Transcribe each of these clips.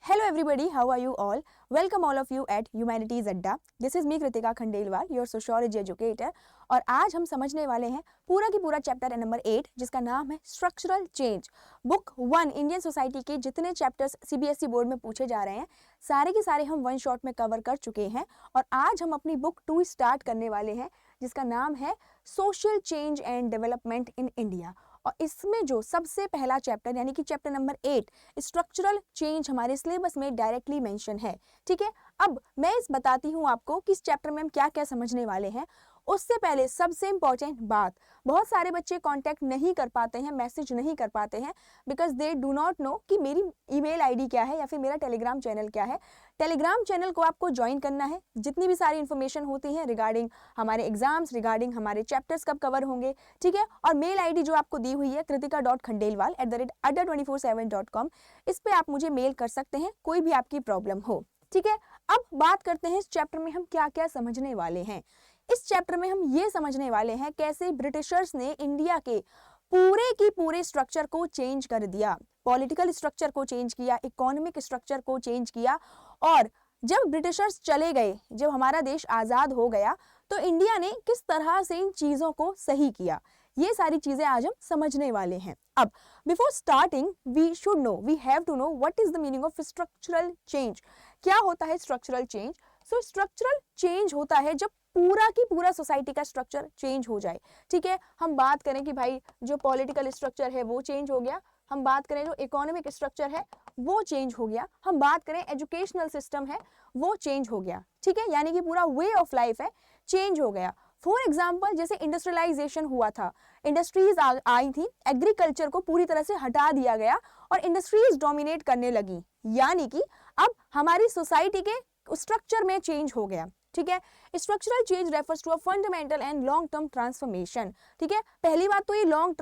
Hello everybody, how are you all? Welcome all of you at Humanities Adda. This is me Kritika Khandelwal, your sociology educator. और आज हम समझने वाले हैं पूरा की पूरा चैप्टर नंबर 8 जिसका नाम है structural change. Book 1 Indian society के जितने चैप्टर्स सीबीएसई बोर्ड में पूछे जा रहे हैं सारे के सारे हम वन शॉट में कवर कर चुके हैं और आज हम अपनी बुक 2 स्टार्ट करने वाले हैं जिसका नाम है social change and development in India. और इसमें जो सबसे पहला चैप्टर यानी कि चैप्टर नंबर 8 स्ट्रक्चरल चेंज हमारे सिलेबस में डायरेक्टली मेंशन है। ठीक है, अब मैं इस बताती हूँ आपको कि इस चैप्टर में हम क्या क्या समझने वाले हैं। उससे पहले सबसे इंपॉर्टेंट बात, बहुत सारे बच्चे कांटेक्ट नहीं कर पाते हैं, मैसेज नहीं कर पाते हैं because they do not know कि मेरी ईमेल आईडी क्या है या फिर मेरा टेलीग्राम चैनल क्या है। टेलीग्राम चैनल को आपको ज्वाइन करना है। जितनी भी सारी इन्फॉर्मेशन होती है रिगार्डिंग हमारे एग्जाम्स, रिगार्डिंग हमारे चैप्टर्स कब कवर होंगे, ठीक है। और मेल आईडी जो आपको दी हुई है kritika.khandelwal@adda247.com, इस पे आप मुझे मेल कर सकते हैं कोई भी आपकी प्रॉब्लम हो। ठीक है, अब बात करते हैं इस चैप्टर में हम क्या क्या समझने वाले हैं। इस चैप्टर में हम ये समझने वाले हैं कैसे ब्रिटिशर्स ने इंडिया के पूरे की पूरे स्ट्रक्चर को चेंज कर दिया, पॉलिटिकल स्ट्रक्चर को चेंज किया, इकोनॉमिक स्ट्रक्चर को चेंज किया। और जब ब्रिटिशर्स चले गए, जब हमारा देश आज़ाद हो गया तो इंडिया ने किस तरह से इन चीज़ों को सही किया, ये सारी चीज़ें आज हम समझने वाले हैं। अब before starting we should know, we have to know what is the meaning of structural change. क्या होता है structural change? So structural change होता है जब पूरा की पूरा सोसाइटी का स्ट्रक्चर चेंज हो जाए। ठीक है, हम बात करें कि भाई जो पॉलिटिकल स्ट्रक्चर है वो चेंज हो गया, हम बात करें जो इकोनॉमिक स्ट्रक्चर है वो चेंज हो गया, हम बात करें एजुकेशनल सिस्टम है वो चेंज हो गया। ठीक है, यानी कि पूरा वे ऑफ लाइफ है चेंज हो गया। फॉर एग्जाम्पल जैसे इंडस्ट्रियलाइजेशन हुआ था, इंडस्ट्रीज आई थी, एग्रीकल्चर को पूरी तरह से हटा दिया गया और इंडस्ट्रीज डोमिनेट करने लगी, यानी कि अब हमारी सोसाइटी के स्ट्रक्चर में चेंज हो गया। ठीक है, structural change refers to a fundamental and long term transformation. ठीक है, पहली बात तो ये लॉन्ग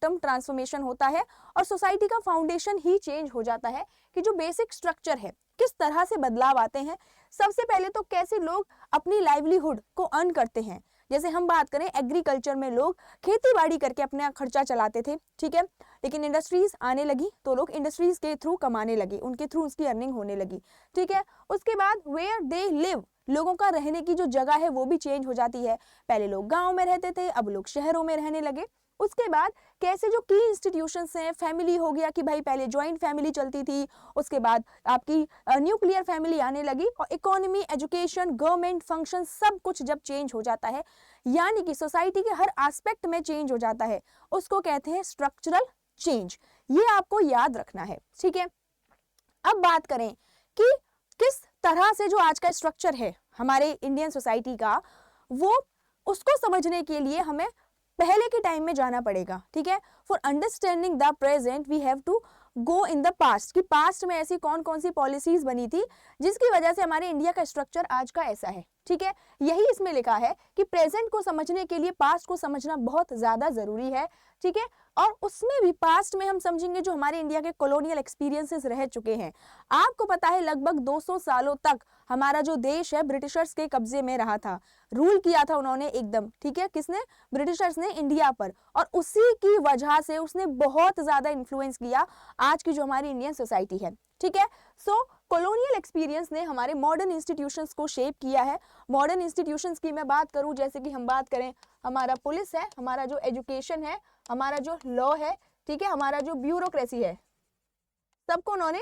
टर्म ट्रांसफॉर्मेशन होता है और सोसाइटी का फाउंडेशन ही चेंज हो जाता है कि जो बेसिक स्ट्रक्चर है किस तरह से बदलाव आते हैं। सबसे पहले तो कैसे लोग अपनी लाइवलीहुड को अर्न करते हैं। जैसे हम बात करें एग्रीकल्चर में लोग खेती बाड़ी करके अपना खर्चा चलाते थे, ठीक है, लेकिन इंडस्ट्रीज आने लगी तो लोग इंडस्ट्रीज के थ्रू कमाने लगे, उनके थ्रू उसकी अर्निंग होने लगी। ठीक है, उसके बाद वेयर दे लिव, लोगों का रहने की जो जगह है वो भी चेंज हो जाती है। पहले लोग गांव में रहते थे, अब लोग शहरों में रहने लगे। उसके बाद कैसे जो की इंस्टीट्यूशंस हैं, फैमिली हो गया कि भाई पहले जॉइंट फैमिली चलती थी, उसके बाद आपकी न्यूक्लियर फैमिली आने लगी और इकोनॉमी, एजुकेशन, गवर्नमेंट फंक्शन सब कुछ जब चेंज हो जाता है यानी कि सोसाइटी के हर एस्पेक्ट में चेंज हो जाता है, उसको कहते हैं स्ट्रक्चरल चेंज। ये आपको याद रखना है। ठीक है, अब बात करें कि किस तरह से जो आज का स्ट्रक्चर है हमारे इंडियन सोसाइटी का, वो उसको समझने के लिए हमें पहले के टाइम में जाना पड़ेगा। ठीक है, for understanding the present we have to go in the past, कि पास्ट में ऐसी कौन कौन सी पॉलिसीज बनी थी जिसकी वजह से हमारे इंडिया का स्ट्रक्चर आज का ऐसा है। ठीक है, यही इसमें लिखा है कि प्रेजेंट को समझने के लिए पास्ट को समझना बहुत ज्यादा जरूरी है। ठीक है, और उसमें भी पास्ट में हम समझेंगे जो हमारे इंडिया के कॉलोनियल एक्सपीरियंसेस रह चुके हैं। आपको पता है लगभग 200 सालों तक हमारा जो देश है ब्रिटिशर्स के कब्जे में रहा था, रूल किया था उन्होंने एकदम। ठीक है, किसने? ब्रिटिशर्स ने इंडिया पर, और उसी की वजह से उसने बहुत ज्यादा इन्फ्लुएंस किया आज की जो हमारी इंडियन सोसाइटी है। ठीक है, सो कॉलोनियल एक्सपीरियंस ने हमारे मॉडर्न इंस्टीट्यूशंस को शेप किया है। मॉडर्न इंस्टीट्यूशंस की मैं बात करूं, जैसे कि हम बात करें हमारा पुलिस है, हमारा जो एजुकेशन है, हमारा जो लॉ है, ठीक है, हमारा जो ब्यूरोक्रेसी है, सबको उन्होंने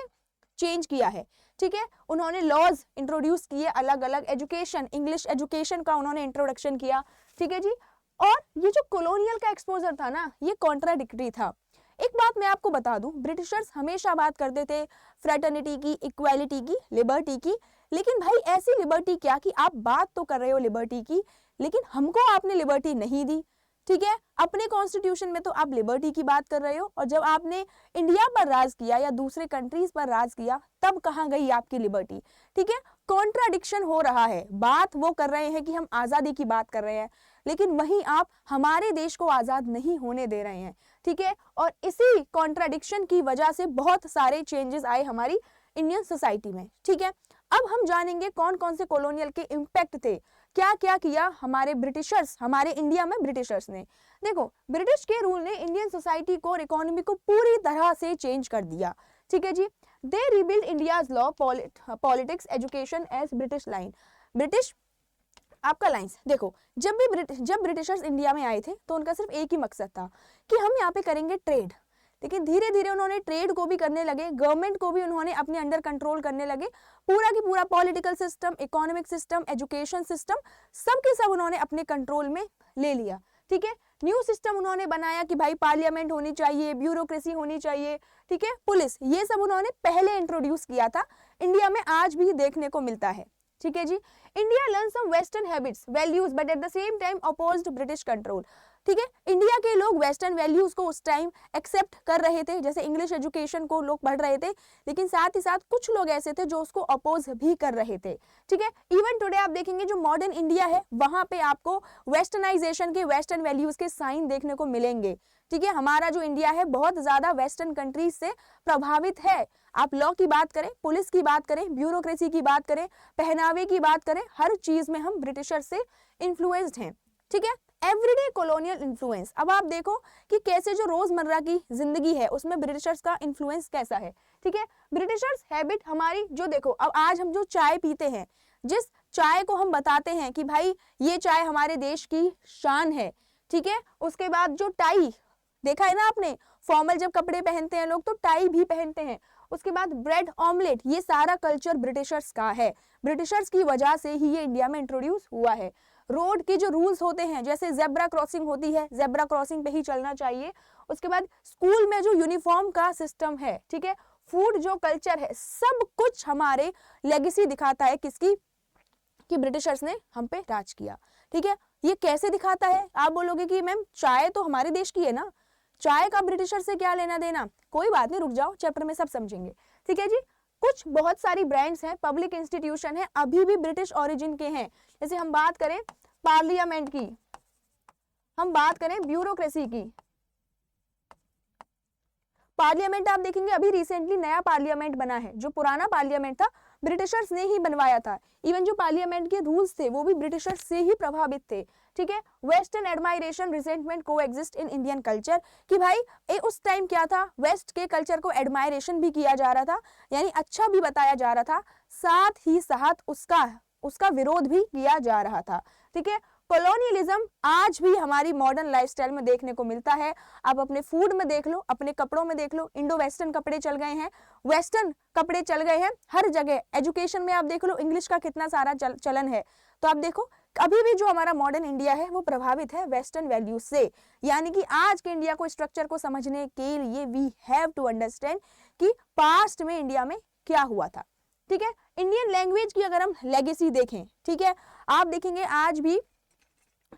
चेंज किया है। ठीक है, उन्होंने लॉज इंट्रोड्यूस किए अलग अलग, एजुकेशन, इंग्लिश एजुकेशन का उन्होंने इंट्रोडक्शन किया। ठीक है जी, और ये जो कॉलोनियल का एक्सपोजर था ना, ये कॉन्ट्राडिक्टरी था। एक बात मैं आपको बता दूं, ब्रिटिशर्स हमेशा बात करते थे फ्रेटर्निटी की, इक्वालिटी की, लिबर्टी की, लेकिन भाई ऐसी लिबर्टी क्या कि आप बात तो कर रहे हो लिबर्टी की, लेकिन हमको आपने लिबर्टी नहीं दी। ठीक है, अपने कॉन्स्टिट्यूशन में तो आप लिबर्टी की बात कर रहे हो, और जब आपने इंडिया पर राज किया या दूसरे कंट्रीज पर राज किया तब कहाँ गई आपकी लिबर्टी? ठीक है, कॉन्ट्राडिक्शन हो रहा है। बात वो कर रहे हैं कि हम आजादी की बात कर रहे हैं, लेकिन वहीं आप हमारे देश को आजाद नहीं होने दे रहे हैं। ठीक है, और इसी कॉन्ट्राडिक्शन की वजह से बहुत सारे चेंजेस आए हमारी इंडियन सोसाइटी में। ठीक है, अब हम जानेंगे कौन कौन से कॉलोनियल के इम्पैक्ट थे, क्या क्या किया हमारे ब्रिटिशर्स, हमारे इंडिया में ब्रिटिशर्स ने। देखो, ब्रिटिश के रूल ने इंडियन सोसाइटी को और इकोनॉमी को पूरी तरह से चेंज कर दिया। ठीक है जी। They rebuild India's law, politics, education as British line. British आपका लाइन्स देखो, जब ब्रिटिशर्स इंडिया में आए थे तो उनका सिर्फ एक ही मकसद था कि हम यहाँ पे करेंगे ट्रेड, लेकिन धीरे धीरे उन्होंने ट्रेड को भी करने लगे, गवर्नमेंट को भी उन्होंने अपने अंडर कंट्रोल करने लगे, पूरा की पूरा political system, economic system, education system, सब के सब उन्होंने अपने कंट्रोल में ले लिया। ठीक है, न्यू सिस्टम उन्होंने बनाया कि भाई पार्लियामेंट होनी चाहिए, ब्यूरोक्रेसी होनी चाहिए, ठीक है, पुलिस, ये सब उन्होंने पहले इंट्रोड्यूस किया था, इंडिया में आज भी देखने को मिलता है। ठीक है जी। India learn some western habits, values, but at the same time opposed British control. ठीक है, इंडिया के लोग वेस्टर्न वैल्यूज को उस टाइम एक्सेप्ट कर रहे थे, जैसे इंग्लिश एजुकेशन को लोग पढ़ रहे थे, लेकिन साथ ही साथ कुछ लोग ऐसे थे जो उसको अपोज भी कर रहे थे। ठीक है, इवन टुडे आप देखेंगे जो मॉडर्न इंडिया है वहां पे आपको वेस्टर्नाइजेशन के, वेस्टर्न वैल्यूज के साइन देखने को मिलेंगे। ठीक है, हमारा जो इंडिया है बहुत ज्यादा वेस्टर्न कंट्रीज से प्रभावित है। आप लॉ की बात करें, पुलिस की बात करें, ब्यूरोक्रेसी की बात करें, पहनावे की बात करें, हर चीज में हम ब्रिटिशर से इन्फ्लुएंस्ड हैं। ठीक है, एवरीडे कॉलोनियल इन्फ्लुएंस। अब आप देखो कि कैसे जो रोजमर्रा की जिंदगी है उसमें ब्रिटिशर्स का इन्फ्लुएंस कैसा है। ठीक है, ब्रिटिशर्स हैबिट हमारी, जो देखो अब आज हम जो चाय पीते हैं, जिस चाय को हम बताते हैं कि भाई ये चाय हमारे देश की शान है, ठीक है, उसके बाद जो टाई देखा है ना आपने, फॉर्मल जब कपड़े पहनते हैं लोग तो टाई भी पहनते हैं, उसके बाद ब्रेड ऑमलेट, ये सारा कल्चर ब्रिटिशर्स का है, ब्रिटिशर्स की वजह से ही ये इंडिया में इंट्रोड्यूस हुआ है। रोड के जो रूल्स होते हैं, जैसे जेब्रा क्रॉसिंग होती है, जेब्रा क्रॉसिंग पे ही चलना चाहिए, उसके बाद स्कूल में जो यूनिफॉर्म का सिस्टम है, ठीक है, फूड जो कल्चर है, सब कुछ हमारे लेगेसी दिखाता है किसकी, कि ब्रिटिशर्स ने हम पे राज किया। ठीक है, ये कैसे दिखाता है? आप बोलोगे कि मैम चाय तो हमारे देश की है ना, चाय का ब्रिटिशर से क्या लेना देना? कोई बात नहीं, रुक जाओ, चैप्टर में सब समझेंगे। ठीक है जी, कुछ बहुत सारी ब्रांड्स हैं, पब्लिक इंस्टीट्यूशन है, अभी भी ब्रिटिश ओरिजिन के हैं। जैसे हम बात करें पार्लियामेंट की, हम बात करें ब्यूरोक्रेसी की, पार्लियामेंट आप देखेंगे अभी रिसेंटली नया पार्लियामेंट बना है, जो पुराना पार्लियामेंट था ब्रिटिशर्स ने ही बनवाया था। इवन जो पार्लियामेंट के रूल्स थे वो भी ब्रिटिशर्स से ही प्रभावित थे। ठीक है, वेस्टर्न एडमायरेशन रिसेंटमेंट को एग्जिस्ट इन इंडियन कल्चर, कि भाई उस टाइम क्या था, वेस्ट के कल्चर को एडमायरेशन भी किया जा रहा था, यानी अच्छा भी बताया जा रहा था, साथ ही साथ उसका विरोध भी किया जा रहा था। ठीक है, कॉलोनियलिज्म आज भी हमारी मॉडर्न लाइफस्टाइल में देखने को मिलता है। आप अपने फूड में देख लो, अपने कपड़ों में देख लो, इंडो वेस्टर्न कपड़े चल गए हैं, वेस्टर्न कपड़े चल गए हैं हर जगह। एजुकेशन में आप देख लो इंग्लिश का कितना सारा चलन है। तो आप देखो अभी भी जो हमारा मॉडर्न इंडिया है वो प्रभावित है वेस्टर्न वैल्यूज से, यानी कि आज के इंडिया को, स्ट्रक्चर को समझने के लिए वी हैव टू अंडरस्टैंड कि पास्ट में इंडिया में क्या हुआ था। ठीक है, इंडियन लैंग्वेज की अगर हम लेगेसी देखें, ठीक है, आप देखेंगे आज भी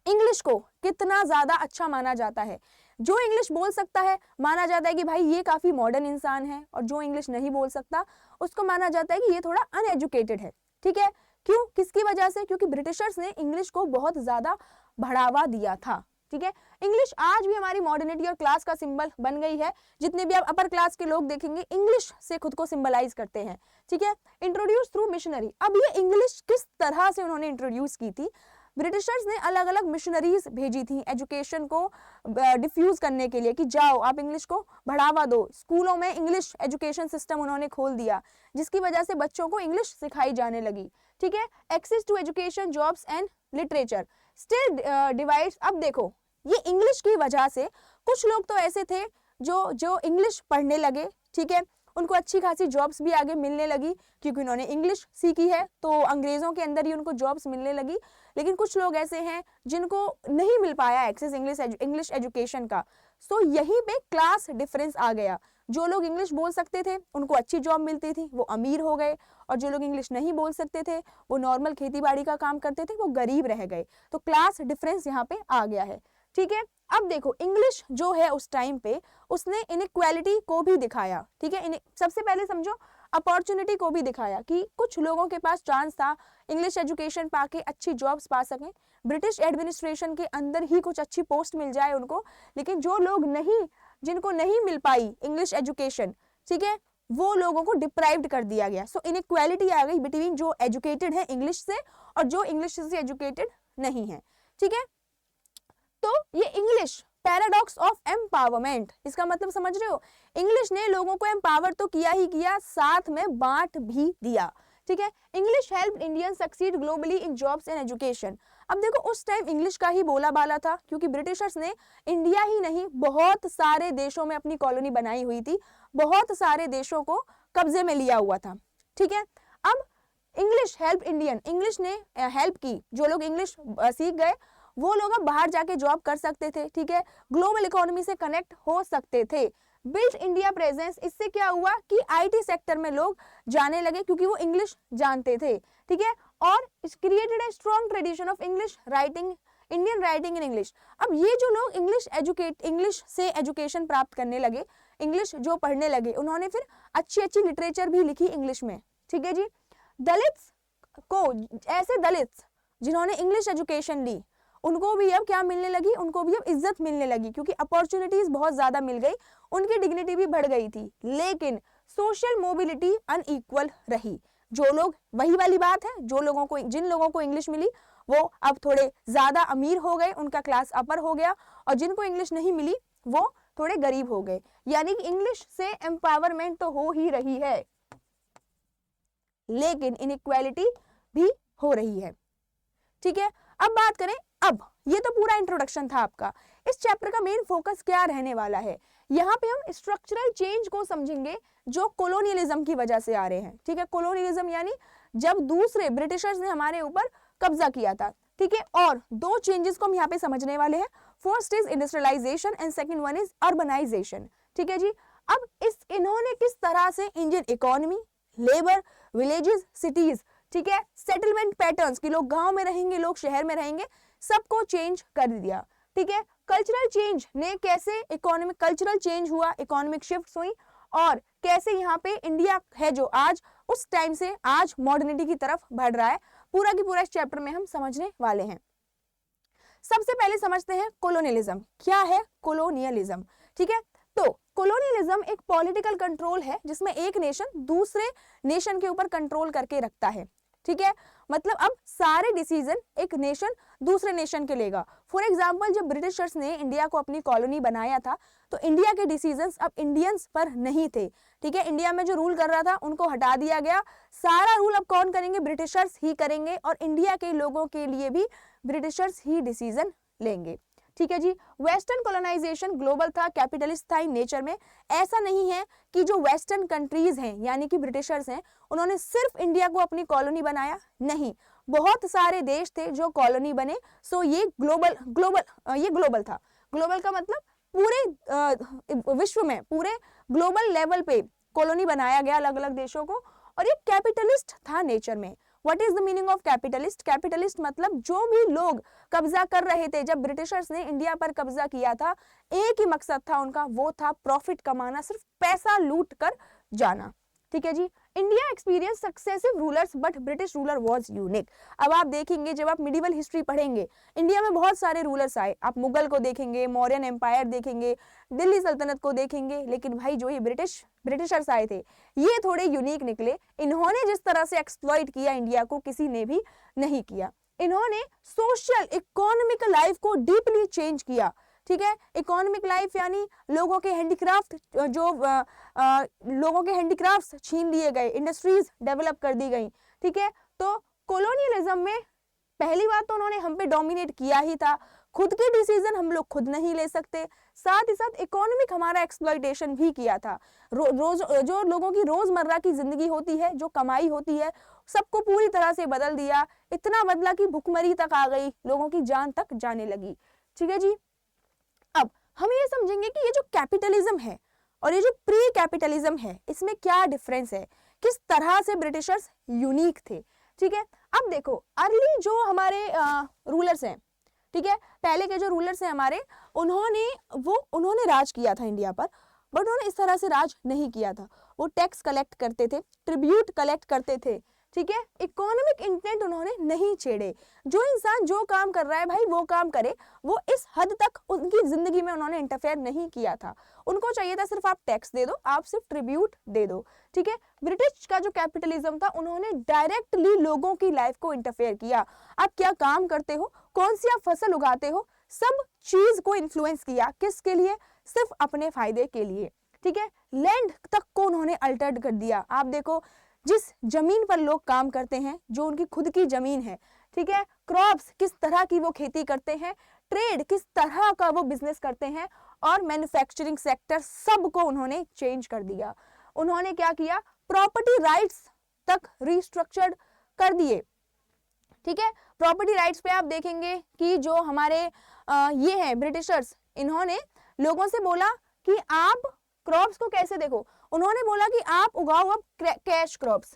इंग्लिश को कितना ज्यादा अच्छा माना जाता है। जो इंग्लिश बोल सकता है माना जाता है कि भाई ये काफी मॉडर्न इंसान है, और जो इंग्लिश नहीं बोल सकता उसको माना जाता है कि ये थोड़ा अनएजुकेटेड है। ठीक है, क्यों, किसकी वजह से? क्योंकि ब्रिटिशर्स ने इंग्लिश को बहुत ज्यादा बढ़ावा दिया था। ठीक है, इंग्लिश आज भी हमारी मॉडर्निटी और क्लास का सिंबल बन गई है। जितने भी आप अपर क्लास के लोग देखेंगे इंग्लिश से खुद को सिंबलाइज करते हैं। ठीक है, इंट्रोड्यूस थ्रू मिशनरी। अब ये इंग्लिश किस तरह से उन्होंने इंट्रोड्यूस की थी? ब्रिटिशर्स ने अलग अलग मिशनरीज भेजी थी एजुकेशन को डिफ्यूज करने के लिए, कि जाओ आप इंग्लिश को बढ़ावा दो। स्कूलों में इंग्लिश एजुकेशन सिस्टम उन्होंने खोल दिया, जिसकी वजह से बच्चों को इंग्लिश सिखाई जाने लगी। ठीक है, access to education, jobs and literature still divides. अब देखो ये इंग्लिश की वजह से कुछ लोग तो ऐसे थे जो इंग्लिश पढ़ने लगे, ठीक है, उनको अच्छी खासी जॉब्स भी आगे मिलने लगी क्योंकि उन्होंने इंग्लिश सीखी है, तो अंग्रेजों के अंदर ही उनको जॉब्स मिलने लगी। लेकिन कुछ लोग ऐसे हैं जिनको नहीं मिल पाया एक्सेस इंग्लिश एजुकेशन का। सो यहीं पे क्लास डिफरेंस आ गया। जो लोग इंग्लिश बोल सकते थे उनको अच्छी जॉब मिलती थी, वो अमीर हो गए, और जो लोग इंग्लिश नहीं बोल सकते थे वो नॉर्मल खेती बाड़ी का काम करते थे, वो गरीब रह गए। तो क्लास डिफरेंस यहाँ पे आ गया है। ठीक है, अब देखो इंग्लिश जो है उस टाइम पे उसने इनइक्वालिटी को भी दिखाया। ठीक है, सबसे पहले समझो अपॉर्चुनिटी को भी दिखाया कि कुछ लोगों के पास चांस था इंग्लिश एजुकेशन पाके अच्छी जॉब्स पा सकें, ब्रिटिश एडमिनिस्ट्रेशन के अंदर ही कुछ अच्छी पोस्ट मिल जाए उनको। लेकिन जो लोग जिनको नहीं मिल पाई इंग्लिश एजुकेशन, ठीक है, वो लोगों को डिप्राइव्ड कर दिया गया। सो इनइक्वालिटी आ गई बिटवीन जो एजुकेटेड है इंग्लिश से और जो इंग्लिश से एजुकेटेड नहीं है। ठीक है, तो ये इंग्लिश पैराडॉक्स ऑफ एम्पावरमेंट, इसका मतलब समझ रहे हो, इंग्लिश ने लोगों को एम्पावर तो किया ही किया, साथ में बांट भी दिया, ठीक है। English help Indian succeed globally in jobs and education. अब देखो उस टाइम इंग्लिश का ही बोला बाला था, क्योंकि ब्रिटिशर्स ने इंडिया ही नहीं बहुत सारे देशों में अपनी कॉलोनी बनाई हुई थी, बहुत सारे देशों को कब्जे में लिया हुआ था, ठीक है। अब इंग्लिश हेल्प इंडियन, इंग्लिश ने हेल्प की, जो लोग इंग्लिश सीख गए वो लोग अब बाहर जाके जॉब कर सकते थे, ठीक है, ग्लोबल इकोनॉमी से कनेक्ट हो सकते थे। बिल्ट इंडिया प्रेजेंस, इससे क्या हुआ कि आईटी सेक्टर में लोग जाने लगे क्योंकि वो इंग्लिश जानते थे, ठीक है। और created a strong tradition of English writing, Indian writing in English. अब ये जो लोग इंग्लिश से एजुकेशन प्राप्त करने लगे, इंग्लिश जो पढ़ने लगे, उन्होंने फिर अच्छी अच्छी लिटरेचर भी लिखी इंग्लिश में, ठीक है जी। दलित्स को, ऐसे दलित्स जिन्होंने इंग्लिश एजुकेशन ली, उनको भी अब क्या मिलने लगी, उनको भी अब इज्जत मिलने लगी, क्योंकि अपॉर्चुनिटीज बहुत ज्यादा मिल गई, उनकी डिग्निटी भी बढ़ गई थी। लेकिन सोशल मोबिलिटी अनइक्वल रही। जो लोग, वही वाली बात है, जो लोगों को, जिन लोगों को इंग्लिश मिली वो अब थोड़े ज्यादा अमीर हो गए, उनका क्लास अपर हो गया, और जिनको इंग्लिश नहीं मिली वो थोड़े गरीब हो गए। यानी कि इंग्लिश से एम्पावरमेंट तो हो ही रही है, लेकिन इनइक्वालिटी भी हो रही है, ठीक है। अब बात करें, अब ये तो पूरा इंट्रोडक्शन था आपका, इस चैप्टर का मेन फोकस क्या रहने वाला है, यहाँ पे हम स्ट्रक्चरल चेंज को समझेंगे जो कोलोनियलिज्म की वजह से आ रहे हैं, ठीक है। कोलोनियलिज्म यानी जब दूसरे ब्रिटिशर्स ने हमारे ऊपर कब्जा किया था, ठीक है। और दो चेंजेस को हम यहाँ पे समझने वाले हैं, first is industrialisation and second one is urbanisation, ठीक है जी। अब इन्होंने किस तरह से Indian economy, labour, villages, cities, ठीक है, सेटलमेंट पैटर्न्स कि लोग गांव में रहेंगे, लोग शहर में रहेंगे, सबको चेंज कर दिया, ठीक है। कल्चरल चेंज ने कैसे इकोनॉमिक, कल्चरल चेंज हुआ, इकोनॉमिक शिफ्ट हुई, और कैसे यहाँ पे इंडिया है जो आज, उस टाइम से आज मॉडर्निटी की तरफ बढ़ रहा है, पूरा की पूरा इस चैप्टर में हम समझने वाले हैं। सबसे पहले समझते हैं कोलोनियलिज्म। क्या है कोलोनियलिज्म, ठीक है। तो कोलोनियलिज्म एक पॉलिटिकल कंट्रोल है जिसमें एक नेशन दूसरे नेशन के ऊपर कंट्रोल करके रखता है, ठीक है। मतलब अब सारे डिसीजन एक नेशन दूसरे नेशन के लेगा। फॉर एग्जांपल, जब ब्रिटिशर्स ने इंडिया को अपनी कॉलोनी बनाया था तो इंडिया के डिसीजंस अब इंडियंस पर नहीं थे, ठीक है। इंडिया में जो रूल कर रहा था उनको हटा दिया गया, सारा रूल अब कौन करेंगे, ब्रिटिशर्स ही करेंगे, और इंडिया के लोगों के लिए भी ब्रिटिशर्स ही डिसीजन लेंगे, ठीक है जी। वेस्टर्न कॉलोनाइजेशन ग्लोबल था, कैपिटलिस्ट था इन नेचर में। ऐसा नहीं है कि जो वेस्टर्न कंट्रीज हैं यानी कि ब्रिटिशर्स हैं, उन्होंने सिर्फ इंडिया को अपनी कॉलोनी बनाया, नहीं, बहुत सारे देश थे जो कॉलोनी बने। सो ये ग्लोबल था। ग्लोबल का मतलब पूरे विश्व में, पूरे ग्लोबल लेवल पे कॉलोनी बनाया गया अलग अलग देशों को, और ये कैपिटलिस्ट था नेचर में। What is the meaning of capitalist? Capitalist मतलब जो भी लोग कब्जा कर रहे थे, जब ब्रिटिशर्स ने इंडिया पर कब्जा किया था, एक ही मकसद था उनका, वो था प्रॉफिट कमाना, सिर्फ पैसा लूट कर जाना, ठीक है जी। India experience successive rulers but British ruler was unique. अब आप देखेंगे, जब आप मिडिवल हिस्ट्री पढ़ेंगे, इंडिया में बहुत सारे रूलर्स आए, आप मुगल को देखेंगे, मौर्यन एम्पायर देखेंगे, दिल्ली सल्तनत को देखेंगे, लेकिन भाई जो ये ब्रिटिशर्स आए थे ये थोड़े यूनिक निकले। इन्होंने जिस तरह से एक्सप्लॉइट किया इंडिया को, किसी ने भी नहीं किया। इन्होंने सोशल इकोनॉमिक लाइफ को डीपली चेंज किया, ठीक है। इकोनॉमिक लाइफ यानी लोगों के हैंडीक्राफ्ट, लोगों के हैंडीक्राफ्ट्स छीन लिए गए, इंडस्ट्रीज डेवलप कर दी गई, ठीक है। तो कॉलोनियलिज्म में पहली बात तो उन्होंने हम पे डोमिनेट किया ही था, खुद के डिसीजन हम लोग खुद नहीं ले सकते, साथ ही साथ इकोनॉमिक हमारा एक्सप्लॉइटेशन भी किया था। जो लोगों की रोजमर्रा की जिंदगी होती है, जो कमाई होती है, सबको पूरी तरह से बदल दिया। इतना बदला कि भुखमरी तक आ गई, लोगों की जान तक जाने लगी, ठीक है जी। अब हम ये समझेंगे कि ये जो कैपिटलिज्म है और ये जो प्री कैपिटलिज्म है, इसमें क्या डिफरेंस है, किस तरह से ब्रिटिशर्स यूनिक थे, ठीक है। अब देखो, अर्ली जो हमारे रूलर्स हैं, ठीक है, पहले के जो रूलर्स हैं हमारे, उन्होंने राज किया था इंडिया पर, बट उन्होंने इस तरह से राज नहीं किया था। वो टैक्स कलेक्ट करते थे, ट्रिब्यूट कलेक्ट करते थे, ठीक है। इकोनॉमिक इंटेंट उन्होंने नहीं छेड़े। जो इंसान जो काम कर रहा है भाई वो काम करे, वो इस हद तक उनकी जिंदगी में उन्होंने इंटरफेयर नहीं किया था। उनको चाहिए था सिर्फ आप टैक्स दे दो, आप सिर्फ ट्रिब्यूट दे दो, ठीक है। ब्रिटिश का जो कैपिटलिज्म था, उन्होंने डायरेक्टली लोगों की लाइफ को इंटरफेयर किया। आप क्या काम करते हो, कौन सी आप फसल उगाते हो, सब चीज को इन्फ्लुएंस किया, किसके लिए? सिर्फ अपने फायदे के लिए, ठीक है। लैंड तक को उन्होंने अल्टर्ड कर दिया। आप देखो, जिस जमीन पर लोग काम करते हैं, जो उनकी खुद की जमीन है, ठीक है, क्रॉप्स किस तरह की वो खेती करते हैं, ट्रेड किस तरह का वो बिजनेस करते हैं, और मैन्युफैक्चरिंग सेक्टर, सबको उन्होंने चेंज कर दिया। उन्होंने क्या किया? प्रॉपर्टी राइट्स तक रिस्ट्रक्चर्ड कर दिए, ठीक है। प्रॉपर्टी राइट्स पे आप देखेंगे कि जो हमारे ये है ब्रिटिशर्स, इन्होंने लोगों से बोला कि आप क्रॉप्स को कैसे देखो, उन्होंने बोला कि आप उगाओ अब कैश क्रॉप्स।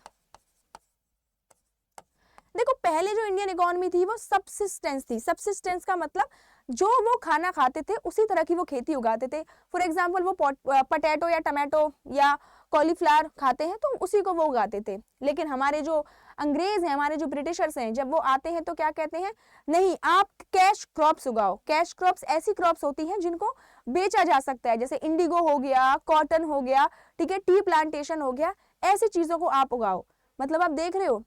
देखो, पहले जो इंडियन इकोनॉमी थी वो सबसिस्टेंस थी। सबसिस्टेंस का मतलब जो वो खाना खाते थे उसी तरह की वो खेती उगाते थे। फॉर एग्जाम्पल, वो पटेटो या टमाटो या कॉलीफ्लावर खाते हैं तो उसी को वो उगाते थे। लेकिन हमारे जो अंग्रेज हैं, हमारे जो ब्रिटिशर्स हैं, जब वो आते हैं तो क्या कहते हैं? नहीं, आप कैश क्रॉप्स उगाओ। कैश क्रॉप्स ऐसी क्रॉप्स होती हैं जिनको बेचा जा सकता है, जैसे इंडिगो हो गया, कॉटन हो गया, ठीक है, टी प्लांटेशन हो गया, ऐसी चीजों को आप उगाओ। मतलब आप देख रहे हो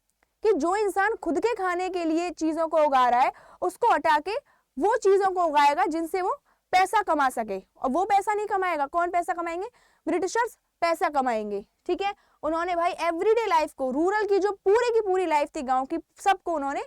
कि जो इंसान खुद के खाने के लिए चीजों को उगा रहा है, उसको हटा के वो चीजों को उगाएगा जिनसे वो पैसा कमा सके। और वो पैसा नहीं कमाएगा, कौन पैसा कमाएंगे? ब्रिटिशर्स पैसा कमाएंगे, ठीक है। उन्होंने भाई एवरीडे लाइफ को, रूरल की जो पूरी की पूरी लाइफ थी गांव की, सबको उन्होंने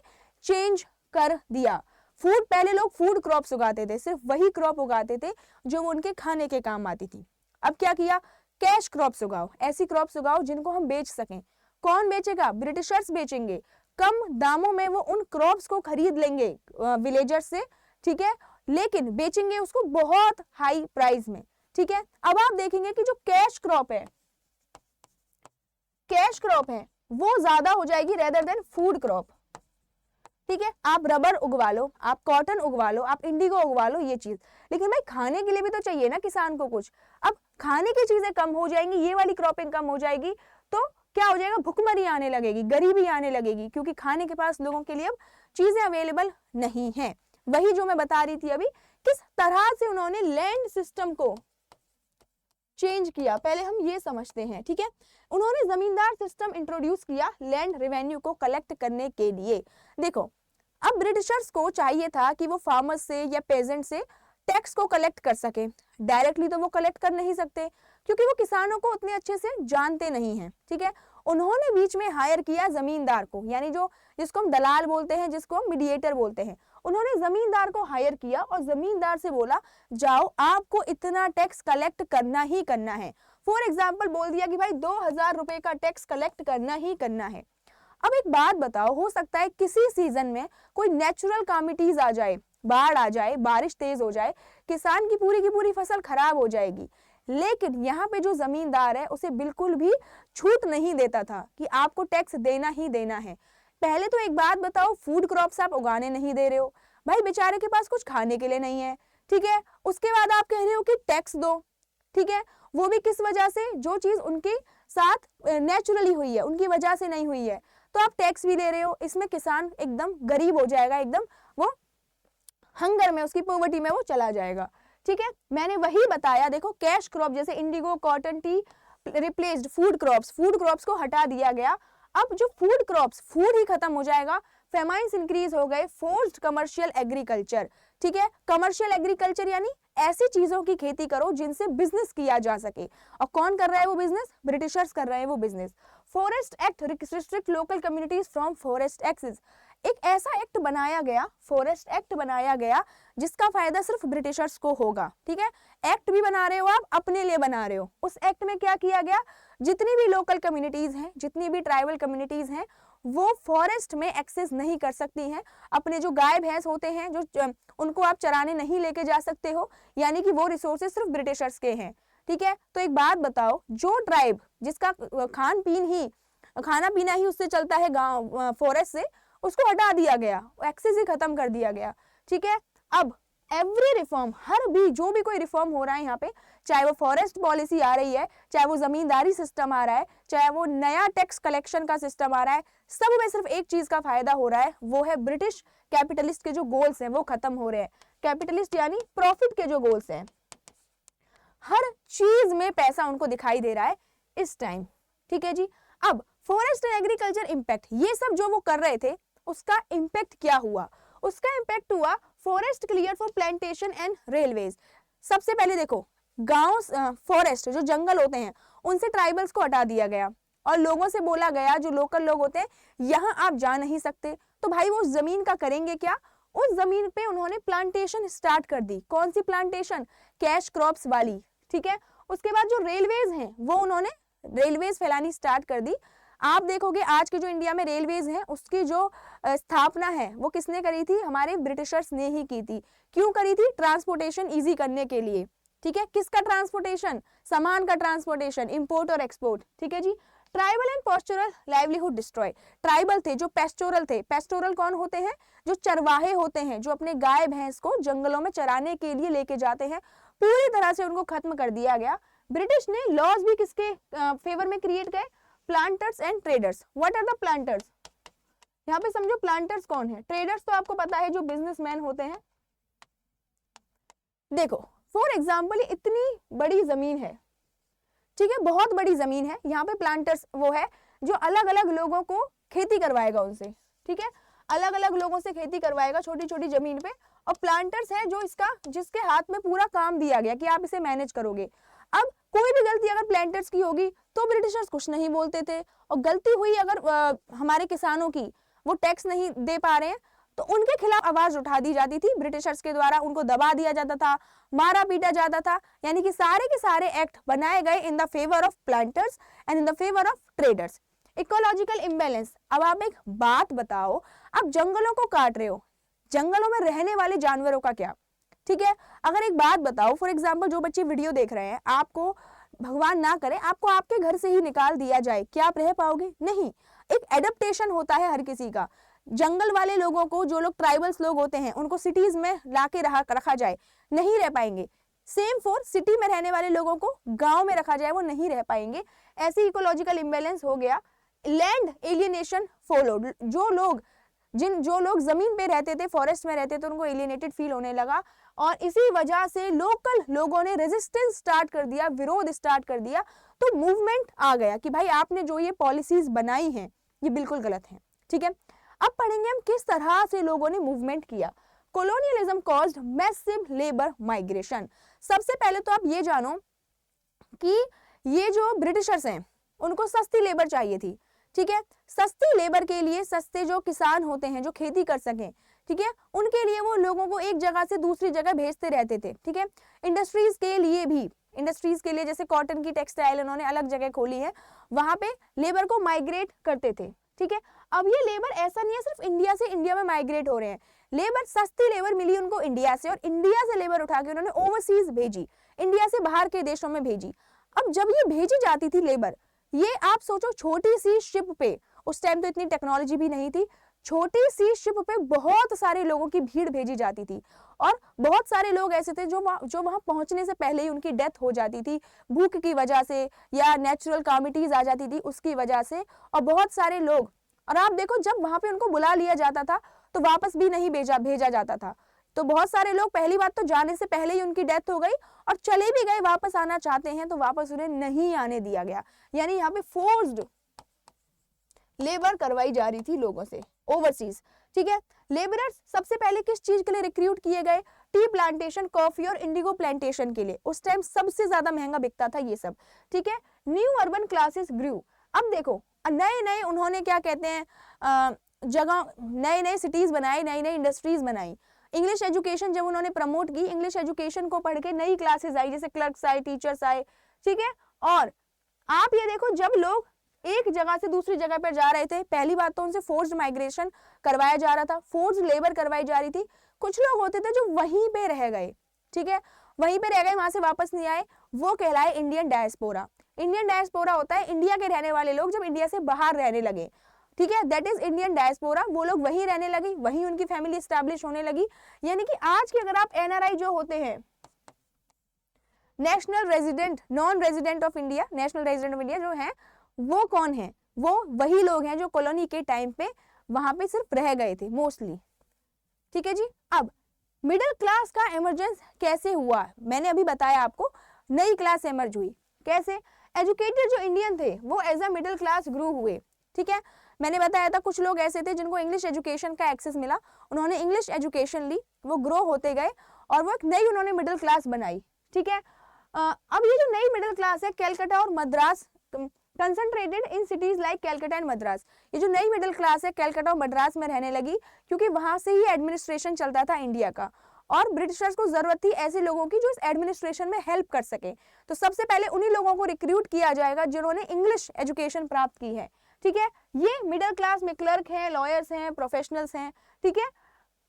चेंज कर दिया। फूड, पहले लोग फूड क्रॉप्स उगाते थे, सिर्फ वही क्रॉप उगाते थे जो उनके खाने के काम आती थी। अब क्या किया? कैश क्रॉप्स उगाओ, ऐसी क्रॉप्स उगाओ जिनको हम बेच सकें। कौन बेचेगा? ब्रिटिशर्स बेचेंगे। कम दामों में वो उन क्रॉप्स को खरीद लेंगे विलेजर्स से, ठीक है, लेकिन बेचेंगे उसको बहुत हाई प्राइस में, ठीक है। अब आप देखेंगे कि जो कैश क्रॉप है, कैश क्रॉप है वो ज्यादा हो जाएगी रेदर देन फूड क्रॉप, ठीक है। आप रबर उगवा लो, आप कॉटन उगवा लो, आप इंडिगो उगवा लो, ये चीज, लेकिन भाई खाने के लिए भी तो चाहिए ना किसान को कुछ। अब खाने की चीजें कम हो जाएंगी, ये वाली क्रॉपिंग कम हो जाएगी, तो क्या हो जाएगा? भुखमरी आने लगेगी, गरीबी आने लगेगी, क्योंकि खाने के पास लोगों के लिए अब चीजें अवेलेबल नहीं है। वही जो मैं बता रही थी अभी, किस तरह से उन्होंने लैंड सिस्टम को चेंज किया, पहले हम ये समझते हैं, ठीक है। उन्होंने जमींदार सिस्टम इंट्रोड्यूस किया लैंड रेवेन्यू को कलेक्ट करने के लिए। देखो, अब ब्रिटिशर्स को चाहिए था कि वो फार्मर्स से या पेजेंट से टैक्स को कलेक्ट कर सके। डायरेक्टली तो वो कलेक्ट कर नहीं सकते, क्योंकि वो किसानों को उतने अच्छे से जानते नहीं हैं, ठीक है। उन्होंने बीच में हायर किया जमींदार को, यानी जो जिसको हम दलाल बोलते हैं, जिसको हम मीडिएटर बोलते हैं। उन्होंने जमींदार को हायर किया और जमींदार से बोला, जाओ आपको इतना टैक्स कलेक्ट करना ही करना है। फॉर एग्जाम्पल बोल दिया कि भाई 2000 रुपए का टैक्स कलेक्ट करना ही करना है। अब एक बात बताओ, हो सकता है किसी सीजन में कोई नेचुरल कैलामिटीज आ जाए, बाढ़ आ जाए, बारिश तेज हो जाए, किसान की पूरी फसल खराब हो जाएगी, लेकिन यहाँ पे जो जमींदार है उसे बिल्कुल भी छूट नहीं देता था कि आपको टैक्स देना ही देना है। पहले तो एक बात बताओ, फूड क्रॉप्स आप उगाने नहीं दे रहे हो, भाई बेचारे के पास कुछ खाने के लिए नहीं है, ठीक है। उसके बाद आप कह रहे हो कि टैक्स दो, ठीक है, वो भी किस वजह से? जो चीज उनके साथ नेचुरली हुई है, उनकी वजह से नहीं हुई है, तो आप टैक्स भी ले रहे हो। इसमें किसान एकदम गरीब हो जाएगा, एकदम वो हंगर में, उसकी पॉवर्टी में वो चला जाएगा, ठीक है। मैंने वही बताया, देखो कैश क्रॉप जैसे Indigo, cotton, T replaced food crops, food crops को हटा दिया गया। अब जो फूड क्रॉप्स, फूड ही खत्म हो जाएगा, फेमाइन्स इंक्रीज हो गए, फोर्स्ड कमर्शियल एग्रीकल्चर, ठीक है। कमर्शियल एग्रीकल्चर यानी ऐसी चीजों की खेती करो जिनसे बिजनेस किया जा सके। और कौन कर रहा है वो बिजनेस? ब्रिटिशर्स कर रहे हैं वो business. Forest act restrict local communities from forest access, एक ऐसा एक्ट बनाया गया, फॉरेस्ट एक्ट बनाया गया, जिसका फायदा सिर्फ ब्रिटिशर्स को होगा, ठीक है। एक्ट भी बना रहे हो आप, अपने लिए बना रहे हो। उस एक्ट में क्या किया गया? जितनी भी लोकल कम्युनिटीज हैं, जितनी भी ट्राइबल कम्युनिटीज हैं, वो फॉरेस्ट में एक्सेस नहीं कर सकती हैं। अपने जो गाय भैंस होते हैं, जो उनको आप चराने नहीं लेके जा सकते हो, यानी कि वो रिसोर्सेज सिर्फ ब्रिटिशर्स के हैं, ठीक है। तो एक बात बताओ, जो ट्राइब जिसका खाना पीना ही उससे चलता है गांव फॉरेस्ट से, उसको हटा दिया गया, एक्सेस ही खत्म कर दिया गया, ठीक है। अब एवरी रिफॉर्म, हर भी जो भी कोई रिफॉर्म हो रहा है यहाँ पे, चाहे वो फॉरेस्ट पॉलिसी आ रही है, चाहे वो जमींदारी सिस्टम आ रहा है, चाहे वो नया टैक्स कलेक्शन का सिस्टम आ रहा है, सब में सिर्फ एक चीज का फायदा हो रहा है, वो है ब्रिटिश कैपिटलिस्ट के जो गोल्स हैं वो खत्म हो रहे हैं। कैपिटलिस्ट यानी प्रॉफिट के जो गोल्स हैं, हर चीज में पैसा उनको दिखाई दे रहा है इस टाइम, ठीक है जी। अब फॉरेस्ट एंड एग्रीकल्चर इम्पैक्ट, ये सब जो वो कर रहे थे उसका इम्पैक्ट क्या हुआ? उसका इम्पैक्ट हुआ forest clear for plantation and railways. सबसे पहले देखो गांव फॉरेस्ट जो जंगल होते हैं उनसे ट्राइबल्स को हटा दिया गया और लोगों से बोला गया, जो लोकल लोग होते हैं, यहाँ आप जा नहीं सकते। तो भाई वो उस जमीन का करेंगे क्या? उस जमीन पे उन्होंने प्लांटेशन स्टार्ट कर दी। कौन सी प्लांटेशन? कैश क्रॉप्स वाली, ठीक है। उसके बाद जो रेलवेज हैं वो उन्होंने रेलवेज फैलानी स्टार्ट कर दी। आप देखोगे आज के जो इंडिया में रेलवेज हैं उसकी जो स्थापना है वो किसने करी थी? हमारे ब्रिटिशर्स ने ही की थी। क्यों करी थी? ट्रांसपोर्टेशन इजी करने के लिए, ठीक है। किसका ट्रांसपोर्टेशन? सामान का ट्रांसपोर्टेशन, इंपोर्ट और एक्सपोर्ट, ठीक है जी। Tribal and pastoral livelihood destroy. Tribal थे जो पेस्टोरल थे। पेस्टोरल कौन होते हैं? जो चरवाहे होते हैं, जो अपने गाय भैंस को जंगलों में चराने के लिए लेके जाते हैं। पूरी तरह से उनको खत्म कर दिया गया। ब्रिटिश ने लॉज भी किसके फेवर में क्रिएट किए? Planters and traders. What are the planters? यहाँ पे समझो प्लांटर्स कौन है। ट्रेडर्स तो आपको पता है जो बिजनेसमैन होते हैं। देखो फॉर एग्जाम्पल इतनी बड़ी जमीन है, ठीक है, बहुत बड़ी जमीन है। यहाँ पे प्लांटर्स वो है जो अलग अलग लोगों को खेती करवाएगा उनसे, ठीक है, अलग अलग लोगों से खेती करवाएगा छोटी छोटी जमीन पे। और प्लांटर्स है जो जिसके हाथ में पूरा काम दिया गया कि आप इसे मैनेज करोगे। अब कोई भी गलती अगर प्लांटर्स की होगी तो ब्रिटिशर्स कुछ नहीं बोलते थे, और गलती हुई अगर हमारे किसानों की, वो टैक्स नहीं दे पा रहे हैं, तो उनके खिलाफ आवाज उठा दी जाती थी ब्रिटिशर्स के द्वारा। उनको दबा दिया जाता था, मारा पीटा जाता था। यानी कि सारे के सारे एक्ट बनाए गए in the favour of planters and in the favour of traders. Ecological imbalance. अब आप एक बात बताओ, आप जंगलों को काट रहे हो, जंगलों में रहने वाले जानवरों का क्या? ठीक है, अगर एक बात बताओ, फॉर एग्जाम्पल जो बच्चे वीडियो देख रहे हैं, आपको भगवान ना करे आपको आपके घर से ही निकाल दिया जाए, क्या आप रह पाओगे? नहीं। एक एडेप्टेशन होता है हर किसी का। जंगल वाले लोगों को, जो लोग ट्राइबल्स लोग होते हैं, उनको सिटीज में लाके रखा जाए, नहीं रह पाएंगे। सेम फॉर सिटी में रहने वाले लोगों को गांव में रखा जाए, वो नहीं रह पाएंगे। ऐसी इकोलॉजिकल इम्बैलेंस हो गया। Land alienation followed. जो लोग जमीन पे रहते थे, फॉरेस्ट में रहते थे, उनको एलियनेटेड फील होने लगा, और इसी वजह से लोकल लोगों ने रेजिस्टेंस स्टार्ट कर दिया, विरोध स्टार्ट कर दिया। तो मूवमेंट आ गया कि भाई आपने जो ये पॉलिसीज बनाई हैं ये बिल्कुल गलत है, ठीक है। अब पढ़ेंगे हम किस तरह से लोगों ने मूवमेंट किया। Colonialism caused massive labour migration. सबसे पहले तो आप ये जानो कि ये जो ब्रिटिशर्स हैं उनको सस्ती लेबर चाहिए थी, ठीक है। सस्ती लेबर के लिए सस्ते जो किसान होते हैं जो खेती कर सकें, ठीक है, उनके लिए वो लोगों को एक जगह से दूसरी जगह भेजते रहते थे, ठीक है। इंडस्ट्रीज के लिए भी, इंडस्ट्रीज के लिए जैसे कॉटन की टेक्सटाइल उन्होंने अलग जगह खोली है, वहां पे लेबर को माइग्रेट करते थे, ठीक है। अब ये लेबर ऐसा नहीं है सिर्फ इंडिया से इंडिया में माइग्रेट हो रहे हैं, लेबर सस्ती लेबर मिली उनको इंडिया से, और इंडिया से लेबर उठा के उन्होंने ओवरसीज भेजी, इंडिया से बाहर के देशों में भेजी। अब जब ये भेजी जाती थी लेबर, ये आप सोचो छोटी सी शिप पे, उस टाइम तो इतनी टेक्नोलॉजी भी नहीं थी, छोटी सी शिप पे बहुत सारे लोगों की भीड़ भेजी जाती थी, और बहुत सारे लोग ऐसे थे जो वहां पहुंचने से पहले ही उनकी डेथ हो जाती थी, भूख की वजह से या नेचुरल कैलामिटीज आ जाती थी उसकी वजह से। और बहुत सारे लोग, और आप देखो जब वहां पे उनको बुला लिया जाता था तो वापस भी नहीं भेजा जाता था। तो बहुत सारे लोग, पहली बात तो जाने से पहले ही उनकी डेथ हो गई, और चले भी गए, वापस आना चाहते हैं तो वापस उन्हें नहीं आने दिया गया। यानी यहाँ पे फोर्स्ड लेबर करवाई जा रही थी लोगों से ओवरसीज, ठीक है। लेबरर्स सबसे पहले किस चीज के लिए रिक्रूट किए गए? टी प्लांटेशन, कॉफी और इंडिगो प्लांटेशन के लिए। उस टाइम सबसे ज्यादा महंगा बिकता था ये सब, ठीक है। न्यू अर्बन क्लासेस ग्रू। अब देखो नए नए उन्होंने क्या कहते हैं जगह, नए नए सिटीज बनाए, नई नई इंडस्ट्रीज बनाई। इंग्लिश एजुकेशन जब उन्होंने प्रमोट की, इंग्लिश एजुकेशन को पढ़ के नई क्लासेस आई, जैसे क्लर्क्स आए, टीचर्स आए, ठीक है। और आप ये देखो जब लोग एक जगह से दूसरी जगह पर जा रहे थे, पहली बात तो उनसे फोर्स्ड माइग्रेशन करवाया जा रहा था, फोर्स्ड लेबर करवाई जा रही थी। कुछ लोग होते थे जो वहीं पे रह गए, ठीक है, वहीं पे रह गए, वहां से वापस नहीं आए, वो कहलाए इंडियन डायस्पोरा। इंडियन डायस्पोरा होता है इंडिया के रहने वाले लोग जब इंडिया से बाहर रहने लगे, ठीक है, दैट इज इंडियन डायस्पोरा। वो लोग वहीं रहने लगे, वहीं उनकी फैमिली एस्टैब्लिश होने लगी। यानी कि आज के अगर आप एनआरआई जो होते हैं, national resident, non resident of India, national resident of India जो है वो कौन है? वो वही लोग हैं जो कॉलोनी के टाइम पे वहां पे सिर्फ रह गए थे मोस्टली, ठीक है जी। अब मिडिल क्लास का इमर्जेंस कैसे हुआ? मैंने अभी बताया आपको, नई क्लास इमर्ज हुई। कैसे? एजुकेटेड जो इंडियन थे वो एज अ मिडिल क्लास ग्रू हुए, ठीक है। मैंने बताया था कुछ लोग ऐसे थे जिनको इंग्लिश एजुकेशन का एक्सेस मिला, उन्होंने इंग्लिश एजुकेशन ली, वो ग्रो होते गए और वो एक नई उन्होंने मिडिल क्लास बनाई। ठीक है, अब ये जो नई मिडिल क्लास है कैलकाटा और Madras, concentrated in cities like Calcutta and Madras, ये जो नई मिडिल क्लास है कैलकाटा और मद्रास में रहने लगी क्योंकि वहां से ही एडमिनिस्ट्रेशन चलता था इंडिया का और ब्रिटिशर्स को जरूरत थी ऐसे लोगों की जो इस एडमिनिस्ट्रेशन में हेल्प कर सके। तो सबसे पहले उन्हीं लोगों को रिक्रूट किया जाएगा जिन्होंने इंग्लिश एजुकेशन प्राप्त की है। ठीक है, ये मिडिल क्लास में क्लर्क हैं, लॉयर्स हैं, प्रोफेशनल्स हैं। ठीक है,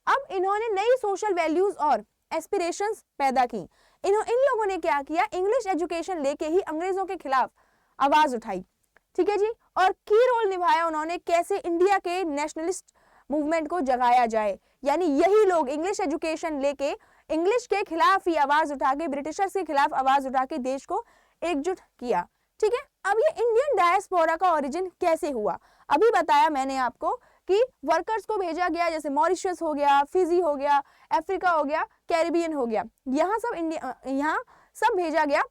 अब इन्होंने नई सोशल वैल्यूज और एस्पिरेशंस पैदा की। इन लोगों ने क्या किया, इंग्लिश एजुकेशन लेके ही अंग्रेजों के खिलाफ आवाज उठाई। ठीक है जी, और की रोल निभाया उन्होंने कैसे इंडिया के नेशनलिस्ट मूवमेंट को जगाया जाए, यानी यही लोग इंग्लिश एजुकेशन लेके इंग्लिश के खिलाफ ही आवाज उठा के, ब्रिटिशर्स के खिलाफ आवाज उठा के देश को एकजुट किया। ठीक है, अब ये इंडियन डायस्पोरा का ओरिजिन कैसे हुआ, अभी बताया मैंने आपको कि वर्कर्स को भेजा गया, जैसे मॉरिशस हो गया, फिजी हो गया, अफ्रीका हो गया, कैरिबियन हो गया, यहाँ सब भेजा गया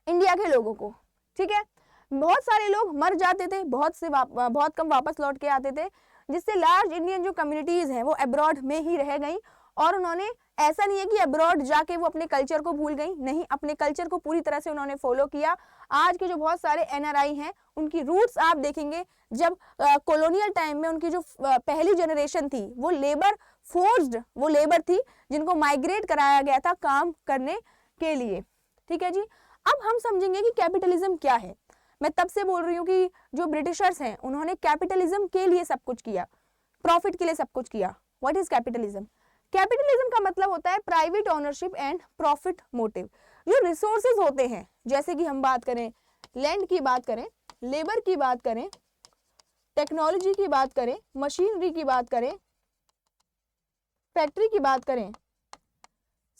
इंडिया के लोगों को। ठीक है, बहुत सारे लोग मर जाते थे, बहुत कम वापस लौट के आते थे, जिससे लार्ज इंडियन जो कम्युनिटीज हैं वो अब्रॉड में ही रह गई। और उन्होंने, ऐसा नहीं है कि अब्रॉड जाके वो अपने कल्चर को भूल गई, नहीं, अपने कल्चर को पूरी तरह से उन्होंने फॉलो किया। आज के जो बहुत सारे एनआरआई हैं उनकी रूट्स आप देखेंगे, जब कॉलोनियल टाइम में उनकी जो पहली जनरेशन थी वो लेबर थी जिनको माइग्रेट कराया गया था काम करने के लिए। ठीक है जी, अब हम समझेंगे कि कैपिटलिज्म क्या है। मैं तब से बोल रही हूँ कि जो ब्रिटिशर्स हैं उन्होंने कैपिटलिज्म के लिए सब कुछ किया, प्रॉफिट के लिए सब कुछ किया। What is capitalism? कैपिटलिज्म का मतलब होता है private ownership and profit motive. जो रिसोर्सेज होते हैं, जैसे कि हम बात करें लैंड की बात करें, लेबर की बात करें, टेक्नोलॉजी की बात करें, मशीनरी की बात करें, फैक्ट्री की बात करें,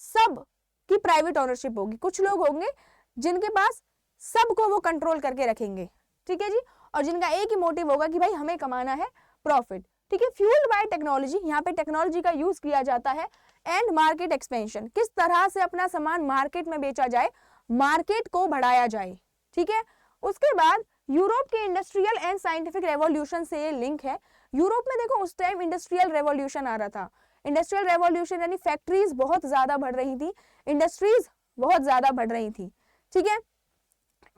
सब की प्राइवेट ओनरशिप होगी। कुछ लोग होंगे जिनके पास सबको वो कंट्रोल करके रखेंगे। ठीक है जी, और जिनका एक ही मोटिव होगा कि भाई हमें कमाना है प्रॉफिट। ठीक है, फ्यूल्ड बाय टेक्नोलॉजी, यहाँ पे टेक्नोलॉजी का यूज किया जाता है, एंड मार्केट एक्सपेंशन, किस तरह से अपना सामान मार्केट में बेचा जाए, मार्केट को बढ़ाया जाए। ठीक है, उसके बाद यूरोप के इंडस्ट्रियल एंड साइंटिफिक रेवोल्यूशन से ये लिंक है। यूरोप में देखो उस टाइम इंडस्ट्रियल रेवोल्यूशन आ रहा था। इंडस्ट्रियल रेवोल्यूशन यानी फैक्ट्रीज बहुत ज्यादा बढ़ रही थी, इंडस्ट्रीज बहुत ज्यादा बढ़ रही थी। ठीक है,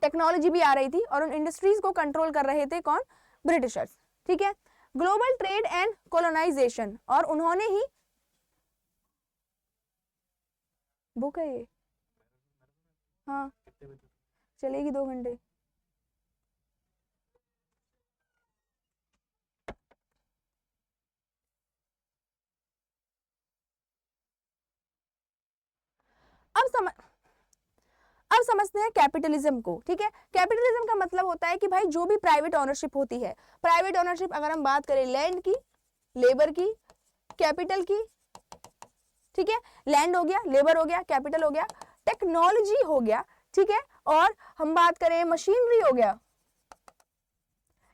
टेक्नोलॉजी भी आ रही थी और उन इंडस्ट्रीज को कंट्रोल कर रहे थे कौन? ब्रिटिशर्स। ठीक है, ग्लोबल ट्रेड एंड कोलोनाइजेशन, और उन्होंने ही बुक है ये, हाँ चलेगी 2 घंटे। अब समझते हैं कैपिटलिज्म को। ठीक है, कैपिटलिज्म का मतलब होता है कि भाई जो भी प्राइवेट ओनरशिप होती है, प्राइवेट ओनरशिप अगर हम बात करें लैंड की, लेबर की, कैपिटल की, ठीक है, लैंड हो गया, लेबर हो गया, कैपिटल हो गया, टेक्नोलॉजी हो गया, ठीक है, और हम बात करें मशीनरी हो गया,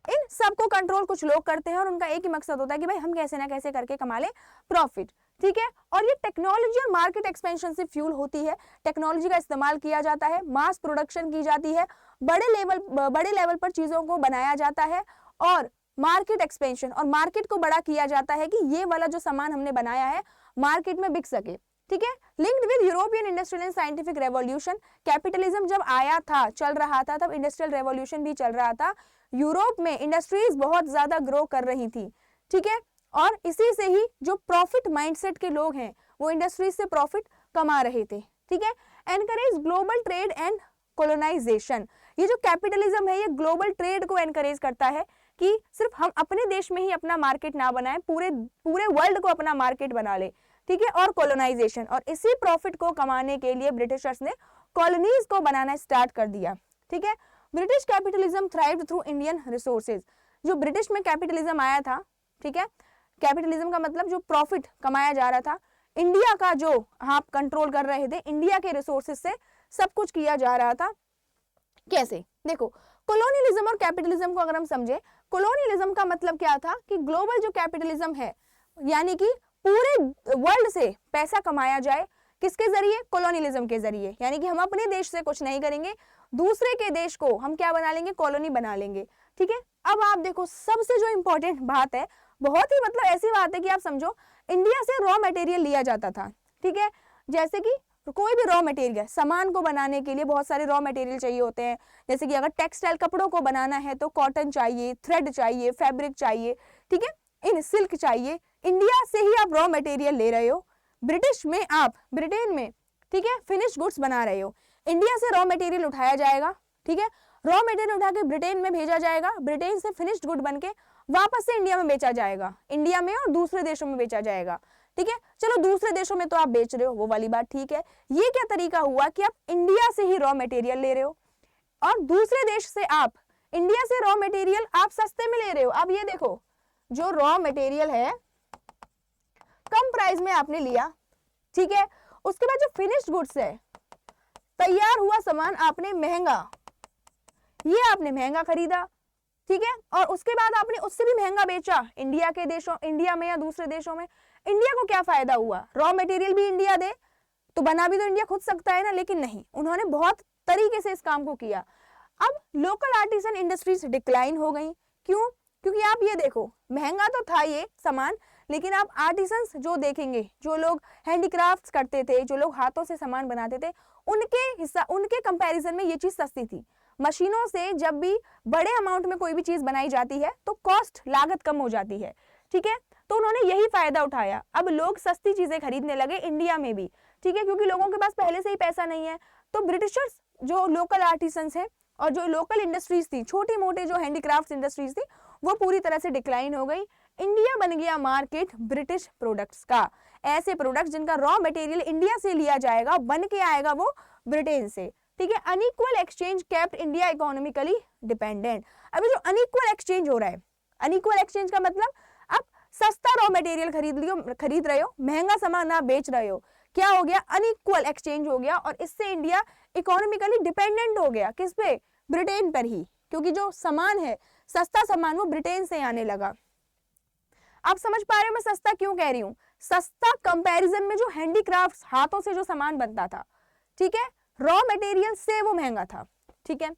इन सबको कंट्रोल कुछ लोग करते हैं और उनका एक ही मकसद होता है कि भाई हम कैसे ना कैसे करके कमा लें प्रॉफिट। ठीक है, और ये टेक्नोलॉजी और मार्केट एक्सपेंशन से फ्यूल होती है। टेक्नोलॉजी का इस्तेमाल किया जाता है, मास प्रोडक्शन की जाती है, बड़े लेवल पर चीजों को बनाया जाता है, और मार्केट एक्सपेंशन, और मार्केट को बड़ा किया जाता है कि ये वाला जो सामान हमने बनाया है मार्केट में बिक सके। ठीक है, linked with European industrial and scientific revolution, capitalism जब आया था, चल रहा था, तब इंडस्ट्रियल रेवोल्यूशन भी चल रहा था। यूरोप में इंडस्ट्रीज बहुत ज्यादा ग्रो कर रही थी। ठीक है, और इसी से ही जो प्रॉफिट माइंडसेट के लोग हैं वो इंडस्ट्रीज से प्रॉफिट कमा रहे थे। ठीक है, encourage global trade and colonisation, ये जो कैपिटलिज्म है ये ग्लोबल ट्रेड को एनकरेज करता है कि सिर्फ हम अपने देश में ही अपना मार्केट ना बनाएं, पूरे वर्ल्ड को अपना मार्केट बना ले। ठीक है, और कोलोनाइजेशन, और इसी प्रॉफिट को कमाने के लिए ब्रिटिशर्स ने कॉलोनीज को बनाना स्टार्ट कर दिया। ठीक है, British capitalism thrived through Indian resources, जो ब्रिटिश में कैपिटलिज्म आया था, ठीक है, कैपिटलिज्म का मतलब जो प्रॉफिट कमाया जा रहा था, इंडिया का जो आप कंट्रोल कर रहे थे, इंडिया के रिसोर्सेज से सब कुछ किया जा रहा था। कैसे? देखो, कॉलोनियलिज्म और कैपिटलिज्म को अगर हम समझे, कॉलोनियलिज्म का मतलब क्या था कि ग्लोबल जो कैपिटलिज्म है, यानी कि पूरे वर्ल्ड से पैसा कमाया जाए, किसके जरिए? कॉलोनियलिज्म के जरिए, यानी कि हम अपने देश से कुछ नहीं करेंगे, दूसरे के देश को हम क्या बना लेंगे? कॉलोनी बना लेंगे। ठीक है। अब आप देखो सबसे जो इंपॉर्टेंट बात है, बहुत ही मतलब ऐसी बात है कि आप समझो इंडिया से रॉ मटेरियल लिया जाता था, ठीक है। जैसे कि कोई भी रॉ मटेरियल, सामान को बनाने के लिए बहुत सारे रॉ मटेरियल चाहिए होते हैं। जैसे कि अगर टेक्सटाइल कपड़ों को बनाना है तो कॉटन चाहिए, थ्रेड चाहिए, फैब्रिक चाहिए, ठीक है, इन सिल्क चाहिए। इंडिया से ही आप रॉ मटेरियल ले रहे हो, ब्रिटिश में आप ब्रिटेन में, ठीक है, फिनिश्ड गुड्स बना रहे हो। इंडिया से रॉ मटेरियल उठाया जाएगा, ठीक है, रॉ मटेरियल उठा के ब्रिटेन में भेजा जाएगा, ब्रिटेन से फिनिश्ड गुड बनके वापस से इंडिया में बेचा जाएगा, इंडिया में और दूसरे देशों में बेचा जाएगा, ठीक है। चलो दूसरे देशों में तो आप बेच रहे हो, वो वाली बात ठीक है। ये क्या तरीका हुआ कि आप इंडिया से ही रॉ मटेरियल ले रहे हो और दूसरे देश से आप इंडिया से रॉ मटेरियल आप सस्ते में ले रहे हो। अब ये देखो, जो रॉ मटेरियल है कम प्राइस में आपने लिया, ठीक है, उसके बाद जो फिनिश्ड गुड्स है, तैयार हुआ सामान आपने महंगा, ये आपने महंगा खरीदा, ठीक है, और उसके बाद आपने उससे भी महंगा बेचा इंडिया के देशों, इंडिया में या दूसरे देशों में। इंडिया को क्या फायदा हुआ? रॉ मटेरियल भी इंडिया दे तो बना भी तो इंडिया खुद सकता है ना, लेकिन नहीं, उन्होंने बहुत तरीके से इस काम को किया। अब लोकल आर्टिसन इंडस्ट्रीज डिक्लाइन हो गई, क्यों? क्योंकि आप ये देखो, महंगा तो था ये सामान, लेकिन आप आर्टिसंस जो देखेंगे, जो लोग हैंडीक्राफ्ट्स करते थे, जो लोग हाथों से सामान बनाते थे, उनके कंपैरिजन में ये चीज सस्ती थी। मशीनों से जब भी बड़े अमाउंट में कोई भी चीज बनाई जाती है तो कॉस्ट, लागत कम हो जाती है, ठीक है, तो उन्होंने यही फायदा उठाया। अब लोग सस्ती चीजें खरीदने लगे इंडिया में भी, ठीक है, क्योंकि लोगों के पास पहले से ही पैसा नहीं है। तो ब्रिटिशर्स जो लोकल आर्टिसंस हैं और जो लोकल इंडस्ट्रीज थी, छोटी मोटे जो हैंडीक्राफ्ट इंडस्ट्रीज थी, वो पूरी तरह से डिक्लाइन हो गई। इंडिया बन गया मार्केट ब्रिटिश प्रोडक्ट्स का, ऐसे प्रोडक्ट्स जिनका रॉ मटेरियल इंडिया से लिया जाएगा, बन के आएगा वो ब्रिटेन से, ठीक है। Unequal exchange kept India economically dependent. अभी जो अनइक्वल एक्सचेंज हो रहा है, अनइक्वल एक्सचेंज का मतलब आप सस्ता रॉ मटेरियल खरीद रहे हो, महंगा सामान आप बेच रहे हो, क्या हो गया? अनइक्वल एक्सचेंज हो गया, और इससे इंडिया इकोनॉमिकली डिपेंडेंट हो गया। किस पे? ब्रिटेन पर ही, क्योंकि जो सामान है, सस्ता सामान, वो ब्रिटेन से आने लगा। आप समझ पा रहे हो मैं सस्ता क्यों कह रही हूँ? सस्ता कंपैरिजन में जो हैंडीक्राफ्ट्स, हाथों से जो सामान बनता था, ठीक है, रॉ मटेरियल से वो महंगा था, ठीक है।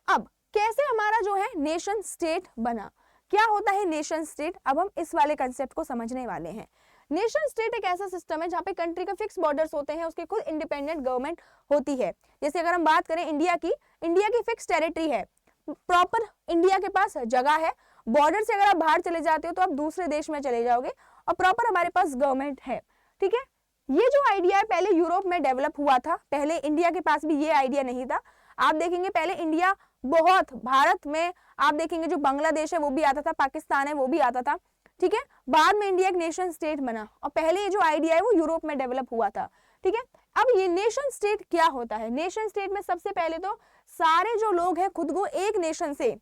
अब कैसे हमारा जो है नेशन स्टेट बना, क्या होता है नेशन स्टेट? अब हम इस वाले कंसेप्ट को समझने वाले हैं। नेशन स्टेट एक ऐसा सिस्टम है जहाँ पे कंट्री के फिक्स बॉर्डर्स होते हैं, उसकी खुद इंडिपेंडेंट गवर्नमेंट होती है। जैसे अगर हम बात करें इंडिया की फिक्स टेरिटरी है, प्रॉपर इंडिया के पास जगह है, बॉर्डर से अगर आप बाहर चले जाते हो तो आप दूसरे देश में चले जाओगे, और प्रॉपर हमारे पास गवर्नमेंट है, ठीक है। ये जो आइडिया है पहले यूरोप में डेवलप हुआ था, पहले इंडिया के पास भी ये आइडिया नहीं था। आप देखेंगे पहले इंडिया बहुत, भारत में आप देखेंगे जो बांग्लादेश है वो भी आता था, पाकिस्तान है वो भी आता था, ठीक है। बाद में इंडिया एक नेशन स्टेट बना, और पहले ये जो आइडिया है वो यूरोप में डेवलप हुआ था, ठीक है। अब ये नेशन स्टेट क्या होता है? नेशन स्टेट में सबसे पहले तो सारे जो लोग हैं खुद को एक नेशन से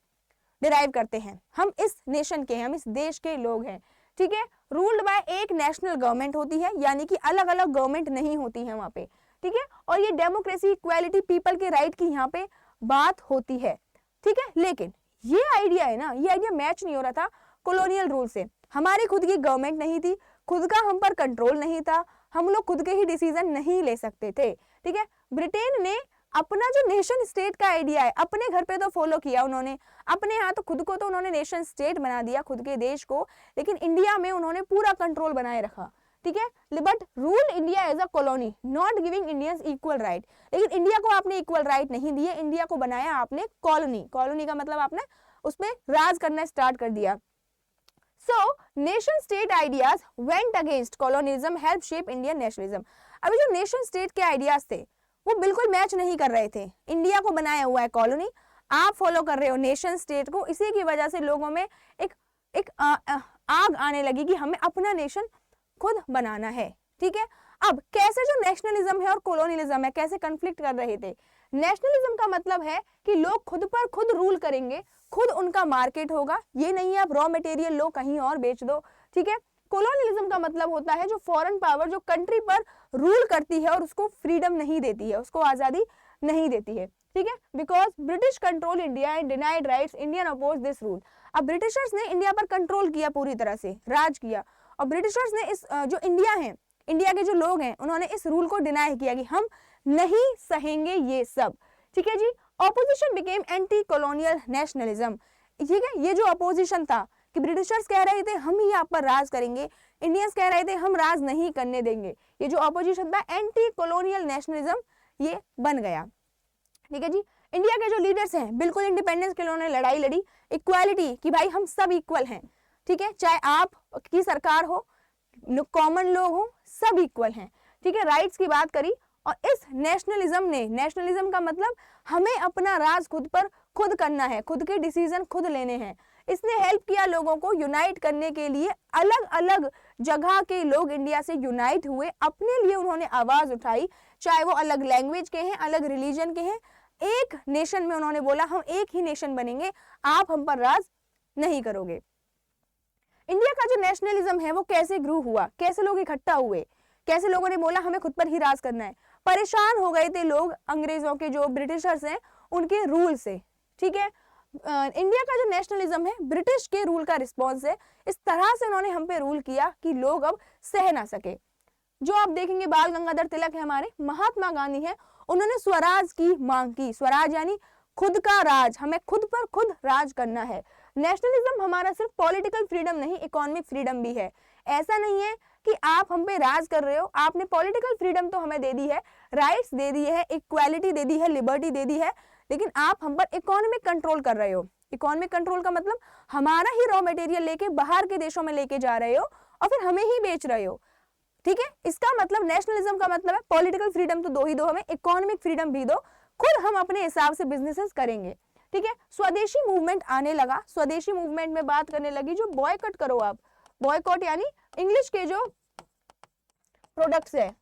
डिराइव करते हैं, हम इस नेशन के हैं, हम इस देश के लोग हैं, ठीक है। रूल्ड बाय एक नेशनल गवर्नमेंट होती है, यानी कि अलग अलग गवर्नमेंट नहीं होती है वहां पे, ठीक है। और ये डेमोक्रेसी, इक्वालिटी, पीपल के राइट की यहाँ पे बात होती है, ठीक है। लेकिन ये आइडिया है ना, ये आइडिया मैच नहीं हो रहा था कॉलोनियल रूल से। हमारी खुद की गवर्नमेंट नहीं थी, खुद का हम पर कंट्रोल नहीं था, हम लोग खुद के ही डिसीजन नहीं ले सकते थे, ठीक है। ब्रिटेन ने अपना जो नेशन स्टेट का आइडिया है अपने घर पे तो फॉलो किया उन्होंने, अपने यहाँ तो खुद को तो उन्होंने नेशन स्टेट बना दिया, खुद के देश को, लेकिन इंडिया में उन्होंने पूरा कंट्रोल बनाए रखा, ठीक है। But rule India as a colony, not giving Indians equal right. लेकिन इंडिया को आपने इक्वल राइट नहीं दिए, इंडिया को बनाया आपने कॉलोनी। कॉलोनी का मतलब आपने उसमें राज करना स्टार्ट कर दिया। So, nation state ideas went against colonialism, help shape Indian nationalism. अभी जो नेशन स्टेट के आइडियाज थे वो बिल्कुल मैच नहीं कर रहे थे। इंडिया को बनाया हुआ है कॉलोनी, आप फॉलो कर रहे हो नेशन स्टेट को, इसी की वजह से लोगों में एक आग आने लगी कि हमें अपना नेशन खुद बनाना है, ठीक है। अब कैसे जो नेशनलिज्म है और कॉलोनियलिज्म है कैसे कन्फ्लिक्ट कर रहे थे? नेशनलिज्म का मतलब है कि लोग खुद पर खुद रूल करेंगे, खुद उनका मार्केट होगा, ये नहीं है आप रॉ मटेरियल लो कहीं और बेच दो, ठीक है। कॉलोनियलिज्म का मतलब होता है जो फॉरेन पावर जो कंट्री पर रूल करती है और उसको फ्रीडम नहीं देती है, उसको आजादी नहीं देती है, ठीक है। Because British control India and denied rights, Indian oppose this rule. अब ब्रिटिशर्स ने इंडिया पर कंट्रोल किया, पूरी तरह से राज किया, और ब्रिटिशर्स ने इस जो इंडिया है, इंडिया के जो लोग हैं, उन्होंने इस रूल को डिनाई किया कि हम नहीं सहेंगे ये सब, ठीक है जी। Opposition became anti colonial nationalism. ठीक है, ये जो अपोजिशन था कि ब्रिटिशर्स कह रहे थे हम ही आप पर राज करेंगे, इंडियंस कह रहे थे हम राज नहीं करने देंगे, ये जो अपोजिशन था एंटी कॉलोनियल नेशनलिज्म ये बन गया। ठीक है जी, इंडिया के जो लीडर्स हैं बिल्कुल इंडिपेंडेंस के लिए उन्होंने लड़ाई लड़ी, इक्वालिटी कि भाई हम सब इक्वल हैं, ठीक है, चाहे आप की सरकार हो, कॉमन लोग हो, सब इक्वल हैं, ठीक है, राइट्स की बात करी। और इस नेशनलिज्म ने, नेशनलिज्म का मतलब हमें अपना राज खुद पर खुद करना है, खुद के डिसीजन खुद लेने हैं। इसने हेल्प किया लोगों को यूनाइट करने के लिए, अलग अलग जगह के लोग इंडिया से यूनाइट हुए, अपने लिए उन्होंने आवाज उठाई, चाहे वो अलग लैंग्वेज के हैं, अलग रिलीजन के हैं, एक नेशन में उन्होंने बोला हम एक ही नेशन बनेंगे, आप हम पर राज नहीं करोगे। इंडिया का जो नेशनलिज्म है वो कैसे ग्रू हुआ, कैसे लोग इकट्ठा हुए, कैसे लोगों ने बोला हमें खुद पर ही राज करना है। परेशान हो गए थे लोग अंग्रेजों के, जो ब्रिटिशर्स हैं उनके रूल से, ठीक है। इंडिया का जो नेशनलिज्म है ब्रिटिश के रूल का रिस्पॉन्स है, इस तरह से उन्होंने हम पे रूल किया कि लोग अब सह ना सके। जो आप देखेंगे बाल गंगाधर तिलक है हमारे, महात्मा गांधी है, उन्होंने स्वराज की मांग की, स्वराज यानी खुद का राज, हमें खुद पर खुद राज करना है। नेशनलिज्म हमारा सिर्फ पॉलिटिकल फ्रीडम नहीं, इकोनॉमिक फ्रीडम भी है। ऐसा नहीं है कि आप हम पे राज कर रहे हो, आपने पॉलिटिकल फ्रीडम तो हमें दे दी है, राइट्स दे दी है, इक्वालिटी दे दी है, लिबर्टी दे दी है, लेकिन आप हम पर इकोनॉमिक कंट्रोल कर रहे हो। इकोनॉमिक कंट्रोल का मतलब हमारा ही रॉ मटेरियल लेके बाहर के देशों में लेके जा रहे हो और फिर हमें ही बेच रहे हो, ठीक है। इसका मतलब नेशनलिज्म का मतलब है पॉलिटिकल फ्रीडम तो दो ही दो, हमें इकोनॉमिक फ्रीडम भी दो, खुद हम अपने हिसाब से बिजनेसेस करेंगे, ठीक है। स्वदेशी मूवमेंट आने लगा, स्वदेशी मूवमेंट में बात करने लगी जो बॉयकॉट करो आप, बॉयकॉट यानी इंग्लिश के जो प्रोडक्ट्स है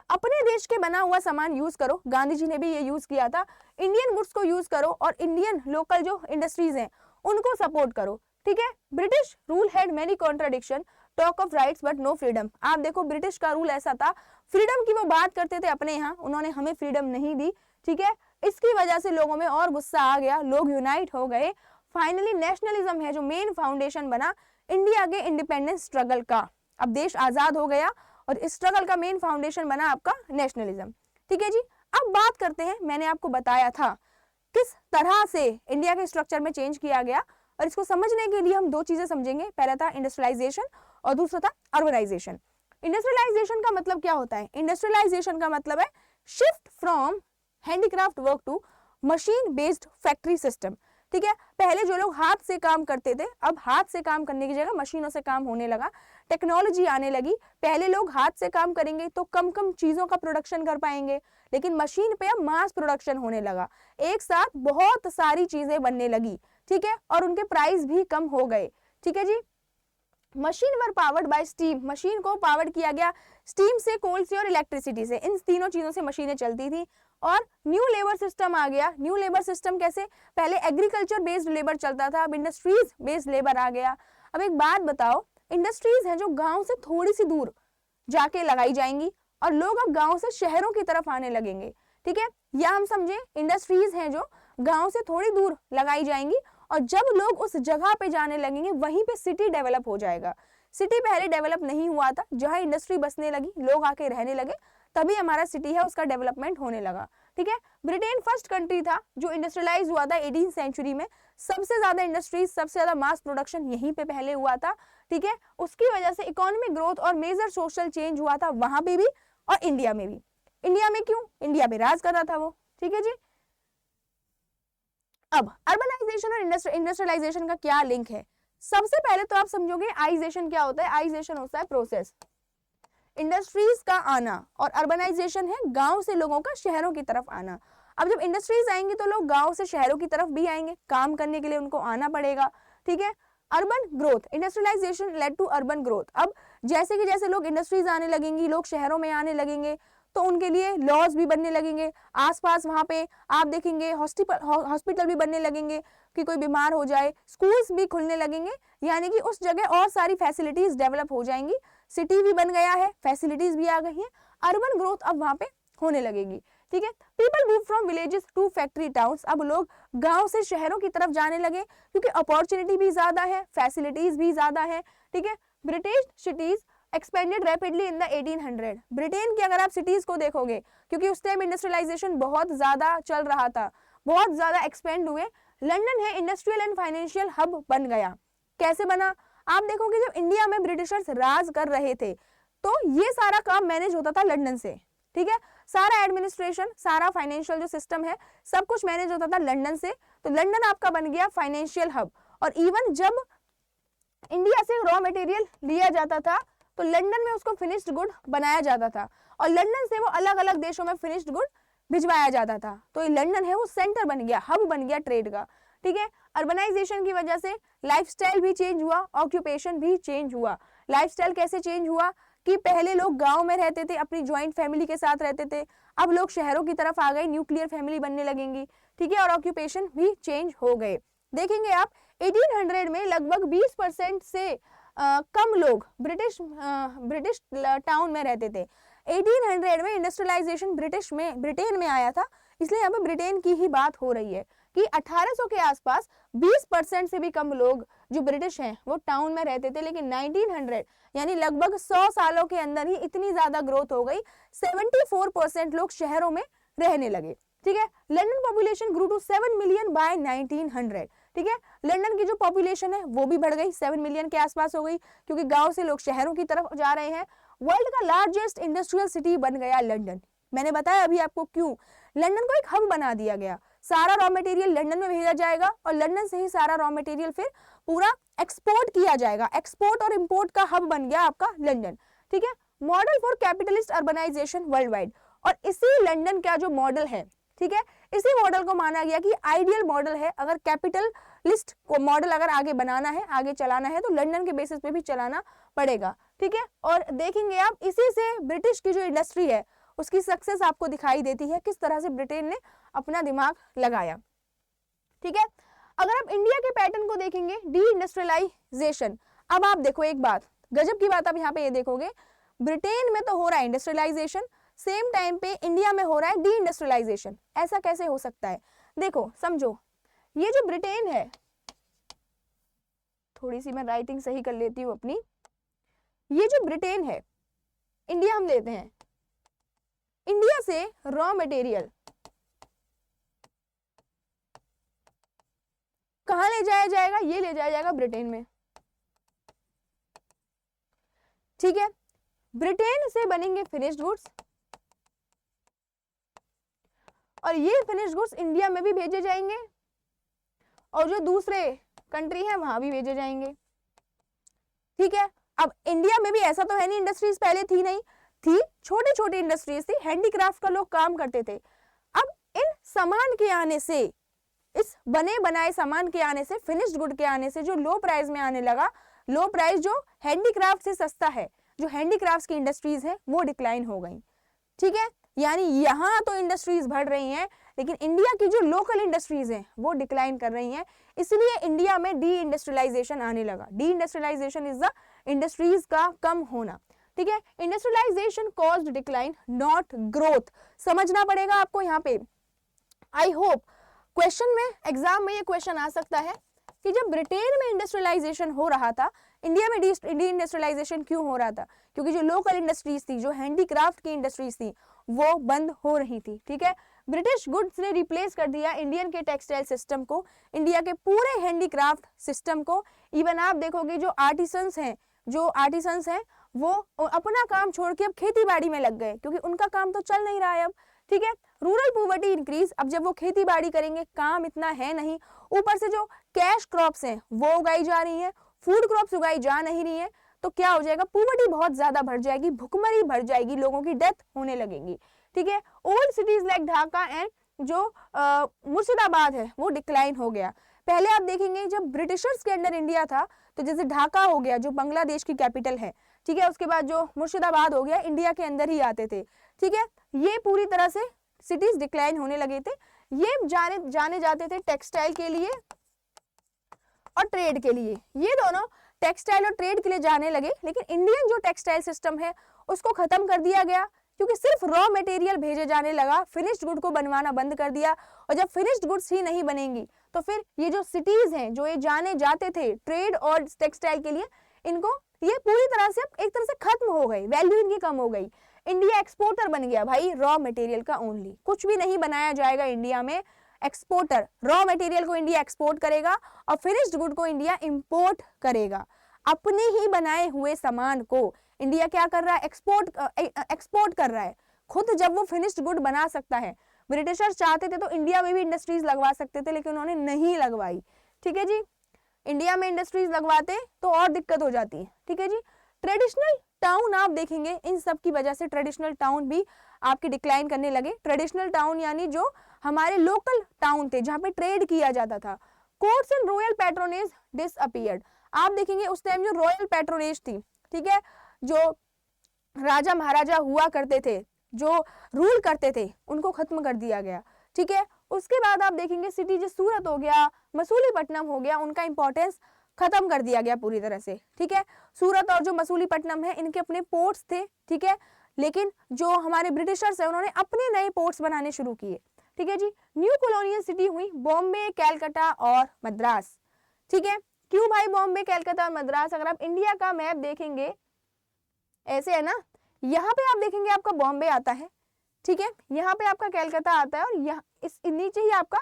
अपने देश के बना हुआ सामान यूज करो, गांधी जी ने भी ये यूज किया था, इंडियन गुड्स को यूज करो और इंडियन लोकल जो इंडस्ट्रीज हैं उनको सपोर्ट करो, ठीक है। British rule had many contradiction, talk of rights but no freedom. आप देखो ब्रिटिश का रूल ऐसा था, फ्रीडम की वो बात करते थे अपने यहाँ, उन्होंने हमें फ्रीडम नहीं दी, ठीक है। इसकी वजह से लोगों में और गुस्सा आ गया, लोग यूनाइट हो गए। फाइनली नेशनलिज्म है जो मेन फाउंडेशन बना इंडिया के इंडिपेंडेंस स्ट्रगल का। अब देश आजाद हो गया और इस स्ट्रगल का मेन फाउंडेशन बना आपका नेशनलिज्म, ठीक है जी। अब बात करते हैं, मैंने आपको बताया था किस तरह से इंडिया के स्ट्रक्चर में चेंज किया गया, और इसको समझने के लिए हम दो चीजें समझेंगे, पहला था इंडस्ट्रियलाइजेशन और दूसरा था अर्बनाइजेशन। इंडस्ट्रियलाइजेशन का मतलब क्या होता है? इंडस्ट्रियलाइजेशन का मतलब है shift from handicraft work to machine based factory system, ठीक है। पहले जो लोग हाथ से काम करते थे, अब हाथ से काम करने की जगह मशीनों से काम होने लगा, टेक्नोलॉजी आने लगी। पहले लोग हाथ से काम करेंगे तो कम कम चीजों का प्रोडक्शन कर पाएंगे, लेकिन मशीन पे अब मास प्रोडक्शन होने लगा, एक साथ बहुत सारी चीजें बनने लगी, ठीक है, और उनके प्राइस भी कम हो गए, ठीक है जी। Machine were powered by steam, machine को पावर्ड किया गया स्टीम से, कोल से और इलेक्ट्रिसिटी से, इन तीनों चीजों से मशीनें चलती थी। और न्यू लेबर सिस्टम आ गया। न्यू लेबर सिस्टम कैसे? पहले एग्रीकल्चर बेस्ड लेबर चलता था, अब इंडस्ट्रीज बेस्ड लेबर आ गया। अब एक बात बताओ, इंडस्ट्रीज हैं जो गांव से थोड़ी सी दूर जाके लगाई जाएंगी और लोग अब गांव से शहरों की तरफ आने लगेंगे, ठीक है। या हम समझे इंडस्ट्रीज हैं जो गांव से थोड़ी दूर लगाई जाएंगी और जब लोग उस जगह पे जाने लगेंगे वहीं पे सिटी डेवलप हो जाएगा। सिटी पहले डेवलप नहीं हुआ था, जहां इंडस्ट्री बसने लगी, लोग आके रहने लगे, तभी हमारा सिटी है उसका डेवलपमेंट होने लगा, ठीक है। ब्रिटेन फर्स्ट कंट्री था जो इंडस्ट्रियलाइज हुआ था 18th सेंचुरी में। सबसे ज्यादा इंडस्ट्रीज, सबसे ज्यादा मास प्रोडक्शन यहीं पे पहले हुआ था, ठीक है। उसकी वजह से इकोनॉमिक ग्रोथ और मेजर सोशल चेंज हुआ था वहां पे भी और इंडिया में भी। इंडिया में क्यों? इंडिया में राज कर रहा था वो, ठीक है जी। अब अर्बनाइजेशन और इंडस्ट्रियलाइजेशन का क्या लिंक है? सबसे पहले तो आप समझोगे आइजेशन क्या होता है। आइजेशन होता है प्रोसेस, इंडस्ट्रीज का आना, और अर्बनाइजेशन है गांव से लोगों का शहरों की तरफ आना। अब जब इंडस्ट्रीज आएंगी तो लोग गांव से शहरों की तरफ भी आएंगे, काम करने के लिए उनको आना पड़ेगा, ठीक है। Urban growth, industrialisation led to urban growth. अब जैसे कि जैसे लोग इंडस्ट्रीज आने लगेंगी, लोग शहरों में आने लगेंगे, तो उनके लिए लॉज भी बनने लगेंगे। आसपास वहां पे आप देखेंगे हॉस्पिटल भी बनने लगेंगे कि कोई बीमार हो जाए, स्कूल्स भी खुलने लगेंगे, यानी कि उस जगह और सारी फैसिलिटीज डेवलप हो जाएंगी। सिटी भी बन गया है, फैसिलिटीज भी आ गई हैं, अर्बन ग्रोथ अब वहां पे होने लगेगी, ठीक है। People move from villages to factory towns, अब लोग गांव से शहरों की तरफ जाने लगे क्योंकि अपॉर्चुनिटी भी ज्यादा है, फैसिलिटीज भी ज्यादा है, ठीक है। British cities expanded rapidly in the 1800। Britain की अगर आप सिटीज को देखोगे, क्योंकि उस टाइम इंडस्ट्रियलाइजेशन बहुत ज्यादा चल रहा था, बहुत ज्यादा एक्सपेंड हुए, लंदन है इंडस्ट्रियल एंड फाइनेंशियल हब बन गया। कैसे बना? आप देखोगे जब इंडिया में ब्रिटिशर्स राज कर रहे थे तो ये सारा काम मैनेज होता था लंदन से, ठीक है। सारा एडमिनिस्ट्रेशन, सारा फाइनेंशियल जो सिस्टम है, सब कुछ मैनेज होता था लंदन से। तो लंदन आपका बन गया फाइनेंशियल हब। और इवन जब इंडिया से रॉ मटेरियल लिया जाता था तो लंदन में उसको फिनिश्ड गुड बनाया जाता था और लंदन से वो अलग अलग देशों में फिनिश्ड गुड भिजवाया जाता था। तो ये लंदन है वो सेंटर बन गया, हब बन गया ट्रेड का, ठीक है। अर्बनाइजेशन की वजह से लाइफस्टाइल भी चेंज हुआ, ऑक्यूपेशन भी चेंज हुआ। लाइफस्टाइल कैसे चेंज हुआ कि पहले लोग गांव में रहते थे, अपनी ज्वाइंट फैमिली के साथ रहते थे, अब लोग शहरों की तरफ आ गए, न्यूक्लियर फैमिली बनने लगेंगी, ठीक है। और ऑक्यूपेशन भी चेंज हो गए। देखेंगे आप 1800 में लगभग 20% से कम लोग ब्रिटिश टाउन में रहते थे। 1800 में इंडस्ट्रियलाइजेशन ब्रिटेन में आया था, इसलिए यहाँ पे ब्रिटेन की ही बात हो रही है कि 1800 के आसपास 20% से भी कम लोग जो ब्रिटिश हैं वो टाउन में रहते थे। लेकिन 1900 यानी लगभग 100 सालों के अंदर ही इतनी ज्यादा ग्रोथ हो गई, 74% लोग शहरों में रहने लगे, ठीक है। London population grew to 7 million by 1900, ठीक है। लंदन की जो पॉपुलेशन है वो भी बढ़ गई, 7 मिलियन के आसपास हो गई, क्योंकि गांव से लोग शहरों की तरफ जा रहे हैं। वर्ल्ड का लार्जेस्ट इंडस्ट्रियल सिटी बन गया लंदन। मैंने बताया अभी आपको क्यों, लंदन को एक हब बना दिया गया। सारा रॉ मटेरियल लंदन में भेजा जाएगा और लंदन से ही सारा रॉ मटेरियल फिर पूरा एक्सपोर्ट किया जाएगा। एक्सपोर्ट और इंपोर्ट का हब बन गया आपका लंदन, ठीक है। Model for capitalist urbanisation world wide. और इसी लंदन का जो मॉडल है, ठीक है, इसी मॉडल को माना गया कि आइडियल मॉडल है। अगर कैपिटलिस्ट को मॉडल अगर आगे बनाना है, आगे चलाना है, तो लंदन के बेसिस पे भी चलाना पड़ेगा, ठीक है। और देखेंगे आप इसी से ब्रिटिश की जो इंडस्ट्री है उसकी सक्सेस आपको दिखाई देती है, किस तरह से ब्रिटेन ने अपना दिमाग लगाया, ठीक है। अगर आप इंडिया के पैटर्न को देखेंगे, डी इंडस्ट्रियलाइजेशन। अब आप देखो एक बात, गजब की बात आप यहाँ पे ये देखोगे, ब्रिटेन में तो हो रहा है इंडस्ट्रियलाइजेशन, सेम टाइम पे इंडिया में हो रहा है डी इंडस्ट्रियलाइजेशन। ऐसा कैसे हो सकता है? देखो समझो, ये जो ब्रिटेन है, थोड़ी सी मैं राइटिंग सही कर लेती हूँ अपनी, ये जो ब्रिटेन है, इंडिया हम लेते हैं, इंडिया से रॉ मटेरियल कहां ले जाया जाएगा? ये ले जाया जाएगा ब्रिटेन में, ठीक है। ब्रिटेन से बनेंगे फिनिश्ड गुड्स और ये फिनिश्ड गुड्स इंडिया में भी भेजे जाएंगे और जो दूसरे कंट्री है वहां भी भेजे जाएंगे, ठीक है। अब इंडिया में भी ऐसा तो है नहीं, इंडस्ट्रीज पहले थी नहीं, थी छोटे छोटे इंडस्ट्रीज थी, हैंडीक्राफ्ट का लोग काम करते थे। अब इन सामान के आने से, इस बने बनाए सामान के आने से, फिनिश्ड गुड के आने से जो लो प्राइस में आने लगा, लो प्राइस जो हैंडीक्राफ्ट से सस्ता है, जो हैंडीक्राफ्ट की इंडस्ट्रीज है वो डिक्लाइन हो गई, ठीक है। यानी यहाँ तो इंडस्ट्रीज बढ़ रही हैं लेकिन इंडिया की जो लोकल इंडस्ट्रीज हैं वो डिक्लाइन कर रही हैं, इसलिए इंडिया में डी इंडस्ट्रियलाइजेशन आने लगा। Deindustrialisation is the industries का कम होना, ठीक है। Industrialisation caused decline not growth, समझना पड़ेगा आपको यहाँ पे। आई होप क्वेश्चन में, एग्जाम में ये क्वेश्चन आ सकता है कि जब ब्रिटेन में इंडस्ट्रियलाइजेशन हो रहा था, इंडिया में डी इंडस्ट्रियलाइजेशन क्यों हो रहा था? क्योंकि जो लोकल इंडस्ट्रीज थी, जो हैंडीक्राफ्ट की इंडस्ट्रीज थी, वो बंद हो रही थी, ठीक है। ब्रिटिश गुड्स ने रिप्लेस कर दिया इंडियन के टेक्सटाइल सिस्टम को, इंडिया के पूरे हैंडीक्राफ्ट सिस्टम को। इवन आप देखोगे जो आर्टिसंस हैं वो अपना काम छोड़ के अब खेती बाड़ी में लग गए, क्योंकि उनका काम तो चल नहीं रहा है अब, ठीक है। रूरल पॉवर्टी इंक्रीज, अब जब वो खेती बाड़ी करेंगे, काम इतना है नहीं, ऊपर से जो कैश क्रॉप्स हैं वो उगाई जा रही हैं, फूड क्रॉप्स उगाई जा नहीं रही हैं, तो क्या हो जाएगा, पॉवर्टी बहुत ज्यादा बढ़ जाएगी, भुखमरी बढ़ जाएगी, लोगों की डेथ होने लगेंगी, ठीक है। Old cities like Dhaka and जो मुर्शिदाबाद है वो डिक्लाइन हो गया। पहले आप देखेंगे जब ब्रिटिशर्स के अंडर इंडिया था, तो जैसे ढाका हो गया जो बांग्लादेश की कैपिटल है, ठीक है, उसके बाद जो मुर्शिदाबाद हो गया, इंडिया के अंदर ही आते थे, ठीक है। ये पूरी तरह से सिटीज डिक्लाइन होने लगे थे। ये जाने जाते थे टेक्सटाइल के लिए और ट्रेड के लिए, ये दोनों टेक्सटाइल और ट्रेड के लिए जाने लगे। लेकिन इंडियन जो टेक्सटाइल सिस्टम है उसको खत्म कर दिया गया, क्योंकि सिर्फ रॉ मटेरियल भेजे जाने लगा, फिनिश्ड गुड को बनवाना बंद कर दिया। और जब फिनिश्ड गुड्स ही नहीं बनेंगी तो फिर ये जो सिटीज हैं, जो ये जाने जाते थे ट्रेड और टेक्सटाइल के लिए, इनको ये पूरी तरह से एक तरह से खत्म हो गई, वैल्यू इनकी कम हो गई। इंडिया एक्सपोर्टर बन गया भाई रॉ मटेरियल का ओनली, कुछ भी नहीं बनाया जाएगा इंडिया में, एक्सपोर्टर, रॉ मटेरियल को इंडिया एक्सपोर्ट करेगा और फिनिश्ड गुड को इंडिया इंपोर्ट करेगा। अपने ही बनाए हुए सामान को इंडिया क्या कर रहा है, एक्सपोर्ट कर रहा है। खुद जब वो फिनिश्ड गुड बना सकता है, ब्रिटिशर्स चाहते थे तो इंडिया में भी इंडस्ट्रीज लगवा सकते थे, लेकिन उन्होंने नहीं लगवाई। ठीक है जी, इंडिया में इंडस्ट्रीज लगवाते तो और दिक्कत हो जाती है। ठीक है जी, ट्रेडिशनल टाउन आप देखेंगे, इन सब की वजह से ट्रेडिशनल टाउन भी आपके डिक्लाइन करने लगे। ट्रेडिशनल टाउन यानी जो हमारे लोकल टाउन थे जहां पे ट्रेड किया जाता था। Courts and royal patronage disappeared. आप देखेंगे उस टाइम जो रॉयल पैट्रोनेज थी, ठीक है, जो राजा महाराजा हुआ करते थे, जो रूल करते थे, उनको खत्म कर दिया गया। ठीक है, उसके बाद आप देखेंगे सिटी जो सूरत हो गया, मसूलीपट्टनम हो गया, उनका इंपॉर्टेंस खत्म कर दिया गया पूरी तरह से। ठीक है, सूरत और जो मसूलीपट्टनम है इनके अपने पोर्ट्स थे। ठीक है, लेकिन जो हमारे ब्रिटिशर्स है उन्होंने अपने नए पोर्ट्स बनाने शुरू किए। ठीक है जी, न्यू कॉलोनियल सिटी हुई बॉम्बे, कैलकाटा और मद्रास। ठीक है, क्यों भाई बॉम्बे, कैलकाटा और मद्रास? अगर आप इंडिया का मैप देखेंगे ऐसे है ना, यहाँ पे आप देखेंगे आपका बॉम्बे आता है, ठीक है, यहाँ पे आपका कैलकाटा आता है और यहाँ इस नीचे ही आपका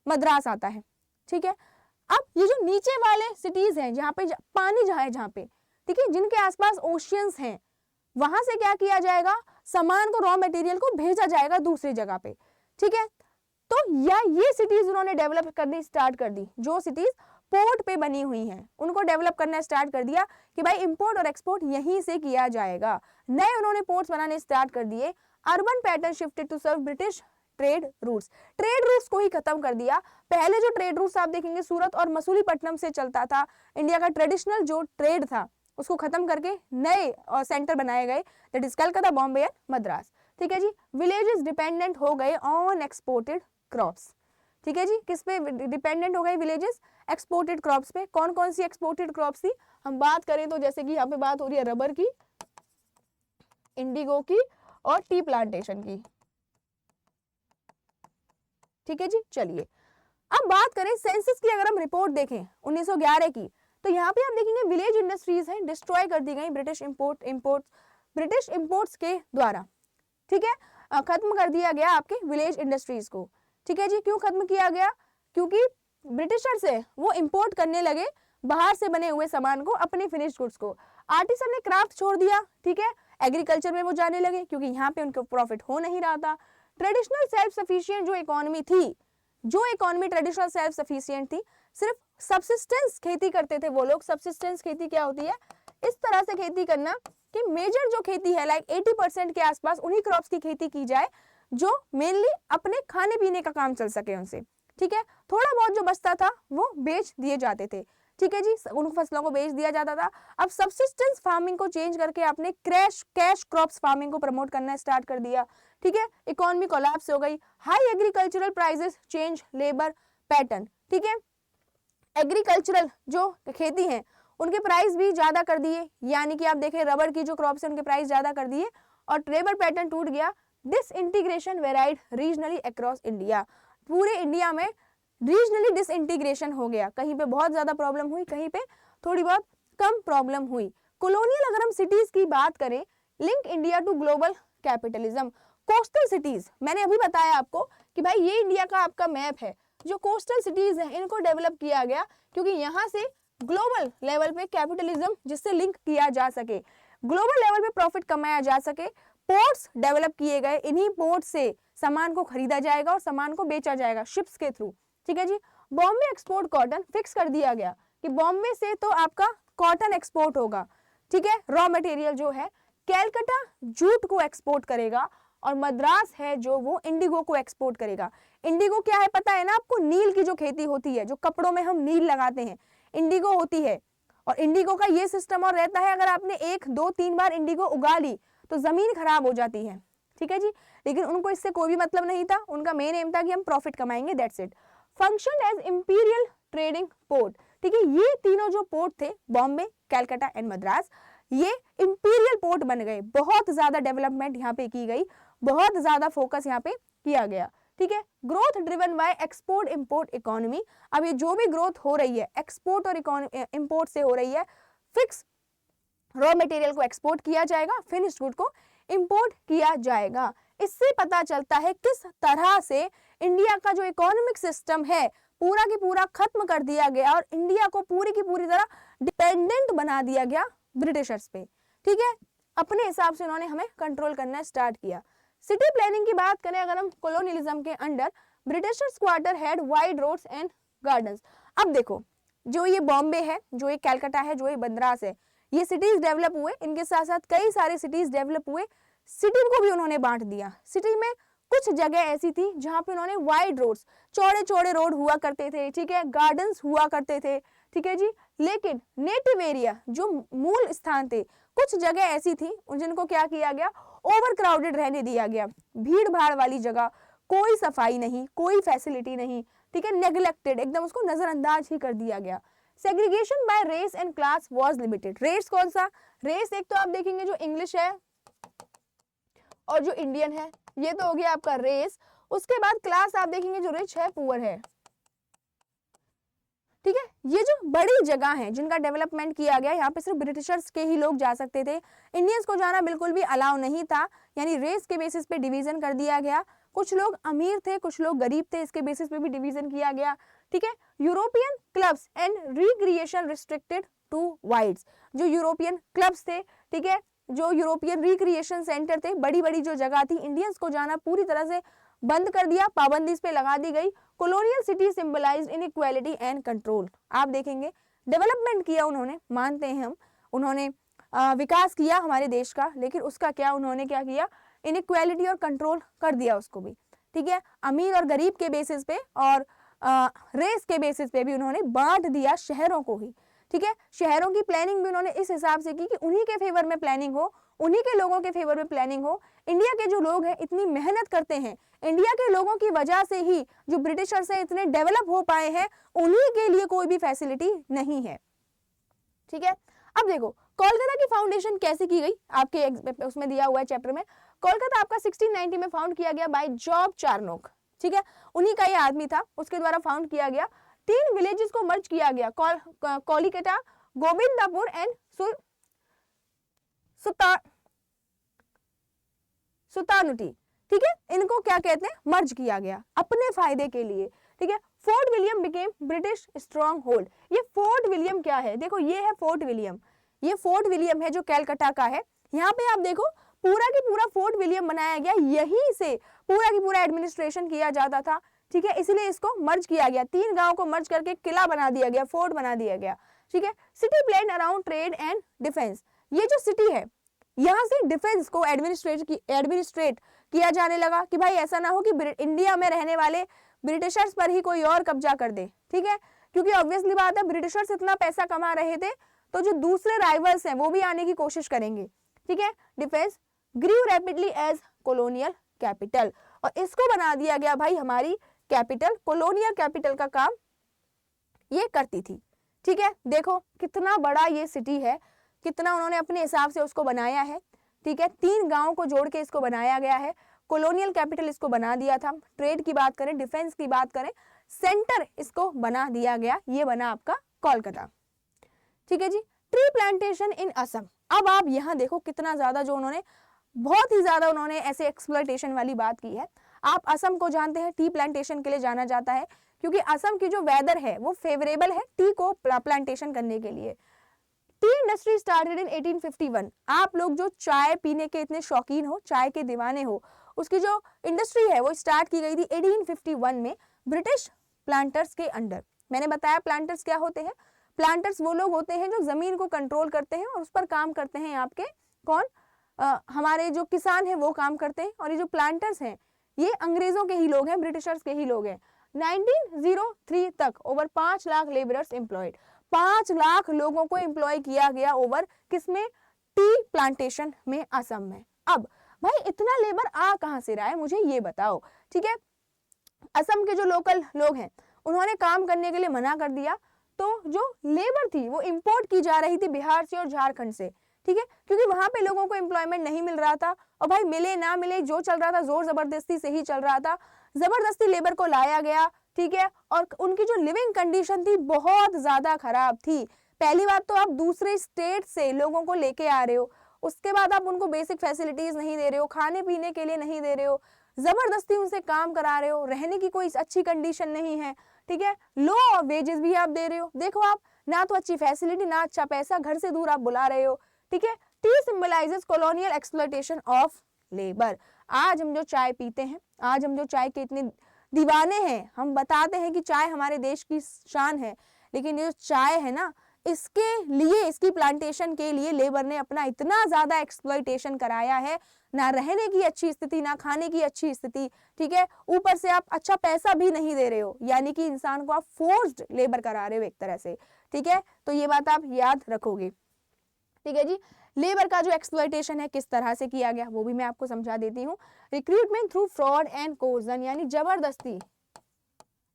मद्रास आता है। ठीक है, अब ये जो नीचे वाले सिटीज हैं जहाँ पे पानी जहाँ है, जहाँ पे ठीक है, जिनके आसपास ओशियंस हैं, वहां से क्या किया जाएगा, सामान को, रॉ मटेरियल को भेजा जाएगा दूसरी जगह पे। ठीक है, तो ये सिटीज उन्होंने डेवलप करनी स्टार्ट कर दी। जो सिटीज पोर्ट पे बनी हुई हैं उनको डेवलप करना स्टार्ट कर दिया कि भाई इंपोर्ट और एक्सपोर्ट यहीं से किया जाएगा। नए उन्होंने पोर्ट्स बनाने स्टार्ट कर दिए। Urban pattern shifted to serve British trade routes. Trade routes को ही खत्म कर दिया। पहले जो ट्रेड रूट्स आप देखेंगे सूरत और मसूलीपट्टनम से चलता था, इंडिया का ट्रेडिशनल जो ट्रेड था उसको खत्म करके नए सेंटर बनाए गए, that is Calcutta, Bombay and Madras. ठीक है जी, विलेजेस डिपेंडेंट हो गए ऑन एक्सपोर्टेड क्रॉप्स। ठीक है जी, किस पे डिपेंडेंट हो गए विलेजेस? एक्सपोर्टेड क्रॉप्स पे। कौन कौन सी एक्सपोर्टेड क्रॉप्स थी? हम बात करें तो जैसे कि यहाँ पे बात हो रही है रबर की, इंडिगो की और टी प्लांटेशन की। ठीक है जी, चलिए अब बात करें सेंसस की। अगर हम रिपोर्ट देखें 1911 की, तो यहाँ पे आप देखेंगे विलेज इंडस्ट्रीज हैं डिस्ट्रॉय कर दी गई ब्रिटिश इंपोर्ट्स के द्वारा। ठीक है, खत्म कर दिया गया आपके विलेज इंडस्ट्रीज को। ठीक है जी, क्यों खत्म किया गया? क्योंकि ब्रिटिशर से वो इंपोर्ट करने लगे बाहर से बने हुए सामान को, अपने फिनिश्ड गुड्स को। आर्टिसन ने क्राफ्ट छोड़ दिया। ठीक है, एग्रीकल्चर में वो जाने लगे क्योंकि यहाँ पे उनको प्रॉफिट हो नहीं रहा था। ट्रेडिशनल सेल्फ सफिशिएंट जो इकोनॉमी थी, जो इकोनॉमी ट्रेडिशनल सेल्फ सफिशिएंट थी, सिर्फ सब्सिस्टेंस खेती करते थे वो लोग। सब्सिस्टेंस खेती क्या होती है? इस तरह से खेती करना कि मेजर जो खेती है लाइक 80% के आसपास उन्हीं क्रॉप्स की खेती की जाए जो मेनली अपने खाने पीने का काम चल सके उनसे। ठीक है, थोड़ा बहुत जो बचता था वो बेच दिए जाते थे। ठीक है जी, उन फसलों को बेच दिया जाता था। अब सब्सिस्टेंस फार्मिंग को चेंज करके आपने कैश क्रॉप्स फार्मिंग को प्रमोट करना स्टार्ट कर दिया। ठीक है, इकोनॉमी कोलैप्स हो गई। High agricultural prices change labour pattern. ठीक है, एग्रीकल्चरल जो खेती है उनके प्राइस भी ज्यादा कर दिए, यानी कि आप देखें रबर की जो क्रॉप्स है उनके प्राइस ज्यादा कर दिए और लेबर पैटर्न टूट गया। Disintegration varied regionally across India. पूरे इंडिया में रीजनली डिसइंटीग्रेशन हो गया। कहीं पे बहुत ज्यादा प्रॉब्लम हुई, कहीं पे थोड़ी बहुत कम प्रॉब्लम हुई। कॉलोनियल अगर हम सिटीज की बात करें, link India to global capitalism. Coastal cities, मैंने अभी बताया आपको कि भाई ये इंडिया का आपका मैप है। जो कोस्टल सिटीज है इनको डेवलप किया गया क्योंकि यहाँ से ग्लोबल लेवल पे कैपिटलिज्म जिससे लिंक किया जा सके, ग्लोबल लेवल पे प्रॉफिट कमाया जा सके। पोर्ट्स डेवलप किए गए, इन्हीं पोर्ट से सामान को खरीदा जाएगा और सामान को बेचा जाएगा शिप्स के थ्रू। ठीक है जी, बॉम्बे एक्सपोर्ट कॉटन फिक्स कर दिया गया कि बॉम्बे से तो आपका कॉटन एक्सपोर्ट होगा। ठीक है, रॉ मटेरियल जो है। कैलकाटा जूट को एक्सपोर्ट करेगा और मद्रास है जो वो इंडिगो को एक्सपोर्ट करेगा। इंडिगो क्या है पता है ना आपको? नील की जो खेती होती है, जो कपड़ों में हम नील लगाते हैं, इंडिगो होती है। और इंडिगो का ये सिस्टम और रहता है, अगर आपने 1, 2, 3 बार इंडिगो उगा ली तो जमीन खराब हो जाती है। ठीक है जी, लेकिन उनको इससे कोई भी मतलब नहीं था। उनका मेन एम था कि हम प्रॉफिट कमाएंगे, that's it. Function as imperial trading port. ठीक है, ये तीनों जो पोर्ट थे बॉम्बे, कैलकाटा एंड मद्रास, ये इंपीरियल पोर्ट बन गए। बहुत ज्यादा डेवलपमेंट यहाँ पे की गई, बहुत ज्यादा फोकस यहाँ पे किया गया। ठीक है, growth driven by export import economy. अब ये जो भी ग्रोथ हो रही है एक्सपोर्ट और इंपोर्ट से हो रही है। फिक्स रॉ मटेरियल को एक्सपोर्ट किया जाएगा, फिनिश्ड गुड को इंपोर्ट किया जाएगा। इससे पता चलता है किस तरह से इंडिया का जो इकोनॉमिक सिस्टम है पूरा की पूरा खत्म कर दिया गया और इंडिया को पूरी की पूरी तरह डिपेंडेंट बना दिया गया ब्रिटिशर्स पे। ठीक है, अपने हिसाब से उन्होंने हमें कंट्रोल करना स्टार्ट किया। सिटी प्लानिंग की बात करें अगर हम, कॉलोनियलिज्म के under Britishers quarter had wide roads and gardens. अब देखो, जो ये बॉम्बे है, जो ये कलकत्ता है, जो ये बंदरास है, ये सिटीज डेवलप हुए, इनके साथ साथ कई सारे सिटीज डेवलप हुए। सिटी को भी उन्होंने बांट दिया। सिटी में कुछ जगह ऐसी थी जहां पे उन्होंने वाइड रोड्स, चौड़े चौड़े रोड हुआ करते थे, ठीक है, गार्डन्स हुआ करते थे, ठीक है जी। लेकिन नेटिव एरिया, जो मूल स्थान थे, कुछ जगह ऐसी थी जिनको क्या किया गया, ओवर क्राउडेड रहने दिया गया, भीड़ भाड़ वाली जगह, कोई सफाई नहीं, कोई फैसिलिटी नहीं, ठीक है, नेग्लेक्टेड, एकदम उसको नजरअंदाज ही कर दिया गया। Segregation by race and class was limited. Race कौन सा? रेस एक तो आप देखेंगे जो इंग्लिश है और जो इंडियन है, ये तो हो गया आपका रेस। उसके बाद क्लास आप देखेंगे जो रिच है, पुअर है, ठीक है। ये जो बड़ी जगह है जिनका डेवलपमेंट किया गया, यहाँ पे सिर्फ ब्रिटिशर्स के ही लोग जा सकते थे, इंडियंस को जाना बिल्कुल भी अलाउ नहीं था, यानी रेस के बेसिस पे डिवीजन कर दिया गया। कुछ लोग अमीर थे, कुछ लोग गरीब थे, इसके बेसिस पे भी डिवीजन किया गया, ठीक है। European clubs and recreation restricted to whites. जो यूरोपियन क्लब्स थे, ठीक है, जो यूरोपियन रिक्रिएशन सेंटर थे, बड़ी बड़ी जो जगह थी, इंडियंस को जाना पूरी तरह से बंद कर दिया, पाबंदी इस पे लगा दी गई। Colonial city symbolized inequality and control. आप देखेंगे डेवलपमेंट किया उन्होंने, मानते हैं हम, उन्होंने विकास किया हमारे देश का, लेकिन उसका क्या, उन्होंने क्या किया, इनइक्वालिटी और कंट्रोल कर दिया उसको भी, ठीक है। अमीर और गरीब के बेसिस पे और रेस के बेसिस पे भी उन्होंने बांट दिया शहरों को ही, ठीक है। शहरों की प्लानिंग भी उन्होंने इस हिसाब से की कि उन्हीं के फेवर में प्लानिंग हो, उन्हीं के लोगों के फेवर में प्लानिंग हो। इंडिया के जो लोग हैं इतनी मेहनत करते हैं, इंडिया के लोगों की वजह से ही जो ब्रिटिशर्स हैं इतने डेवलप हो पाए हैं, उन्हीं के लिए कोई भी फैसिलिटी नहीं है, ठीक है। अब देखो कोलकाता की फाउंडेशन कैसे की गई, आपके उसमें दिया हुआ है चैप्टर में। कोलकाता आपका 1690 में फाउंड किया गया बाय जॉब चार्नोक, ठीक है, उन्हीं का ये आदमी था, उसके द्वारा फाउंड किया गया। 3 विलेजेस को मर्ज किया गया, कोलिकता, गोविंदापुर एंड सुतानुटी, ठीक है। इनको क्या कहते हैं, मर्ज किया गया अपने फायदे के लिए, ठीक है। Fort William became British strong hold. ये फोर्ट विलियम क्या है, देखो ये है फोर्ट विलियम, ये फोर्ट विलियम है जो कलकत्ता का है। यहाँ पे आप देखो पूरा की पूरा फोर्ट विलियम बनाया गया, यहीं से पूरा की पूरा एडमिनिस्ट्रेशन किया जाता था, ठीक है, इसलिए इसको मर्ज किया गया। 3 गांव को मर्ज करके किला बना दिया गया, फोर्ट बना दिया गया, ठीक है। City plan around trade and defence. ये जो सिटी है, यहाँ से डिफेंस को एडमिनिस्ट्रेट किया जाने लगा कि भाई ऐसा ना हो कि इंडिया में रहने वाले ब्रिटिशर्स पर ही कोई और कब्जा कर दे, ठीक है, क्योंकि ऑब्वियसली बात है ब्रिटिशर्स इतना पैसा कमा रहे थे तो जो दूसरे राइवल्स हैं वो भी आने की कोशिश करेंगे, ठीक है। Defence grew rapidly as colonial capital, और इसको बना दिया गया भाई हमारी कैपिटल, कॉलोनियल कैपिटल का काम ये करती थी, ठीक है। देखो कितना बड़ा ये सिटी है, कितना उन्होंने अपने हिसाब से उसको बनाया है, ठीक है। 3 गांवों को जोड़ के इसको बनाया गया है, कॉलोनियल कैपिटल इसको बना दिया था। ट्रेड की बात करें, डिफेंस की बात करें, सेंटर इसको बना दिया गया, ये बना आपका कोलकाता, ठीक है जी। Tree plantation in Assam. अब आप यहाँ देखो कितना ज्यादा जो उन्होंने, बहुत ही ज्यादा उन्होंने ऐसे एक्सप्लॉयटेशन वाली बात की है। आप असम को जानते हैं टी प्लांटेशन के लिए जाना जाता है, क्योंकि असम की जो वेदर है वो फेवरेबल है टी को प्लांटेशन करने के लिए। T industry started in 1851। आप लोग जो चाय पीने के इतने शौकीन हो, चाय के दीवाने हो, उसकी जो इंडस्ट्री है वो स्टार्ट की गई थी 1851 में ब्रिटिश प्लांटर्स के अंडर। मैंने बताया प्लांटर्स क्या होते हैं, प्लांटर्स वो लोग होते हैं जो जमीन को कंट्रोल करते हैं और उस पर काम करते हैं। आपके कौन, हमारे जो किसान हैं वो काम करते हैं, और ये जो प्लांटर्स हैं ये अंग्रेजों के ही लोग हैं, ब्रिटिशर्स के ही लोग हैं। 1903 तक over 5 lakh labourers employed, 5 lakh लोगों को एम्प्लॉय किया गया ओवर किसमें, टी प्लांटेशन में, असम में। अब भाई इतना लेबर आ कहां से रहा है, मुझे ये बताओ, ठीक है। असम के जो लोकल लोग हैं उन्होंने काम करने के लिए मना कर दिया, तो जो लेबर थी वो इंपोर्ट की जा रही थी बिहार से और झारखंड से, ठीक है, क्योंकि वहां पे लोगों को एम्प्लॉयमेंट नहीं मिल रहा था, और भाई मिले ना मिले जो चल रहा था जोर जबरदस्ती से ही चल रहा था, जबरदस्ती लेबर को लाया गया, ठीक है। और उनकी जो लिविंग कंडीशन थी बहुत ज्यादा खराब थी। पहली बात तो आप दूसरे स्टेट से लोगों को लेके आ रहे हो, उसके बाद आप उनको बेसिक फैसिलिटीज नहीं दे रहे हो, खाने पीने के लिए नहीं दे रहे हो, जबरदस्ती उनसे काम करा रहे हो, रहने की कोई अच्छी कंडीशन नहीं है, ठीक है, लो वेजेस भी आप दे रहे हो, देखो आप ना तो अच्छी फैसिलिटी ना अच्छा पैसा, घर से दूर आप बुला रहे हो, ठीक है। T symbolizes colonial exploitation of labour. आज हम जो चाय पीते हैं, आज हम जो चाय के इतने दीवाने हैं, हम बताते हैं कि चाय हमारे देश की शान है, लेकिन ये जो चाय है ना, इसके लिए, इसकी प्लांटेशन के लिए लेबर ने अपना इतना ज्यादा एक्सप्लॉयटेशन कराया है, ना रहने की अच्छी स्थिति, ना खाने की अच्छी स्थिति, ठीक है, ऊपर से आप अच्छा पैसा भी नहीं दे रहे हो, यानी कि इंसान को आप फोर्स्ड लेबर करा रहे हो एक तरह से, ठीक है। तो ये बात आप याद रखोगे, ठीक है जी। लेबर का जो एक्सप्लॉयटेशन है किस तरह से किया गया वो भी मैं आपको समझा देती हूँ। Recruitment through fraud and coercion, यानी जबरदस्ती,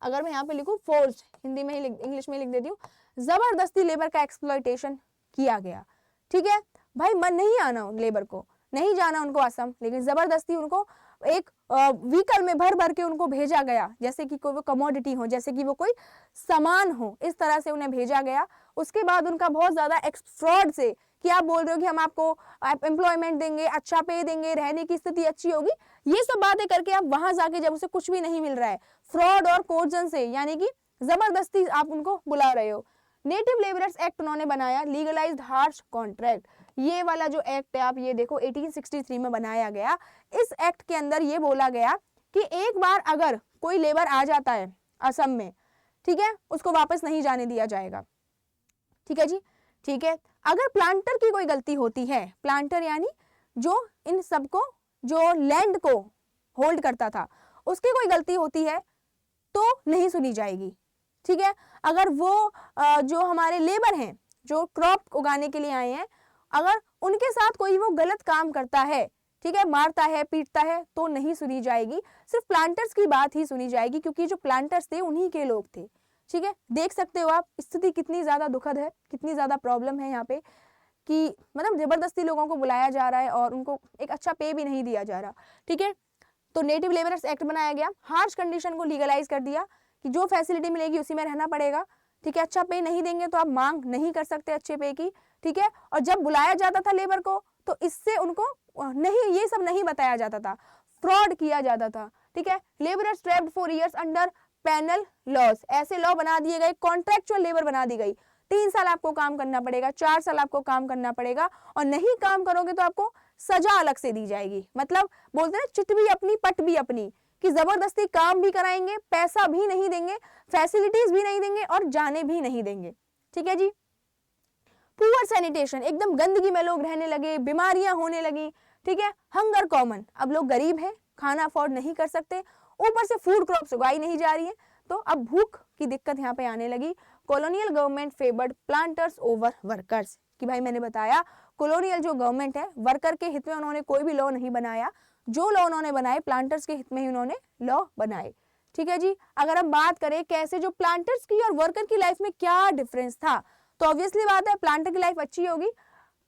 अगर मैं यहाँ पे लिखूं फोर्स्ड, हिंदी में ही इंग्लिश में लिख देती हूँ, जबरदस्ती लेबर का एक्सप्लॉयटेशन किया गया, ठीक है। भाई मन नहीं आना लेबर को, नहीं जाना उनको असम, लेकिन जबरदस्ती उनको एक व्हीकल में भर भर के उनको भेजा गया, जैसे कि कोई वो कमोडिटी हो, जैसे कि वो कोई सामान हो, इस तरह से उन्हें भेजा गया। उसके बाद उनका बहुत ज्यादा फ्रॉड से, कि आप बोल रहे हो कि हम आपको एम्प्लॉयमेंट देंगे, अच्छा पे देंगे, रहने की स्थिति अच्छी होगी, ये सब बातें करके आप वहां जाके जब उसे कुछ भी नहीं मिल रहा है, फ्रॉड और कोर्जन से, यानी कि जबरदस्ती आप उनको बुला रहे हो। नेटिव लेबरर्स एक्ट उन्होंने बनाया, लीगलाइज्ड हार्श कॉन्ट्रैक्ट, ये वाला जो एक्ट है आप ये देखो 1863 में बनाया गया। इस एक्ट के अंदर ये बोला गया कि एक बार अगर कोई लेबर आ जाता है असम में, ठीक है, उसको वापस नहीं जाने दिया जाएगा, ठीक है जी, ठीक है। अगर प्लांटर की कोई गलती होती है, प्लांटर यानी जो इन सबको, जो लैंड को होल्ड करता था, उसकी कोई गलती होती है तो नहीं सुनी जाएगी, ठीक है। अगर वो जो हमारे लेबर हैं जो क्रॉप उगाने के लिए आए हैं, अगर उनके साथ कोई वो गलत काम करता है, ठीक है, मारता है, पीटता है, तो नहीं सुनी जाएगी, सिर्फ प्लांटर्स की बात ही सुनी जाएगी, क्योंकि जो प्लांटर्स थे उन्हीं के लोग थे, ठीक है। देख सकते हो आप स्थिति कितनी ज्यादा दुखद है, कितनी ज्यादा प्रॉब्लम है यहाँ पे, कि मतलब जबरदस्ती लोगों को बुलाया जा रहा है और उनको एक अच्छा पे भी नहीं दिया जा रहा, ठीक है। तो नेटिव लेबरर्स एक्ट बनाया गया, हार्श कंडीशन को लीगलाइज कर दिया कि जो फैसिलिटी मिलेगी उसी में रहना पड़ेगा, ठीक है, अच्छा पे नहीं देंगे तो आप मांग नहीं कर सकते अच्छे पे की, ठीक है। और जब बुलाया जाता था लेबर को तो इससे उनको नहीं, ये सब नहीं बताया जाता था, फ्रॉड किया जाता था, ठीक है। Labourers trapped for years under penal laws, ऐसे लॉ बना दिए गए, कॉन्ट्रेक्चुअल लेबर बना दी गई, 3 साल आपको काम करना पड़ेगा, 4 साल आपको काम करना पड़ेगा, और नहीं काम करोगे तो आपको सजा अलग से दी जाएगी। मतलब बोलते हैं चिट भी अपनी पट भी अपनी, कि जबरदस्ती काम भी कराएंगे, पैसा भी नहीं देंगे, फैसिलिटीज भी नहीं देंगे और जाने भी नहीं देंगे, ठीक है जी। पुअर सैनिटेशन, एकदम गंदगी में लोग रहने लगे, बीमारियां होने लगी, ठीक है। हंगर कॉमन, अब लोग गरीब हैं, खाना अफोर्ड नहीं कर सकते, ऊपर से फूड क्रॉप्स उगाई नहीं जा रही है, तो अब भूख की दिक्कत यहाँ पे आने लगी। Colonial government favoured planters over workers, कि भाई मैंने बताया कॉलोनियल जो गवर्नमेंट है, वर्कर के हित में उन्होंने कोई भी लॉ नहीं बनाया, जो लॉ उन्होंने बनाए प्लांटर्स के हित में ही उन्होंने लॉ बनाए, ठीक है जी। अगर हम बात करें कैसे जो प्लांटर्स की और वर्कर की लाइफ में क्या डिफरेंस था, तो ऑब्वियसली बात है प्लांटर की लाइफ अच्छी होगी।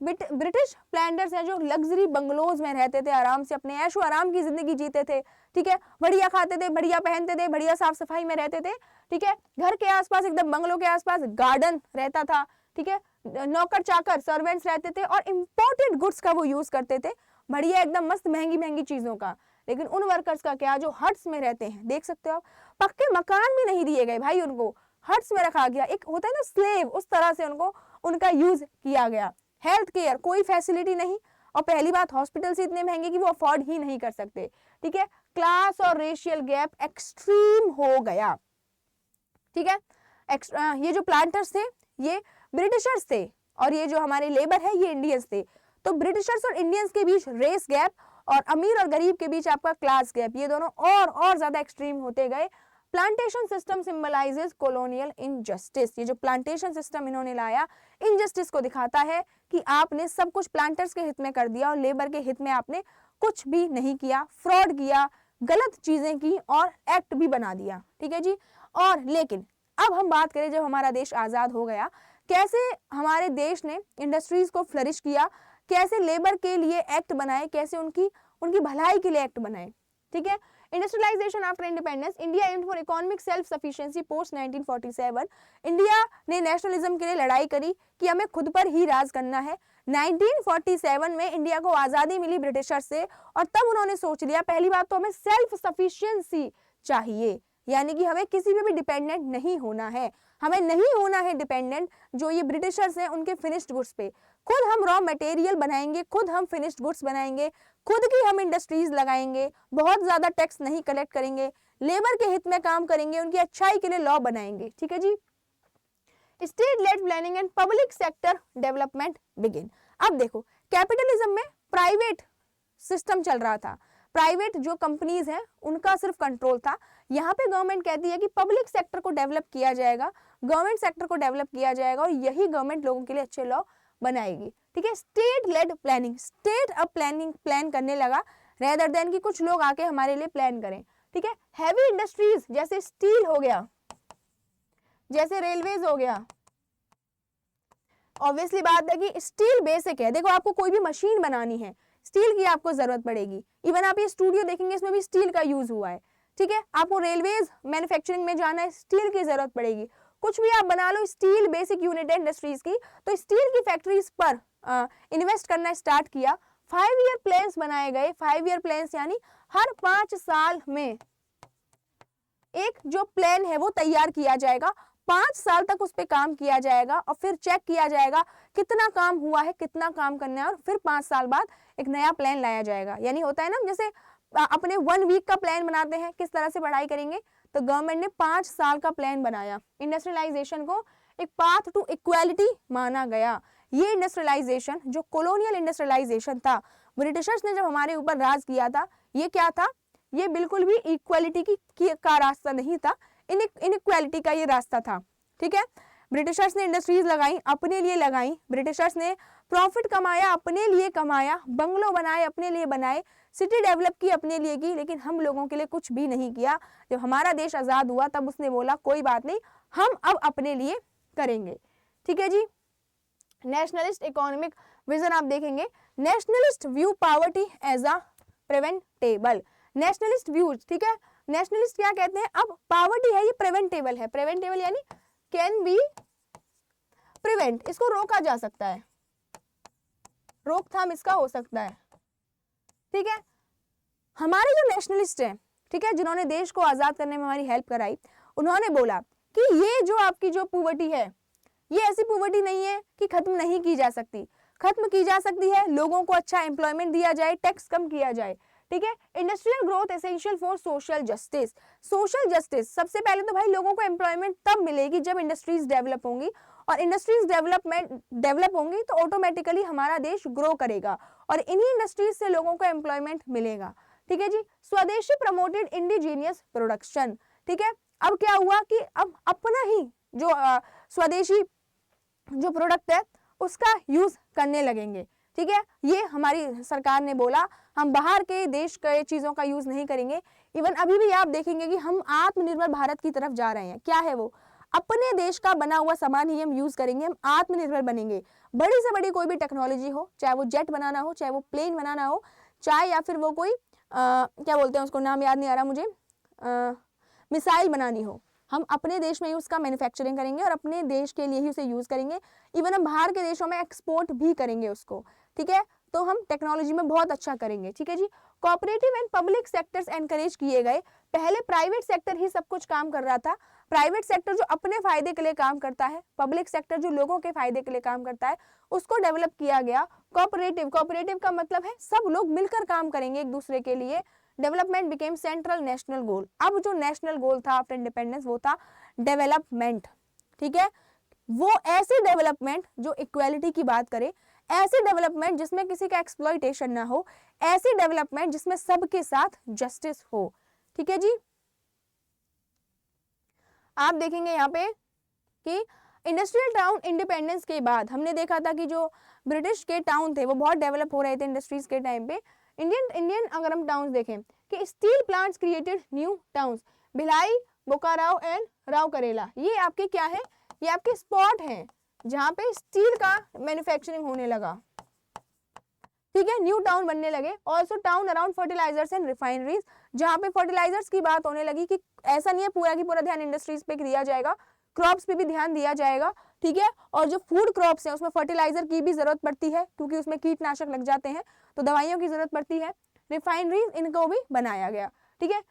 ब्रिटिश प्लांटर्स हैं जो लग्जरी बंगलोज में रहते थे, आराम से अपने ऐशो आराम की जिंदगी जीते थे, ठीक है, बढ़िया खाते थे, बढ़िया पहनते थे, बढ़िया साफ सफाई में रहते थे, ठीक है। घर के आसपास एकदम बंगलों के आसपास गार्डन रहता था, ठीक है, नौकर चाकर सर्वेंट्स रहते थे और इंपोर्टेड गुड्स का वो यूज करते थे, बढ़िया एकदम मस्त महंगी महंगी चीजों का। लेकिन उन वर्कर्स का क्या, जो हट्स में रहते हैं, देख सकते हो आप, पक्के मकान भी नहीं दिए गए भाई, उनको हट्स में रखा गया, एक होता है ना स्लेव, उस तरह से उनको उनका यूज किया गया। हेल्थ केयर कोई फैसिलिटी नहीं, और पहली बात हॉस्पिटल से इतने महंगे कि वो अफोर्ड ही नहीं कर सकते, ठीक है। क्लास और रेशियल गैप एक्सट्रीम हो गया, ठीक है। ये जो प्लांटर्स थे ये ब्रिटिशर्स थे और ये जो हमारे लेबर है ये इंडियंस थे, तो ब्रिटिशर्स और इंडियंस के बीच रेस गैप और अमीर और गरीब के बीच आपका क्लास गैप, ये दोनों और ज्यादा एक्सट्रीम होते गए। Plantation system symbolizes colonial injustice, ये जो प्लांटेशन सिस्टम इन्होंने लाया इनजस्टिस को दिखाता है कि आपने सब कुछ प्लांटर्स के हित में कर दिया और लेबर के हित में आपने कुछ भी नहीं किया, फ्रॉड किया, गलत चीजें की और एक्ट भी बना दिया, ठीक है जी। और लेकिन अब हम बात करें जब हमारा देश आजाद हो गया, कैसे हमारे देश ने इंडस्ट्रीज को फ्लरिश किया, कैसे लेबर के लिए एक्ट बनाए, कैसे उनकी भलाई के लिए एक्ट बनाए, ठीक है। Industrialisation after independence, India aimed for economic self sufficiency post 1947। India ने नेशनलिज्म के लिए लड़ाई करी कि हमें खुद पर ही राज करना है। 1947 में इंडिया को आज़ादी मिली ब्रिटिशर से और तब उन्होंने सोच लिया पहली बात तो हमें सेल्फ सफिशिएंसी चाहिए, यानी कि हमें किसी पे भी डिपेंडेंट नहीं होना है, हमें नहीं होना है डिपेंडेंट जो ये ब्रिटिशर्स हैं उनके फिनिश्ड गुड्स पे। खुद हम रॉ मटेरियल बनाएंगे, खुद हम फिनिश्ड गुड्स बनाएंगे, खुद की हम इंडस्ट्रीज लगाएंगे, बहुत ज्यादा टैक्स नहीं कलेक्ट करेंगे, लेबर के हित में काम करेंगे, उनकी अच्छाई के लिए लॉ बनाएंगे। ठीक है जी। State led planning and public sector development begin. अब देखो कैपिटलिज्म में प्राइवेट सिस्टम चल रहा था, प्राइवेट जो कंपनीज हैं उनका सिर्फ कंट्रोल था। यहाँ पे गवर्नमेंट कहती है कि पब्लिक सेक्टर को डेवलप किया जाएगा, गवर्नमेंट सेक्टर को डेवलप किया जाएगा और यही गवर्नमेंट लोगों के लिए अच्छे लॉ बनाएगी। ठीक है, स्टेट लेड प्लानिंग, स्टेट अब प्लान करने लगा रेदर देन कि कुछ लोग आके हमारे लिए प्लान करें। ठीक है, हैवी इंडस्ट्रीज जैसे स्टील हो गया, जैसे रेलवेज हो गया, ऑब्वियसली बात है कि स्टील बेसिक है। देखो आपको कोई भी मशीन बनानी है स्टील की आपको जरूरत पड़ेगी। इवन आप ये स्टूडियो देखेंगे इसमें भी स्टील का यूज हुआ है। ठीक है, आपको रेलवेज मैन्युफैक्चरिंग में जाना है स्टील की जरूरत पड़ेगी। कुछ भी आप बना लो स्टील बेसिक यूनिट है इंडस्ट्रीज की, तो स्टील की फैक्ट्रीज पर इन्वेस्ट करना स्टार्ट किया। 5 ईयर प्लान्स बनाए गए। 5 ईयर प्लान्स यानी हर 5 साल में एक जो प्लान है वो तैयार किया जाएगा, 5 साल तक उस पर काम किया जाएगा और फिर चेक किया जाएगा कितना काम हुआ है, कितना काम करना है, और फिर 5 साल बाद एक नया प्लान लाया जाएगा। यानी होता है ना जैसे अपने 1 वीक का प्लान बनाते हैं किस तरह से पढ़ाई करेंगे, तो गवर्नमेंट ने 5 साल का प्लान बनाया। इंडस्ट्रियलाइजेशन को एक पाथ टू इक्वालिटी माना गया। ये इंडस्ट्रियलाइजेशन जो कॉलोनियल इंडस्ट्रियलाइजेशन था, ब्रिटिशर्स ने जब हमारे ऊपर राज किया था, ये क्या था, ये बिल्कुल भी इक्वालिटी का रास्ता नहीं था, इनइक्वालिटी का ये रास्ता था। ठीक है, ब्रिटिशर्स ने इंडस्ट्रीज लगाई, अपने लिए लगाई, ब्रिटिशर्स ने प्रॉफिट कमाया, अपने लिए कमाया, बंगलो बनाए, अपने लिए बनाए, सिटी डेवलप की, अपने लिए की, लेकिन हम लोगों के लिए कुछ भी नहीं किया। जब हमारा देश आजाद हुआ तब उसने बोला कोई बात नहीं, हम अब अपने लिए करेंगे। ठीक है जी। नेशनलिस्ट इकोनॉमिक विजन आप देखेंगे, nationalist view poverty as a preventable, nationalist views. ठीक है, नेशनलिस्ट क्या कहते हैं, अब पॉवर्टी है ये प्रिवेंटेबल है, प्रिवेंटेबल यानी कैन बी प्रिवेंट, इसको रोका जा सकता है, रोकथाम इसका हो सकता है। ठीक है, हमारे जो नेशनलिस्ट हैं, ठीक है, जिन्होंने देश को आजाद करने में हमारी हेल्प कराई, उन्होंने बोला कि ये जो आपकी जो पॉवर्टी है ये ऐसी पॉवर्टी नहीं है कि खत्म नहीं की जा सकती, खत्म की जा सकती है, लोगों को अच्छा एम्प्लॉयमेंट दिया जाए, टैक्स कम किया जाए। ठीक है, industrial growth essential for social justice, social justice सबसे पहले तो भाई लोगों को एम्प्लॉयमेंट तब मिलेगी जब इंडस्ट्रीज डेवलप होंगी, और इंडस्ट्रीज डेवलप होंगी तो ऑटोमेटिकली हमारा देश ग्रो करेगा और इन्हीं इंडस्ट्रीज से लोगों को एम्प्लॉयमेंट मिलेगा। ठीक है जी। स्वदेशी प्रमोटेड इंडिजीनियस प्रोडक्शन। ठीक है, अब क्या हुआ कि अब अपना ही जो स्वदेशी जो प्रोडक्ट है उसका यूज करने लगेंगे। ठीक है, ये हमारी सरकार ने बोला हम बाहर के देश के चीजों का यूज नहीं करेंगे। इवन अभी भी आप देखेंगे कि हम आत्मनिर्भर भारत की तरफ जा रहे हैं। क्या है वो, अपने देश का बना हुआ सामान ही हम यूज करेंगे, हम आत्मनिर्भर बनेंगे। बड़ी से बड़ी कोई भी टेक्नोलॉजी हो, चाहे वो जेट बनाना हो, चाहे वो प्लेन बनाना हो, चाहे या फिर वो कोई क्या बोलते हैं उसको, नाम याद नहीं आ रहा मुझे, मिसाइल बनानी हो, हम अपने देश में ही उसका मैन्युफैक्चरिंग करेंगे और अपने देश के लिए ही उसे यूज करेंगे। इवन हम बाहर के देशों में एक्सपोर्ट भी करेंगे उसको। ठीक है, तो हम टेक्नोलॉजी में बहुत अच्छा करेंगे। ठीक है जी। Cooperative and public sectors encourage किए गए। पहले प्राइवेट सेक्टर ही सब कुछ काम कर रहा था, प्राइवेट सेक्टर जो अपने फायदे के लिए काम करता है, पब्लिक सेक्टर जो लोगों के फायदे के लिए काम करता है, उसको डेवलप किया गया। कोऑपरेटिव, कोऑपरेटिव का मतलब है सब लोग मिलकर काम करेंगे एक दूसरे के लिए। डेवलपमेंट बिकेम सेंट्रल नेशनल गोल। अब जो नेशनल गोल था आफ्टर इंडिपेंडेंस वो था डेवलपमेंट। ठीक है, वो ऐसी डेवलपमेंट जो इक्वालिटी की बात करे, ऐसी डेवलपमेंट जिसमें किसी का एक्सप्लॉइटेशन ना हो, ऐसी डेवलपमेंट जिसमें सबके साथ जस्टिस हो। ठीक है जी। आप देखेंगे यहाँ पे कि इंडस्ट्रियल टाउन इंडिपेंडेंस के बाद हमने देखा था कि जो ब्रिटिश के टाउन थे वो बहुत डेवलप हो रहे थे इंडस्ट्रीज के टाइम पे। इंडियन अगर हम टाउन्स देखें कि steel plants created new towns, Bhilai, Bokaro and Rourkela, ये आपके क्या है, ये आपके स्पॉट हैं जहां पे स्टील का मैन्युफैक्चरिंग होने लगा। ठीक है, न्यू टाउन बनने लगे। Also town around fertilisers and refineries, जहाँ पे फर्टिलाइजर्स की बात होने लगी कि ऐसा नहीं है पूरा की पूरा ध्यान इंडस्ट्रीज पे दिया जाएगा, क्रॉप्स पे भी ध्यान दिया जाएगा। ठीक है, और जो फूड क्रॉप्स हैं उसमें फर्टिलाइजर की भी जरूरत पड़ती है क्योंकि उसमें कीटनाशक लग जाते हैं, तो दवाइयों की जरूरत पड़ती है। रिफाइनरीज, इनको भी बनाया गया। ठीक है,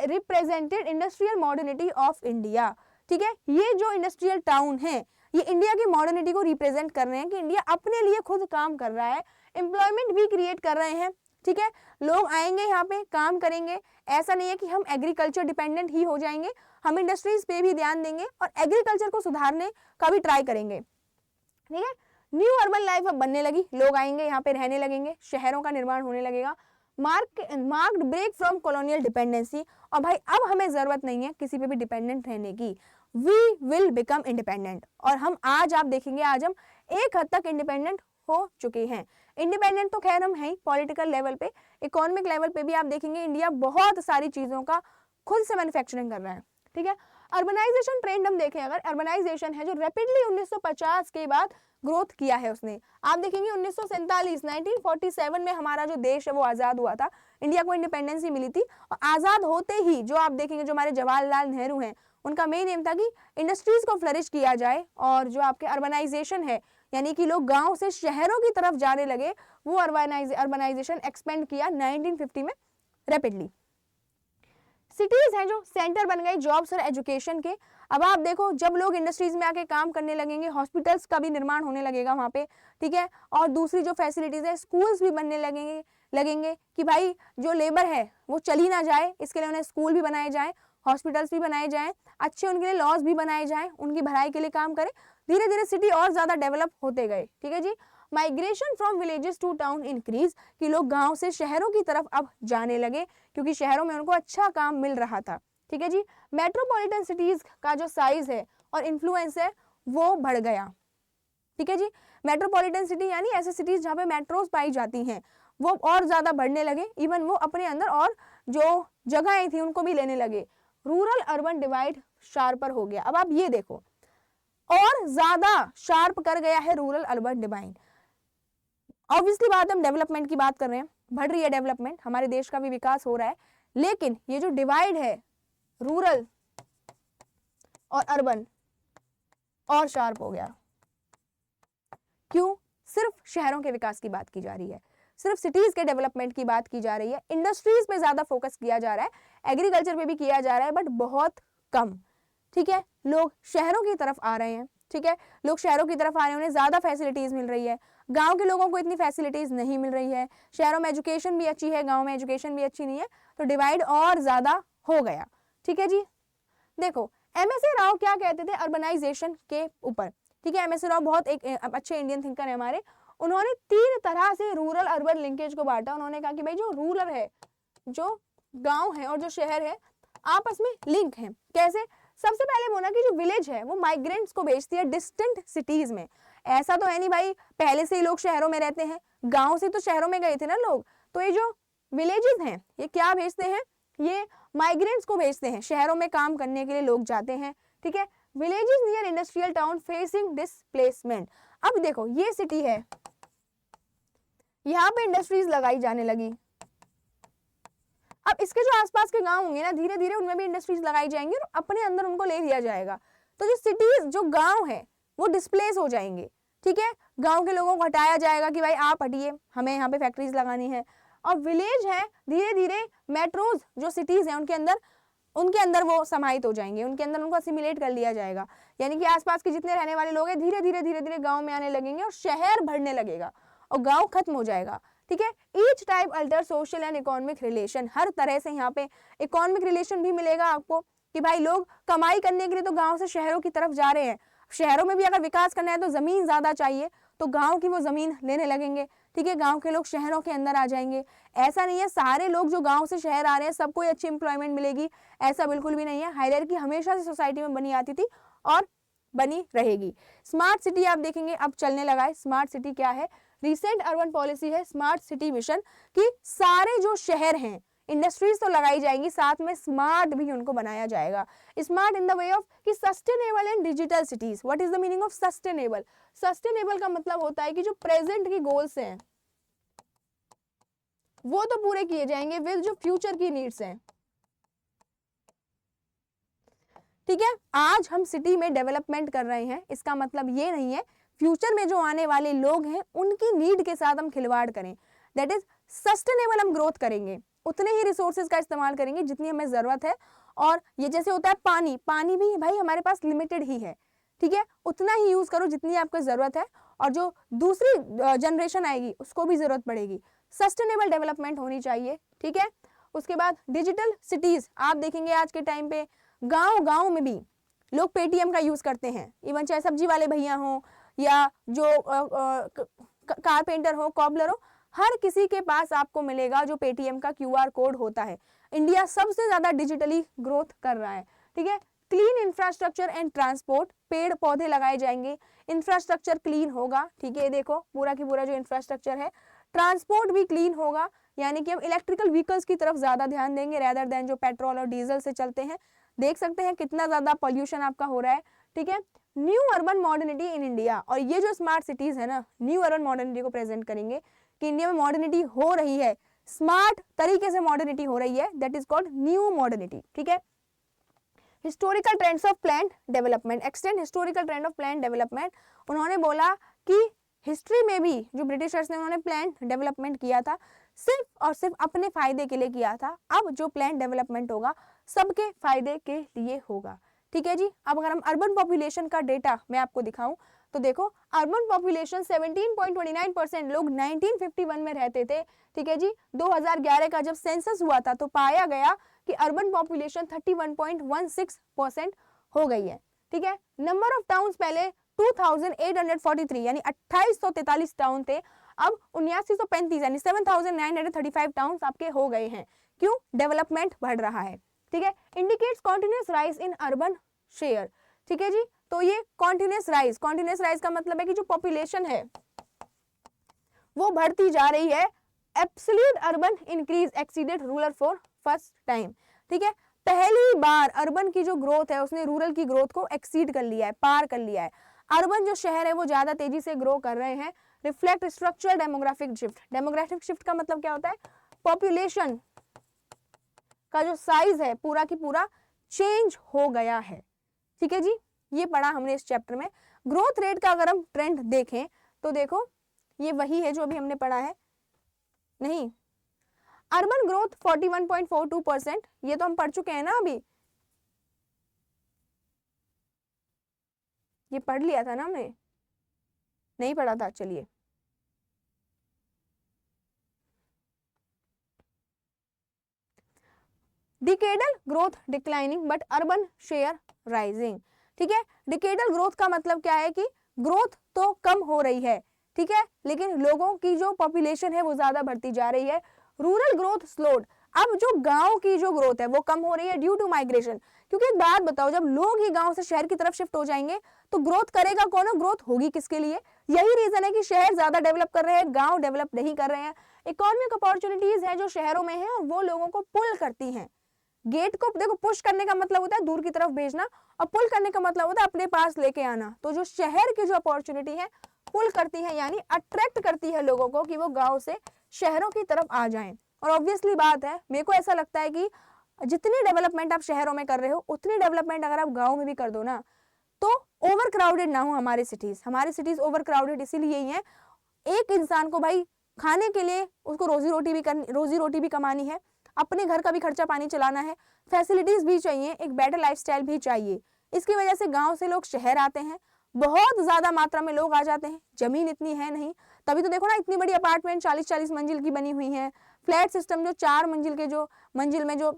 represented industrial modernity of India. ठीक है, ये जो इंडस्ट्रियल टाउन है ये इंडिया की मॉडर्निटी को रिप्रेजेंट कर रहे हैं कि इंडिया अपने लिए खुद काम कर रहा है, एम्प्लॉयमेंट भी क्रिएट कर रहे हैं। ठीक है, लोग आएंगे यहाँ पे काम करेंगे, ऐसा नहीं है कि हम एग्रीकल्चर डिपेंडेंट ही हो जाएंगे, हम इंडस्ट्रीज पे भी ध्यान देंगे और एग्रीकल्चर को सुधारने का भी ट्राई करेंगे। ठीक है, न्यू अर्बन लाइफ अब बनने लगी, लोग आएंगे यहाँ पे रहने लगेंगे, शहरों का निर्माण होने लगेगा। Marked break from colonial dependency, और भाई अब हमें जरूरत नहीं है किसी पे भी डिपेंडेंट रहने की, वी विल बिकम इंडिपेंडेंट। और हम आज आप देखेंगे आज हम एक हद तक इंडिपेंडेंट हो चुके हैं। इंडिपेंडेंट तो खैर हम हैं पॉलिटिकल लेवल पे, इकोनॉमिक लेवल पे भी आप देखेंगे इंडिया बहुत सारी चीजों का खुद से मैन्युफैक्चरिंग कर रहा है। ठीक है, अर्बनाइजेशन ट्रेंड हम देखें, अगर अर्बनाइजेशन है जो रैपिडली 1950 के बाद ग्रोथ किया है उसने, आप देखेंगे 1947 में हमारा जो देश है वो आजाद हुआ था, इंडिया को इंडिपेंडेंसी मिली थी, और आजाद होते ही जो आप देखेंगे जो हमारे जवाहरलाल नेहरू हैं उनका मेन एम था कि इंडस्ट्रीज को फ्लरिश किया जाए, और जो आपके अर्बनाइजेशन है यानी कि लोग गांव से शहरों की तरफ जाने लगे, वो अर्बनाइजेशन एक्सपेंड किया 1950 में रैपिडली। सिटीज हैं जो सेंटर बन गए जॉब्स और एजुकेशन के। अब आप देखो जब लोग इंडस्ट्रीज में आके काम करने लगेंगे, हॉस्पिटल्स का भी निर्माण होने लगेगा वहाँ पे। ठीक है, और दूसरी जो फैसिलिटीज है, स्कूल्स भी बनने लगेंगे कि भाई जो लेबर है वो चली ना जाए, इसके लिए उन्हें स्कूल भी बनाए जाएं, हॉस्पिटल्स भी बनाए जाएं, अच्छे उनके लिए लॉज भी बनाए जाएं, उनकी भलाई के लिए काम करें। धीरे धीरे सिटी और ज्यादा डेवलप होते गए। ठीक है जी, migration from villages to town increase, कि लोग गांव से शहरों की तरफ अब जाने लगे क्योंकि शहरों में उनको अच्छा काम मिल रहा था। ठीक है जी, मेट्रोपॉलिटन सिटीज का जो साइज है और इन्फ्लुएंस है वो बढ़ गया। ठीक है जी, मेट्रोपॉलिटन सिटी यानी ऐसे सिटीज जहाँ पे मेट्रोज पाई जाती हैं वो और ज्यादा बढ़ने लगे, इवन वो अपने अंदर और जो जगहें थी उनको भी लेने लगे। रूरल अर्बन डिवाइड शार्पर हो गया। अब आप ये देखो और ज्यादा शार्प कर गया है रूरल अर्बन डिवाइड। ऑब्वियसली बात हम डेवलपमेंट की बात कर रहे हैं, बढ़ रही है डेवलपमेंट, हमारे देश का भी विकास हो रहा है, लेकिन ये जो डिवाइड है रूरल और अर्बन और शार्प हो गया। क्यों? सिर्फ शहरों के विकास की बात की जा रही है, सिर्फ सिटीज के डेवलपमेंट की बात की जा रही है, इंडस्ट्रीज पे ज्यादा फोकस किया जा रहा है, एग्रीकल्चर पे भी किया जा रहा है बट बहुत कम। ठीक है, लोग शहरों की तरफ आ रहे हैं। ठीक है, लोग शहरों की तरफ आ रहे हैं, उन्हें ज्यादा फैसिलिटीज मिल रही है, गांव के लोगों को इतनी फैसिलिटीज नहीं मिल रही है। शहरों में एजुकेशन भी अच्छी है, गांव में एजुकेशन भी अच्छी नहीं है, तो डिवाइड और ज्यादा हो गया। ठीक है जी, देखो एमएसए राव क्या कहते थे अर्बनाइजेशन के ऊपर। ठीक है, एमएसए राव बहुत एक अच्छे इंडियन थिंकर है हमारे, उन्होंने 3 तरह से रूरल अर्बन लिंकेज को बांटा। उन्होंने कहा कि भाई जो रूरल है, जो गांव है और जो शहर है आपस में लिंक है। कैसे? सबसे पहले बोला कि जो विलेज है वो माइग्रेंट्स को भेजती है डिस्टेंट सिटीज में। ऐसा तो है नहीं भाई पहले से ही लोग शहरों में रहते हैं, गांव से तो शहरों में गए थे ना लोग, तो ये जो विलेजेस हैं ये क्या भेजते हैं, ये माइग्रेंट्स को भेजते हैं, शहरों में काम करने के लिए लोग जाते हैं। ठीक है, villages near industrial town facing displacement. अब देखो ये सिटी है, यहाँ पे इंडस्ट्रीज लगाई जाने लगी, अब इसके जो आसपास के गांव होंगे ना धीरे धीरे उनमें भी इंडस्ट्रीज लगाई जाएंगी और अपने अंदर उनको ले लिया जाएगा, तो जो सिटीज जो गांव है वो डिस्प्लेस हो जाएंगे। ठीक है, गांव के लोगों को हटाया जाएगा कि भाई आप हटिए, हमें यहाँ पे फैक्ट्रीज लगानी है। और विलेज है धीरे धीरे मेट्रोज जो सिटीज हैं उनके अंदर वो समाहित हो जाएंगे, उनके अंदर उनको असिमिलेट कर लिया जाएगा, यानी कि आसपास के जितने रहने वाले लोग हैं धीरे धीरे गाँव में आने लगेंगे और शहर बढ़ने लगेगा और गाँव खत्म हो जाएगा। ठीक है, each type alter social and economic relation, हर तरह से यहाँ पे इकोनॉमिक रिलेशन भी मिलेगा आपको कि भाई लोग कमाई करने के लिए तो गांव से शहरों की तरफ जा रहे हैं, शहरों में भी अगर विकास करना है तो जमीन ज्यादा चाहिए, तो गांव की वो जमीन लेने लगेंगे। ठीक है, गांव के लोग शहरों के अंदर आ जाएंगे। ऐसा नहीं है सारे लोग जो गांव से शहर आ रहे हैं सबको अच्छी इंप्लॉयमेंट मिलेगी, ऐसा बिल्कुल भी नहीं है। हायरार्की हमेशा से सोसाइटी में बनी आती थी और बनी रहेगी। स्मार्ट सिटी आप देखेंगे अब चलने लगा है। स्मार्ट सिटी क्या है? रिसेंट अर्बन पॉलिसी है स्मार्ट सिटी मिशन, कि सारे जो शहर हैं इंडस्ट्रीज तो लगाई जाएंगी, साथ में स्मार्ट भी उनको बनाया जाएगा। Smart in the way of कि sustainable and digital cities. What is the meaning of sustainable? Sustainable का मतलब होता है कि जो प्रेजेंट की गोल्स हैं वो तो पूरे किए जाएंगे विद जो फ्यूचर की नीड्स हैं। ठीक है, आज हम सिटी में डेवलपमेंट कर रहे हैं, इसका मतलब ये नहीं है फ्यूचर में जो आने वाले लोग हैं उनकी नीड के साथ हम खिलवाड़ करें। दैट इज सस्टेनेबल हम ग्रोथ करेंगे, उतने ही रिसोर्सेज का इस्तेमाल करेंगे जितनी हमें जरूरत है। और ये जैसे होता है पानी, पानी भी भाई हमारे पास लिमिटेड ही है, ठीक है, उतना ही यूज करो जितनी आपको जरूरत है, और जो दूसरी जनरेशन आएगी उसको भी जरूरत पड़ेगी। सस्टेनेबल डेवलपमेंट होनी चाहिए, ठीक है। उसके बाद डिजिटल सिटीज, आप देखेंगे आज के टाइम पे गांव गांव में भी लोग पेटीएम का यूज करते हैं, इवन चाहे सब्जी वाले भैया हों या जो कारपेंटर हो, कॉबलर हो, हर किसी के पास आपको मिलेगा जो पेटीएम का क्यूआर कोड होता है। इंडिया सबसे ज्यादा डिजिटली ग्रोथ कर रहा है, ठीक है। क्लीन इंफ्रास्ट्रक्चर एंड ट्रांसपोर्ट, पेड़ पौधे लगाए जाएंगे, इंफ्रास्ट्रक्चर क्लीन होगा, ठीक है। देखो पूरा की पूरा जो इंफ्रास्ट्रक्चर है, ट्रांसपोर्ट भी क्लीन होगा, यानी कि हम इलेक्ट्रिकल व्हीकल्स की तरफ ज्यादा ध्यान देंगे रेदर देन जो पेट्रोल और डीजल से चलते हैं। देख सकते हैं कितना ज्यादा पॉल्यूशन आपका हो रहा है, ठीक है। New urban modernity in India, और ये जो स्मार्ट सिटीज है ना, न्यू अर्बन मॉडर्निटी को प्रेजेंट करेंगे कि इंडिया में मॉडर्निटी हो रही है, स्मार्ट तरीके से मॉडर्निटी हो रही है, that is called new modernity, ठीक है। Historical trends of planned development, extend historical trend of planned development. उन्होंने बोला कि हिस्ट्री में भी जो ब्रिटिशर्स ने उन्होंने प्लान डेवलपमेंट किया था सिर्फ और सिर्फ अपने फायदे के लिए किया था, अब जो प्लान डेवलपमेंट होगा सबके फायदे के लिए होगा, ठीक है जी। अब अगर हम अर्बन पॉपुलेशन का डेटा मैं आपको दिखाऊं तो देखो अर्बन पॉपुलेशन 17.29% लोग 1951 में रहते थे, ठीक है जी। 2011 का जब सेंसस हुआ था तो पाया गया कि अर्बन पॉपुलेशन 31.16% हो गई है, ठीक है। नंबर ऑफ टाउन्स पहले 2843 यानी 2843 टाउन थे, अब 7935 यानी 7935 टाउन्स आपके हो गए हैं। क्यों? डेवलपमेंट बढ़ रहा है, ठीक है। Indicates continuous rise in urban share, ठीक है जी। तो ये कॉन्टिन्यूस राइज का मतलब है कि जो पॉपुलेशन है वो बढ़ती जा रही है। Absolute urban increase exceeded rural for first time, ठीक है। पहली बार अर्बन की जो ग्रोथ है उसने रूरल की ग्रोथ को एक्सीड कर लिया है, पार कर लिया है। अर्बन जो शहर है वो ज्यादा तेजी से ग्रो कर रहे हैं। Reflect structural demographic shift, demographic shift का मतलब क्या होता है? पॉपुलेशन का जो साइज है पूरा की पूरा चेंज हो गया है, ठीक है जी। ये पढ़ा हमने इस चैप्टर में। ग्रोथ रेट का अगर हम ट्रेंड देखें तो देखो ये वही है जो अभी हमने पढ़ा है, नहीं, अर्बन ग्रोथ 41.42%, ये तो हम पढ़ चुके हैं ना, अभी ये पढ़ लिया था ना हमने, नहीं पढ़ा था, चलिए। Decadal growth declining but urban share rising, ठीक है। डिकेडल ग्रोथ का मतलब क्या है कि ग्रोथ तो कम हो रही है, ठीक है, लेकिन लोगों की जो पॉपुलेशन है वो ज्यादा बढ़ती जा रही है। रूरल ग्रोथ स्लोड, अब जो गांव की जो ग्रोथ है वो कम हो रही है ड्यू टू माइग्रेशन। क्योंकि एक बात बताओ, जब लोग ही गांव से शहर की तरफ शिफ्ट हो जाएंगे तो ग्रोथ करेगा कौन? ग्रोथ होगी किसके लिए? यही रीजन है कि शहर ज्यादा डेवलप कर रहे हैं, गांव डेवलप नहीं कर रहे हैं। इकोनॉमिक अपॉर्चुनिटीज है जो शहरों में है और वो लोगों को पुल करती हैं। गेट को देखो, पुश करने का मतलब होता है दूर की तरफ भेजना, और पुल करने का मतलब होता है अपने पास लेके आना। तो जो शहर की जो अपॉर्चुनिटी है पुल करती है, यानी अट्रैक्ट करती है लोगों को कि वो गांव से शहरों की तरफ आ जाएं। और ऑब्वियसली बात है, मेरे को ऐसा लगता है कि जितनी डेवलपमेंट आप शहरों में कर रहे हो उतनी डेवलपमेंट अगर आप गांव में भी कर दो ना, तो ओवर क्राउडेड ना हो हमारी सिटीज ओवर क्राउडेड इसीलिए ही है। एक इंसान को भाई खाने के लिए उसको रोजी रोटी भी कमानी है, अपने घर का भी खर्चा पानी चलाना है, फैसिलिटीज भी चाहिए, एक बेटर लाइफस्टाइल भी चाहिए। इसकी वजह से गांव से लोग शहर आते हैं, बहुत ज्यादा मात्रा में लोग आ जाते हैं। जमीन इतनी है नहीं, तभी तो देखो ना इतनी बड़ी अपार्टमेंट 40-40 मंजिल की बनी हुई है। फ्लैट सिस्टम जो 4 मंजिल के जो मंजिल में जो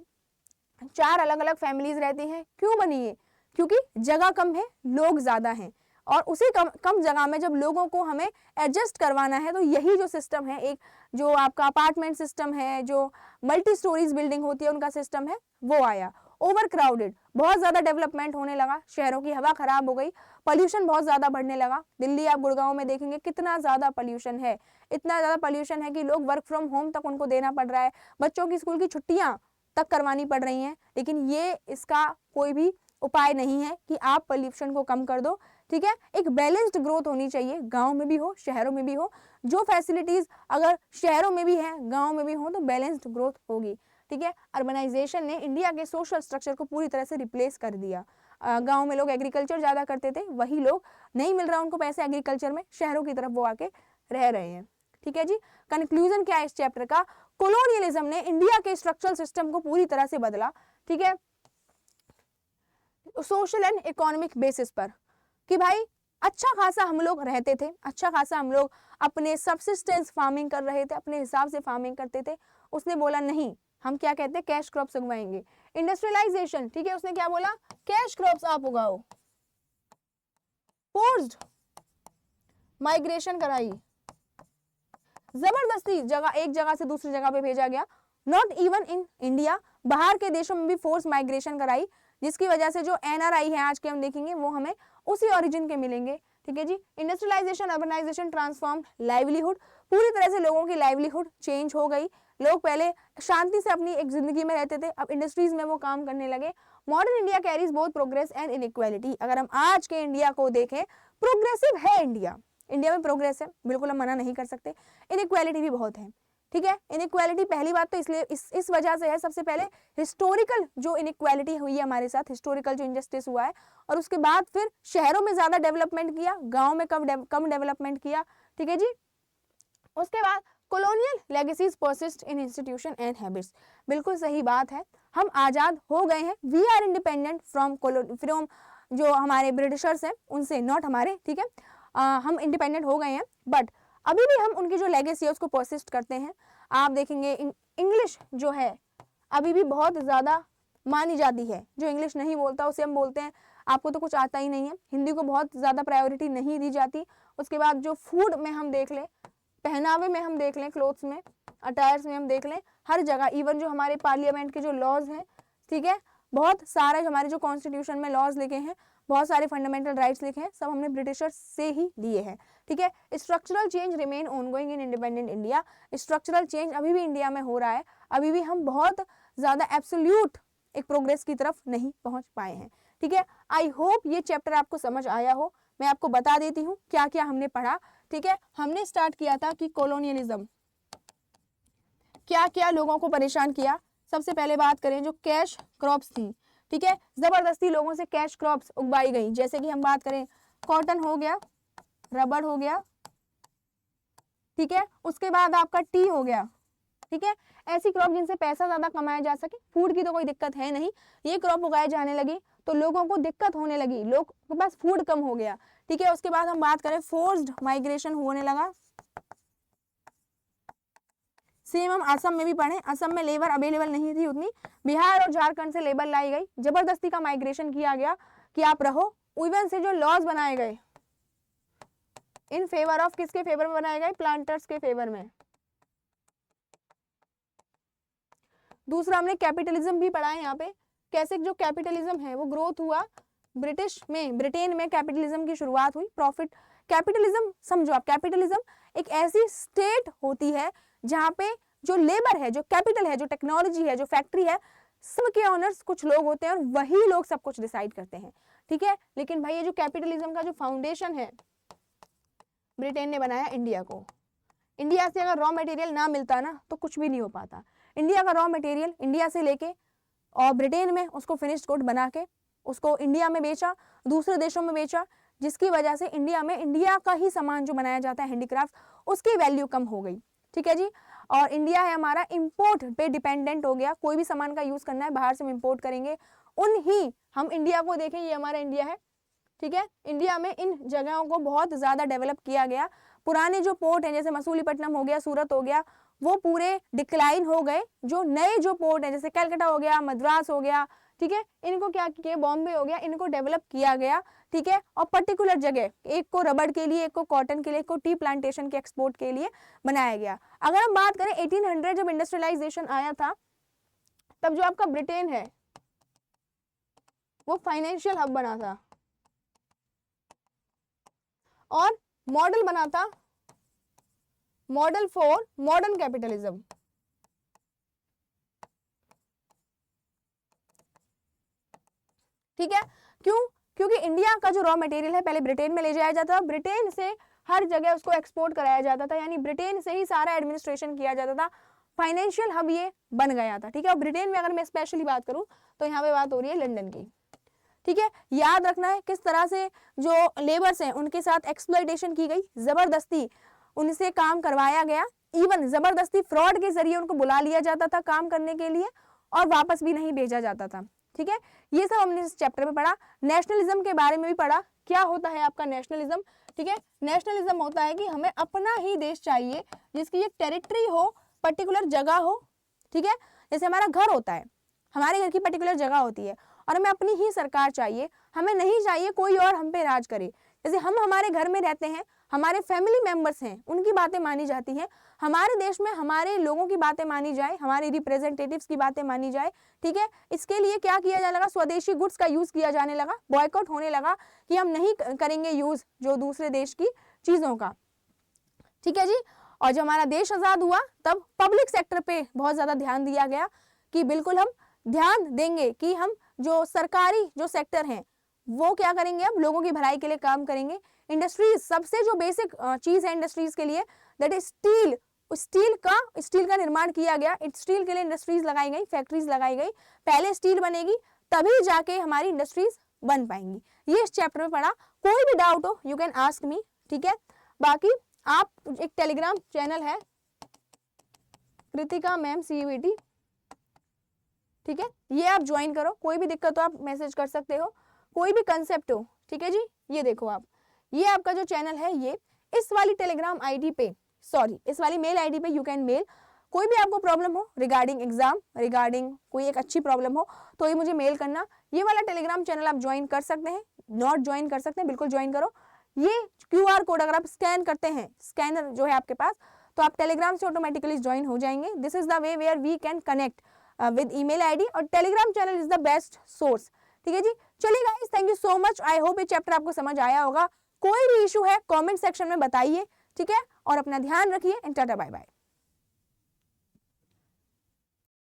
4 अलग अलग फैमिलीज रहती हैं, क्यों बनी है? क्योंकि जगह कम है, लोग ज्यादा हैं, और उसी कम जगह में जब लोगों को हमें एडजस्ट करवाना है तो यही जो सिस्टम है, एक जो आपका अपार्टमेंट सिस्टम है, जो मल्टी स्टोरीज बिल्डिंग होती है उनका सिस्टम है, वो आया। ओवर क्राउडेड, बहुत ज्यादा डेवलपमेंट होने लगा, शहरों की हवा खराब हो गई, पोल्यूशन बहुत ज्यादा बढ़ने लगा। दिल्ली आप गुड़गांव में देखेंगे कितना ज्यादा पोल्यूशन है, इतना ज्यादा पोल्यूशन है कि लोग वर्क फ्रॉम होम तक उनको देना पड़ रहा है, बच्चों की स्कूल की छुट्टियां तक करवानी पड़ रही हैं। लेकिन ये इसका कोई भी उपाय नहीं है कि आप पोल्यूशन को कम कर दो, ठीक है। एक बैलेंस्ड ग्रोथ होनी चाहिए, गांव में भी हो शहरों में भी हो। जो फैसिलिटीज अगर शहरों में भी है गांव में भी हो तो बैलेंस्ड ग्रोथ होगी, ठीक है। अर्बनाइजेशन ने इंडिया के सोशल स्ट्रक्चर को पूरी तरह से रिप्लेस कर दिया। गांव में लोग एग्रीकल्चर ज्यादा करते थे, वही लोग नहीं मिल रहा उनको पैसे एग्रीकल्चर में, शहरों की तरफ वो आके रह रहे हैं, ठीक है जी। कंक्लूजन क्या है इस चैप्टर का? कोलोनियलिज्म ने इंडिया के स्ट्रक्चरल सिस्टम को पूरी तरह से बदला, ठीक है, सोशल एंड इकोनॉमिक बेसिस पर, कि भाई अच्छा खासा हम लोग रहते थे, अच्छा खासा हम लोग अपने सब्सिस्टेंस फार्मिंग कर रहे थे, अपने हिसाब से फार्मिंग करते थे। उसने बोला नहीं, हम क्या कहते हैं, कैश क्रॉप्स उगवाएंगे। इंडस्ट्रियलाइजेशन, ठीक है, उसने क्या बोला, कैश क्रॉप्स आप उगाओ। फोर्स्ड माइग्रेशन कराई, जबरदस्ती एक जगह से दूसरी जगह पे भेजा गया। नॉट इवन इन इंडिया, बाहर के देशों में भी फोर्स माइग्रेशन कराई, जिसकी वजह से जो एनआरआई है आज के हम देखेंगे वो हमें उसी ओरिजिन के मिलेंगे, ठीक है जी। इंडस्ट्रियलाइजेशन, अर्बनाइजेशन, ट्रांसफॉर्म लाइवलीहुड, पूरी तरह से लोगों की लाइवलीहुड चेंज हो गई। लोग पहले शांति से अपनी एक जिंदगी में रहते थे, अब इंडस्ट्रीज में वो काम करने लगे। Modern India carries both progress and inequality. अगर हम आज के इंडिया को देखें, प्रोग्रेसिव है इंडिया, इंडिया में प्रोग्रेस है, बिल्कुल हम मना नहीं कर सकते। इनइक्वालिटी भी बहुत है, ठीक है। इनइक्वालिटी पहली बात तो इसलिए इस वजह से है, सबसे पहले हिस्टोरिकल जो इनइक्वालिटी हुई है हमारे साथ, हिस्टोरिकल जो इंजस्टिस हुआ है, और उसके बाद फिर शहरों में ज्यादा डेवलपमेंट किया, गांव में कम डेवलपमेंट किया, ठीक है जी। उसके बाद colonial legacies persist in institution and habits. बिल्कुल सही बात है, हम आजाद हो गए हैं, वी आर इंडिपेंडेंट फ्रॉम जो हमारे ब्रिटिशर्स हैं उनसे, नॉट हमारे, ठीक है। हम इंडिपेंडेंट हो गए हैं, बट अभी भी हम उनकी जो लेगेसी है उसको परसिस्ट करते हैं। आप देखेंगे इंग्लिश जो है अभी भी बहुत ज्यादा मानी जाती है, जो इंग्लिश नहीं बोलता उसे हम बोलते हैं आपको तो कुछ आता ही नहीं है। हिंदी को बहुत ज्यादा प्रायोरिटी नहीं दी जाती। उसके बाद जो फूड में हम देख लें, पहनावे में हम देख लें, क्लोथ्स में, अटायर्स में हम देख लें, हर जगह, इवन जो हमारे पार्लियामेंट के जो लॉज हैं, ठीक है, बहुत सारे हमारे जो कॉन्स्टिट्यूशन में लॉज लिखे हैं, बहुत सारे फंडामेंटल राइट्स लिखे हैं, सब हमने ब्रिटिशर्स से ही लिए हैं, ठीक है। Structural change remain ongoing in independent India. Structural change अभी भी इंडिया में हो रहा है, अभी भी हम बहुत ज्यादा एब्सोल्यूट एक प्रोग्रेस की तरफ नहीं पहुंच पाए हैं, ठीक है। आई होप ये चैप्टर आपको समझ आया हो। मैं आपको बता देती हूँ क्या क्या हमने पढ़ा, ठीक है। हमने स्टार्ट किया था कि कॉलोनियलिज्म क्या क्या लोगों को परेशान किया। सबसे पहले बात करें जो कैश क्रॉप्स थी, ठीक है, जबरदस्ती लोगों से कैश क्रॉप्स उगवाई गई। जैसे कि हम बात करें, कॉटन हो गया, रबर हो गया, ठीक है, उसके बाद आपका टी हो गया, ठीक है। ऐसी क्रॉप जिनसे पैसा ज्यादा कमाया जा सके, फूड की तो कोई दिक्कत है नहीं, ये क्रॉप उगाई जाने लगी तो लोगों को दिक्कत होने लगी, लोग के पास फूड कम हो गया, ठीक है। उसके बाद हम बात करें, फोर्स्ड माइग्रेशन होने लगा। सेम हम असम में भी पढ़े, असम में लेबर अवेलेबल नहीं थी उतनी, बिहार और झारखंड से लेबर लाई गई, जबरदस्ती का माइग्रेशन किया गया कि आप रहो। इवन से जो लॉज बनाए गए इन फेवर ऑफ, किसके फेवर में बनाए गए, प्लांटर्स के फेवर में। दूसरा हमने कैपिटलिज्म भी पढ़ा है यहाँ पे, कैसे जो कैपिटलिज्म है वो ग्रोथ हुआ ब्रिटेन में कैपिटलिज्म की शुरुआत हुई। प्रॉफिट कैपिटलिज्म समझो आप, कैपिटलिज्म एक ऐसी स्टेट होती है जहाँ पे जो लेबर है, जो कैपिटल है, जो टेक्नोलॉजी है, जो फैक्ट्री है, सबके ऑनर्स कुछ लोग होते हैं और वही लोग सब कुछ डिसाइड करते हैं, ठीक है। लेकिन भाई ये जो कैपिटलिज्म का जो फाउंडेशन है ब्रिटेन ने बनाया इंडिया को। इंडिया से अगर रॉ मटेरियल ना मिलता ना तो कुछ भी नहीं हो पाता। इंडिया का रॉ मटेरियल इंडिया से लेके और ब्रिटेन में उसको फिनिश्ड गुड बना के उसको इंडिया में बेचा, दूसरे देशों में बेचा, जिसकी वजह से इंडिया में इंडिया का ही सामान जो बनाया जाता है हैंडीक्राफ्ट, उसकी वैल्यू कम हो गई, ठीक है जी। और इंडिया है हमारा इंपोर्ट पे डिपेंडेंट हो गया, कोई भी सामान का यूज करना है बाहर से हम इंपोर्ट करेंगे। हम इंडिया को देखें, ये हमारा इंडिया है, ठीक है। इंडिया में इन जगहों को बहुत ज्यादा डेवलप किया गया। पुराने जो पोर्ट हैं जैसे मसूलीपट्टनम हो गया, सूरत हो गया, वो पूरे डिक्लाइन हो गए। जो नए जो पोर्ट है जैसे कलकत्ता हो गया, मद्रास हो गया, ठीक है, इनको क्या किया, बॉम्बे हो गया, इनको डेवलप किया गया, ठीक है। और पर्टिकुलर जगह, एक को रबड़ के लिए, एक को कॉटन के लिए, एक को टी प्लांटेशन के एक्सपोर्ट के लिए बनाया गया। अगर हम बात करें 1800 जब इंडस्ट्रियलाइजेशन आया था, तब जो आपका ब्रिटेन है वो फाइनेंशियल हब बना था और मॉडल बना था, मॉडल फॉर मॉडर्न कैपिटलिज्म। ठीक है, क्यों? क्योंकि इंडिया का जो रॉ मटेरियल है पहले ब्रिटेन में ले जाया जाता था, ब्रिटेन से हर जगह उसको एक्सपोर्ट कराया जाता था, यानी ब्रिटेन से ही सारा एडमिनिस्ट्रेशन किया जाता था, फाइनेंशियल हब ये बन गया था, ठीक है। और ब्रिटेन में अगर मैं स्पेशली बात करूं तो यहाँ पे बात हो रही है लंदन की, ठीक है। याद रखना है किस तरह से जो लेबर्स हैं उनके साथ एक्सप्लॉयटेशन की गई, जबरदस्ती उनसे काम करवाया गया, इवन जबरदस्ती फ्रॉड के जरिए उनको बुला लिया जाता था काम करने के लिए और वापस भी नहीं भेजा जाता था, ठीक है। ये सब हमने इस चैप्टर में पढ़ा। नेशनलिज्म के बारे में भी पढ़ा, क्या होता है आपका नेशनलिज्म, ठीक है। नेशनलिज्म होता है कि हमें अपना ही देश चाहिए जिसकी एक टेरिटरी हो, पर्टिकुलर जगह हो, ठीक है। जैसे हमारा घर होता है, हमारे घर की पर्टिकुलर जगह होती है और हमें अपनी ही सरकार चाहिए, हमें नहीं चाहिए कोई और हम पे राज करे। जैसे हम हमारे घर में रहते हैं, हमारे फैमिली मेंबर्स हैं, उनकी बातें मानी जाती हैं, हमारे देश में हमारे लोगों की बातें मानी जाए, हमारे रिप्रेजेंटेटिव्स की बातें मानी जाए, ठीक है। इसके लिए क्या किया जाने लगा, स्वदेशी गुड्स का यूज किया जाने लगा, बॉयकॉट होने लगा कि हम नहीं करेंगे यूज जो दूसरे देश की चीजों का, ठीक है जी। और जब हमारा देश आजाद हुआ तब पब्लिक सेक्टर पे बहुत ज्यादा ध्यान दिया गया कि बिल्कुल हम दैन देंगे कि हम जो सरकारी जो सेक्टर हैं वो क्या करेंगे, अब लोगों की भलाई के लिए काम करेंगे। इंडस्ट्रीज सबसे जो बेसिक चीज है इंडस्ट्रीज के लिए दैट इज स्टील, स्टील का निर्माण किया गया, स्टील के लिए इंडस्ट्रीज लगाई गई, फैक्ट्रीज लगाई गई, पहले स्टील बनेगी तभी जाके हमारी इंडस्ट्रीज बन पाएंगी। ये इस चैप्टर में पढ़ा, कोई भी डाउट हो यू कैन आस्क मी, ठीक है। बाकी आप एक टेलीग्राम चैनल है कृतिका मैम CUET, ठीक है, ये आप ज्वाइन करो, कोई भी दिक्कत हो आप मैसेज कर सकते हो, कोई भी कंसेप्ट हो, ठीक है जी। ये देखो आप, ये आपका जो चैनल है ये इस वाली टेलीग्राम आईडी पे, सॉरी इस वाली मेल आईडी पे यू कैन मेल, कोई भी आपको प्रॉब्लम हो रिगार्डिंग एग्जाम, रिगार्डिंग कोई एक अच्छी प्रॉब्लम हो तो ये मुझे मेल करना। ये वाला टेलीग्राम चैनल आप ज्वाइन कर सकते हैं, नॉट ज्वाइन कर सकते हैं, बिल्कुल ज्वाइन करो। ये QR कोड अगर आप स्कैन करते हैं, स्कैनर जो है आपके पास, तो आप टेलीग्राम से ऑटोमेटिकली ज्वाइन हो जाएंगे। This is the way where we can connect with email ID, और Telegram channel is the best source, ठीक है जी। चलिए guys, thank you so much, I hope ये चैप्टर आपको समझ आया होगा। कोई भी इशू है कमेंट सेक्शन में बताइए, ठीक है, और अपना ध्यान रखिए एंड टाटा बाय बाय।